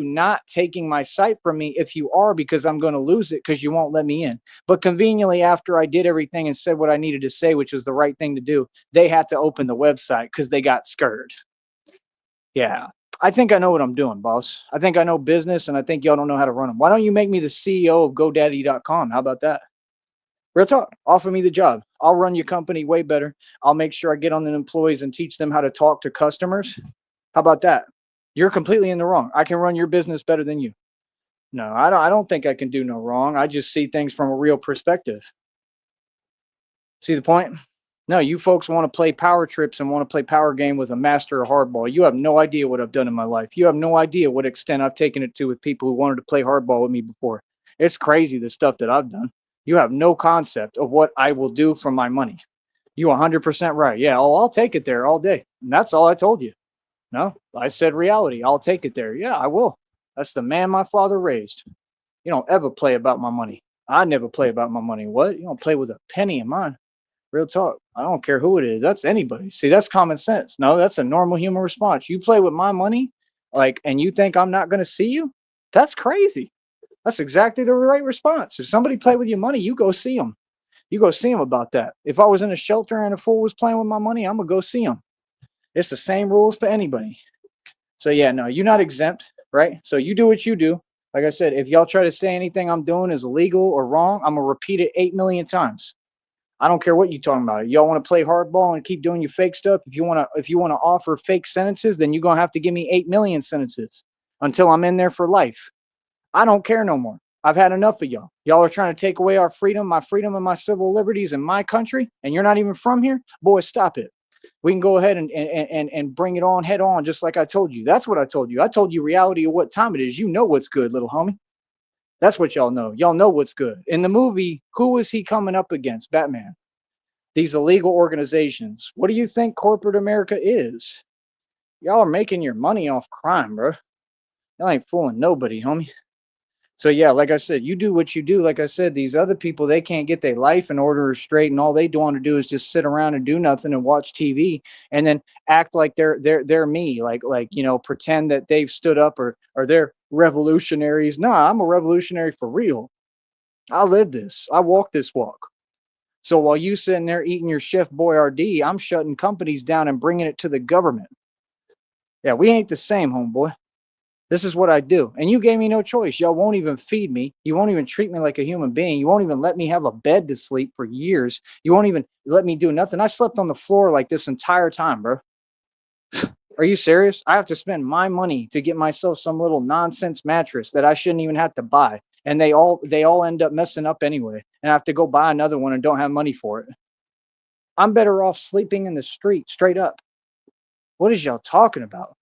A: not taking my site from me if you are, because I'm going to lose it because you won't let me in. But conveniently, after I did everything and said what I needed to say, which was the right thing to do, they had to open the website because they got scared. Yeah, I think I know what I'm doing, boss. I think I know business, and I think y'all don't know how to run them. Why don't you make me the CEO of GoDaddy.com? How about that? Real talk. Offer me the job. I'll run your company way better. I'll make sure I get on the employees and teach them how to talk to customers. How about that? You're completely in the wrong. I can run your business better than you. No, I don't think I can do no wrong. I just see things from a real perspective. See the point? No, you folks want to play power trips and want to play power game with a master of hardball. You have no idea what I've done in my life. You have no idea what extent I've taken it to with people who wanted to play hardball with me before. It's crazy the stuff that I've done. You have no concept of what I will do for my money. You 100% right. Yeah, I'll take it there all day. And that's all I told you. No, I said reality. I'll take it there. Yeah, I will. That's the man my father raised. You don't ever play about my money. I never play about my money. What? You don't play with a penny of mine. Real talk. I don't care who it is. That's anybody. See, that's common sense. No, that's a normal human response. You play with my money, like, and you think I'm not going to see you? That's crazy. That's exactly the right response. If somebody play with your money, you go see them. You go see them about that. If I was in a shelter and a fool was playing with my money, I'm going to go see him. It's the same rules for anybody. So yeah, no, you're not exempt, right? So you do what you do. Like I said, if y'all try to say anything I'm doing is illegal or wrong, I'm gonna repeat it 8 million times. I don't care what you're talking about. Y'all want to play hardball and keep doing your fake stuff. If you want to offer fake sentences, then you're gonna have to give me 8 million sentences until I'm in there for life. I don't care no more. I've had enough of y'all. Y'all are trying to take away our freedom and my civil liberties in my country, and you're not even from here. Boy, stop it. We can go ahead and bring it on head on, just like I told you. That's what I told you. I told you reality of what time it is. You know what's good, little homie. That's what y'all know. Y'all know what's good. In the movie, who was he coming up against? Batman. These illegal organizations. What do you think corporate America is? Y'all are making your money off crime, bro. Y'all ain't fooling nobody, homie. So yeah, like I said, you do what you do. Like I said, these other people, they can't get their life in order straight, and all they want to do is just sit around and do nothing and watch TV, and then act like they're me, like pretend that they've stood up or they're revolutionaries. No, I'm a revolutionary for real. I live this. I walk this walk. So while you sitting there eating your Chef Boyardee, I'm shutting companies down and bringing it to the government. Yeah, we ain't the same, homeboy. This is what I do. And you gave me no choice. Y'all won't even feed me. You won't even treat me like a human being. You won't even let me have a bed to sleep for years. You won't even let me do nothing. I slept on the floor like this entire time, bro. Are you serious? I have to spend my money to get myself some little nonsense mattress that I shouldn't even have to buy. And they all end up messing up anyway. And I have to go buy another one and don't have money for it. I'm better off sleeping in the street straight up. What is y'all talking about?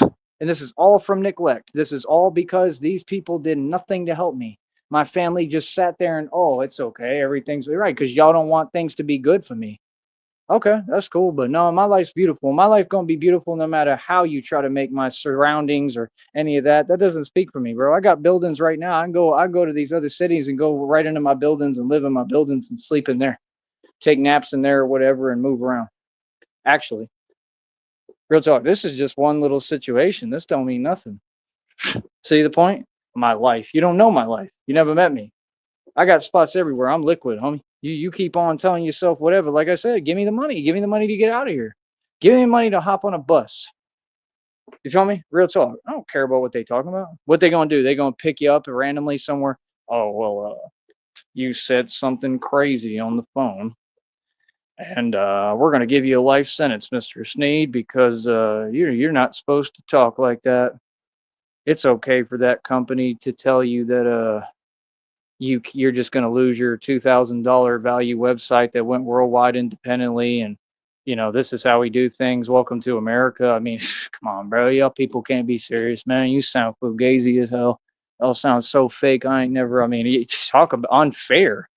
A: And this is all from neglect. This is all because these people did nothing to help me. My family just sat there and, oh, it's okay. Everything's right because y'all don't want things to be good for me. Okay, that's cool. But no, my life's beautiful. My life gonna be beautiful no matter how you try to make my surroundings or any of that. That doesn't speak for me, bro. I got buildings right now. I go to these other cities and go right into my buildings and live in my buildings and sleep in there, take naps in there or whatever and move around. Actually, real talk. This is just one little situation. This don't mean nothing. See the point? My life. You don't know my life. You never met me. I got spots everywhere. I'm liquid, homie. You keep on telling yourself whatever. Like I said, give me the money. Give me the money to get out of here. Give me money to hop on a bus. You feel me? Real talk. I don't care about what they talking about. What they gonna do? They gonna pick you up randomly somewhere. Oh well, you said something crazy on the phone, and we're gonna give you a life sentence, Mister Sneed, because you're not supposed to talk like that. It's okay for that company to tell you that you're just going to lose your $2,000 value website that went worldwide independently, and this is how we do things. Welcome to America. I mean, come on, bro. Y'all people can't be serious, man. You sound fugazi as hell. Y'all sound so fake. I ain't never. I mean, you talk about unfair.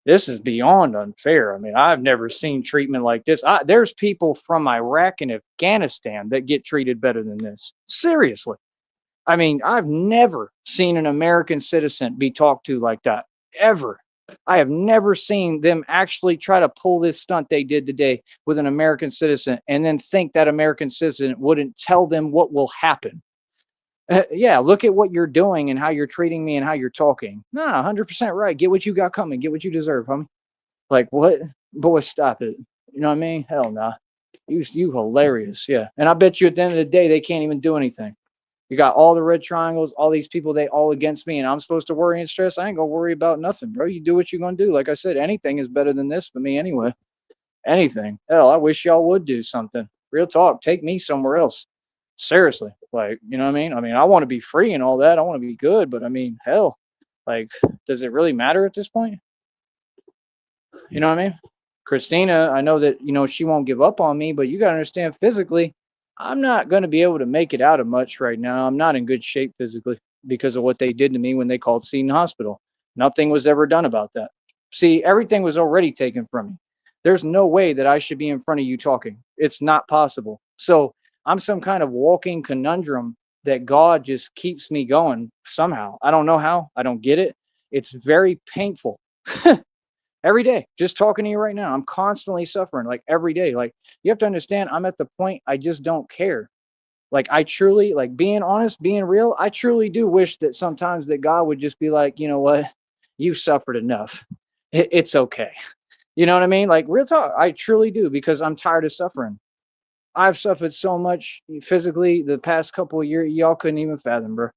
A: This is beyond unfair. I mean, I've never seen treatment like this. There's people from Iraq and Afghanistan that get treated better than this. Seriously. I mean, I've never seen an American citizen be talked to like that, ever. I have never seen them actually try to pull this stunt they did today with an American citizen and then think that American citizen wouldn't tell them what will happen. Yeah, look at what you're doing and how you're treating me and how you're talking. Nah, 100% right. Get what you got coming. Get what you deserve, homie. Like, what? Boy, stop it. You know what I mean? Hell nah. You hilarious. Yeah. And I bet you at the end of the day, they can't even do anything. You got all the red triangles, all these people, they all against me, and I'm supposed to worry and stress. I ain't gonna worry about nothing, bro. You do what you're gonna do. Like I said, anything is better than this for me anyway. Anything. Hell, I wish y'all would do something. Real talk. Take me somewhere else. Seriously. Like, you know what I mean? I mean, I want to be free and all that. I want to be good, but I mean, hell, like, does it really matter at this point? You know what I mean? Christina, I know that, she won't give up on me, but you got to understand physically, I'm not going to be able to make it out of much right now. I'm not in good shape physically because of what they did to me when they called Seton Hospital. Nothing was ever done about that. See, everything was already taken from me. There's no way that I should be in front of you talking. It's not possible. So I'm some kind of walking conundrum that God just keeps me going somehow. I don't know how. I don't get it. It's very painful. Every day, just talking to you right now, I'm constantly suffering, like every day. Like, you have to understand, I'm at the point I just don't care. Like, I truly, like, being honest, being real, I truly do wish that sometimes that God would just be like, you know what, you've suffered enough. It's okay. You know what I mean? Like, real talk, I truly do, because I'm tired of suffering. I've suffered so much physically the past couple of years, y'all couldn't even fathom, bro.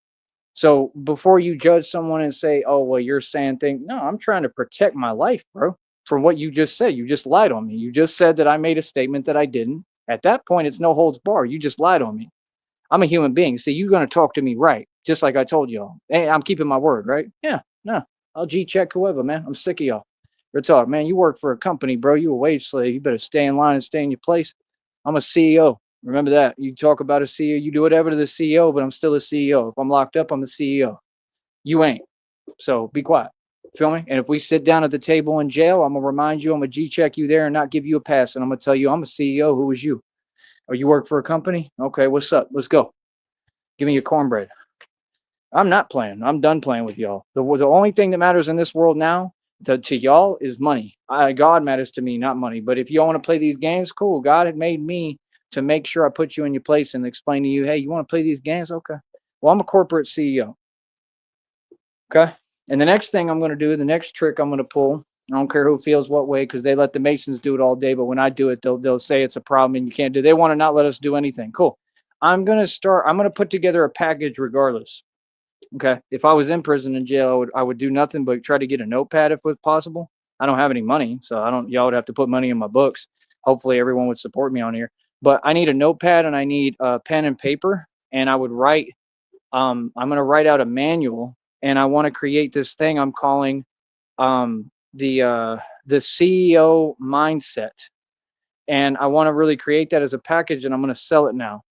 A: So before you judge someone and say, "Oh, well, you're saying things," no, I'm trying to protect my life, bro. From what you just said, you just lied on me. You just said that I made a statement that I didn't. At that point, it's no holds bar. You just lied on me. I'm a human being. See, you're gonna talk to me right, just like I told y'all. Hey, I'm keeping my word, right? Yeah, no, I'll G check whoever, man. I'm sick of y'all. Real talk, man. You work for a company, bro. You a wage slave. You better stay in line and stay in your place. I'm a CEO. Remember that. You talk about a CEO, you do whatever to the CEO, but I'm still a CEO. If I'm locked up, I'm the CEO. You ain't. So be quiet. Feel me? And if we sit down at the table in jail, I'm gonna remind you, I'm gonna G check you there and not give you a pass. And I'm gonna tell you, I'm a CEO. Who is you? Oh, you work for a company? Okay, what's up? Let's go. Give me your cornbread. I'm not playing. I'm done playing with y'all. The only thing that matters in this world now to y'all is money. God matters to me, not money. But if y'all want to play these games, cool. God had made me to make sure I put you in your place and explain to you, hey, you want to play these games? Okay. Well, I'm a corporate CEO. Okay. And the next thing I'm going to do, the next trick I'm going to pull, I don't care who feels what way because they let the Masons do it all day. But when I do it, they'll say it's a problem and you can't do it. They want to not let us do anything. Cool. I'm going to put together a package regardless. Okay. If I was in prison and jail, I would do nothing but try to get a notepad if it's possible. I don't have any money, so I don't. Y'all would have to put money in my books. Hopefully, everyone would support me on here. But I need a notepad and I need a pen and paper, and I would write. I'm gonna write out a manual, and I want to create this thing I'm calling um, the CEO mindset, and I want to really create that as a package, and I'm gonna sell it now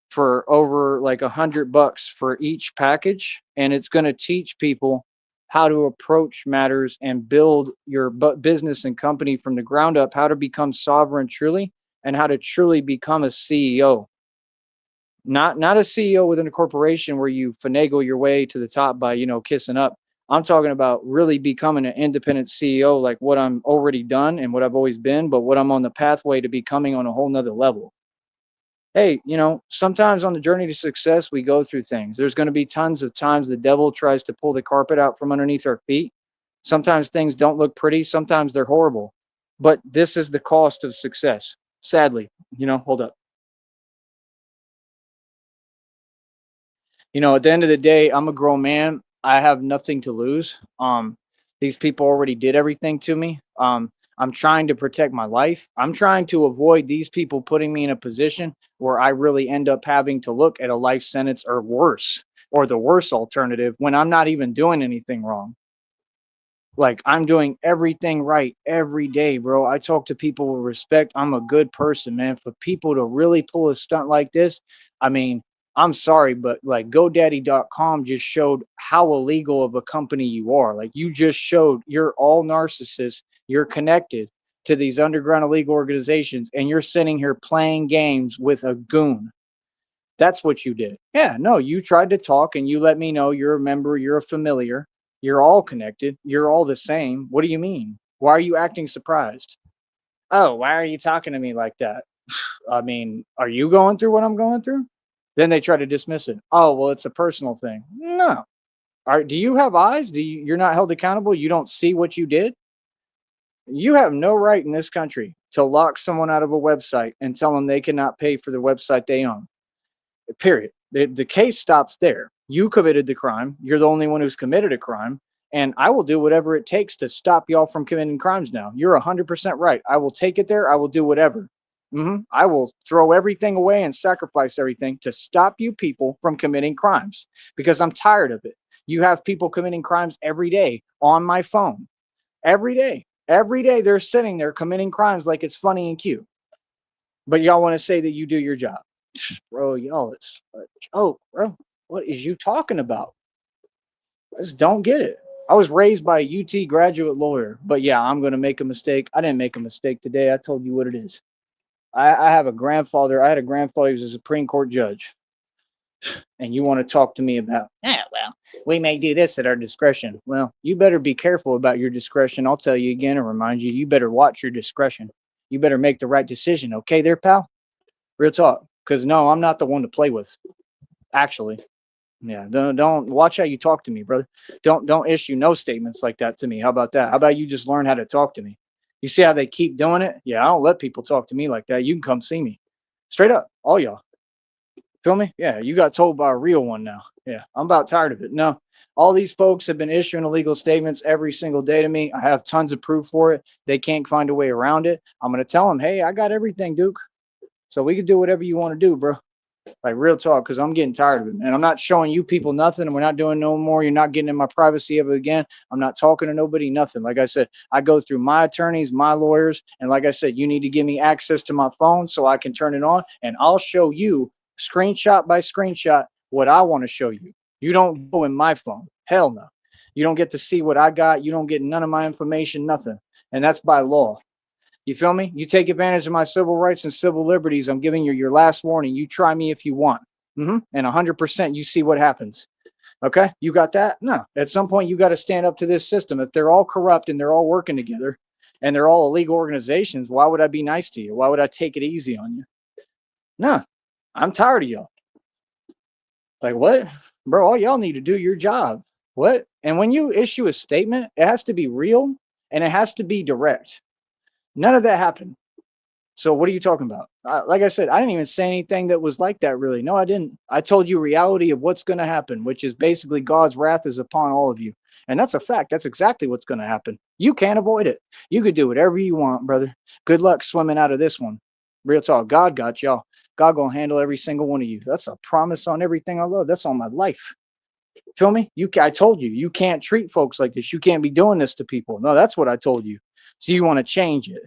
A: for over like $100 for each package, and it's going to teach people how to approach matters and build your business and company from the ground up, how to become sovereign truly, and how to truly become a CEO. Not a CEO within a corporation where you finagle your way to the top by, kissing up. I'm talking about really becoming an independent CEO, like what I'm already done and what I've always been, but what I'm on the pathway to becoming on a whole nother level. Hey, sometimes on the journey to success, we go through things. There's going to be tons of times the devil tries to pull the carpet out from underneath our feet. Sometimes things don't look pretty. Sometimes they're horrible. But this is the cost of success. Sadly, hold up. At the end of the day, I'm a grown man. I have nothing to lose. These people already did everything to me. I'm trying to protect my life. I'm trying to avoid these people putting me in a position where I really end up having to look at a life sentence or worse, or the worst alternative when I'm not even doing anything wrong. Like I'm doing everything right every day, bro. I talk to people with respect. I'm a good person, man. For people to really pull a stunt like this, I mean, I'm sorry, but like GoDaddy.com just showed how illegal of a company you are. Like you just showed you're all narcissists. You're connected to these underground illegal organizations, and you're sitting here playing games with a goon. That's what you did. Yeah, no, you tried to talk and you let me know you're a member, you're a familiar, you're all connected, you're all the same. What do you mean? Why are you acting surprised? Oh, why are you talking to me like that? I mean, are you going through what I'm going through? Then they try to dismiss it. Oh, well, it's a personal thing. No. Do you have eyes? You're not held accountable? You don't see what you did? You have no right in this country to lock someone out of a website and tell them they cannot pay for the website they own. Period. The case stops there. You committed the crime. You're the only one who's committed a crime. And I will do whatever it takes to stop y'all from committing crimes now. You're 100% right. I will take it there. I will do whatever. I will throw everything away and sacrifice everything to stop you people from committing crimes because I'm tired of it. You have people committing crimes every day on my phone. Every day. Every day they're sitting there committing crimes like it's funny and cute. But y'all want to say that you do your job. Bro, y'all, it's a joke, bro. What is you talking about? I just don't get it. I was raised by a UT graduate lawyer, but yeah, I'm going to make a mistake. I didn't make a mistake today. I told you what it is. I have a grandfather. I had a grandfather who was a Supreme Court judge. And you want to talk to me about, well, we may do this at our discretion. Well, you better be careful about your discretion. I'll tell you again and remind you, you better watch your discretion. You better make the right decision. Okay, there, pal? Real talk. Because no, I'm not the one to play with. Actually, yeah. Don't watch how you talk to me, brother. Don't issue no statements like that to me. How about that? How about you just learn how to talk to me? You see how they keep doing it? Yeah, I don't let people talk to me like that. You can come see me. Straight up, all y'all. Feel me? Yeah, you got told by a real one now. Yeah, I'm about tired of it. No, all these folks have been issuing illegal statements every single day to me. I have tons of proof for it. They can't find a way around it. I'm gonna tell them, hey, I got everything, Duke. So we can do whatever you want to do, bro. Like real talk, because I'm getting tired of it. And I'm not showing you people nothing. And we're not doing no more. You're not getting in my privacy ever again. I'm not talking to nobody, nothing. Like I said, I go through my attorneys, my lawyers. And like I said, you need to give me access to my phone so I can turn it on. And I'll show you screenshot by screenshot what I want to show you. You don't go in my phone. Hell no. You don't get to see what I got. You don't get none of my information, nothing. And that's by law. You feel me? You take advantage of my civil rights and civil liberties. I'm giving you your last warning. You try me if you want. And 100% you see what happens. Okay? You got that? No. At some point, you got to stand up to this system. If they're all corrupt and they're all working together and they're all illegal organizations, why would I be nice to you? Why would I take it easy on you? No. I'm tired of y'all. Like, what? Bro, all y'all need to do your job. What? And when you issue a statement, it has to be real and it has to be direct. None of that happened. So what are you talking about? Like I said, I didn't even say anything that was like that, really. No, I didn't. I told you reality of what's going to happen, which is basically God's wrath is upon all of you. And that's a fact. That's exactly what's going to happen. You can't avoid it. You could do whatever you want, brother. Good luck swimming out of this one. Real talk. God got y'all. God gonna handle every single one of you. That's a promise on everything I love. That's on my life. Feel me? I told you, you can't treat folks like this. You can't be doing this to people. No, that's what I told you. So you want to change it.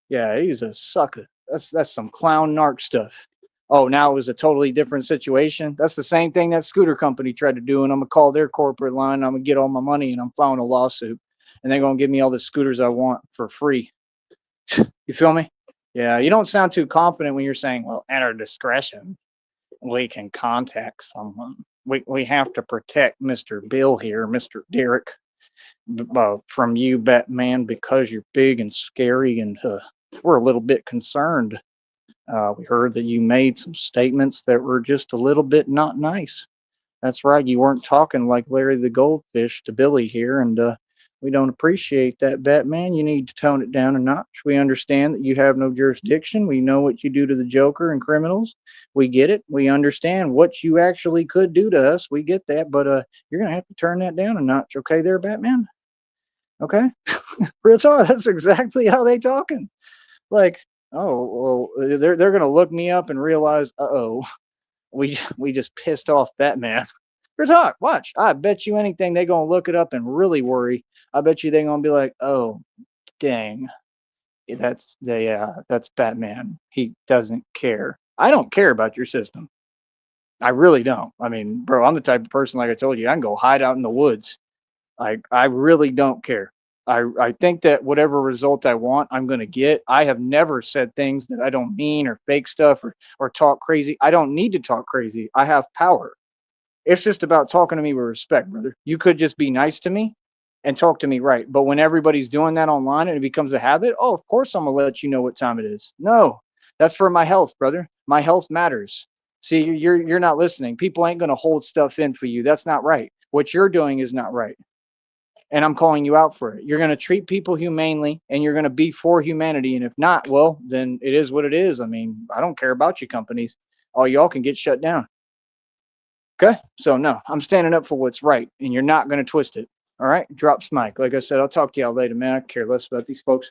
A: Yeah, he's a sucker. That's some clown narc stuff. Oh, now it was a totally different situation. That's the same thing that scooter company tried to do, and I'm gonna call their corporate line. I'm gonna get all my money, and I'm filing a lawsuit, and they're gonna give me all the scooters I want for free. You feel me? Yeah, you don't sound too confident when you're saying, "Well, at our discretion, we can contact someone. We have to protect Mr. Bill here, Mr. Derek, from you, Batman, because you're big and scary, and we're a little bit concerned. We heard that you made some statements that were just a little bit not nice. That's right, you weren't talking like Larry the Goldfish to Billy here, and we don't appreciate that, Batman. You need to tone it down a notch. We understand that you have no jurisdiction. We know what you do to the Joker and criminals. We get it. We understand what you actually could do to us. We get that, but you're gonna have to turn that down a notch, okay, there, Batman? Okay, real talk. That's exactly how they talking. Like, oh well, they're gonna look me up and realize, oh, we just pissed off Batman. Real talk. Watch. I bet you anything they gonna look it up and really worry. I bet you they gonna be like, oh, dang, that's Batman. He doesn't care. I don't care about your system. I really don't. I mean, bro, I'm the type of person, like I told you, I can go hide out in the woods. I really don't care. I think that whatever result I want, I'm gonna get. I have never said things that I don't mean or fake stuff or talk crazy. I don't need to talk crazy. I have power. It's just about talking to me with respect, brother. You could just be nice to me and talk to me right. But when everybody's doing that online and it becomes a habit, oh, of course I'm gonna let you know what time it is. No, that's for my health, brother. My health matters. See, you're not listening. People ain't gonna hold stuff in for you. That's not right. What you're doing is not right, and I'm calling you out for it. You're going to treat people humanely and you're going to be for humanity. And if not, well, then it is what it is. I mean, I don't care about you companies. All y'all can get shut down. Okay. So, no, I'm standing up for what's right and you're not going to twist it. All right. Drop mic. Like I said, I'll talk to y'all later, man. I care less about these folks.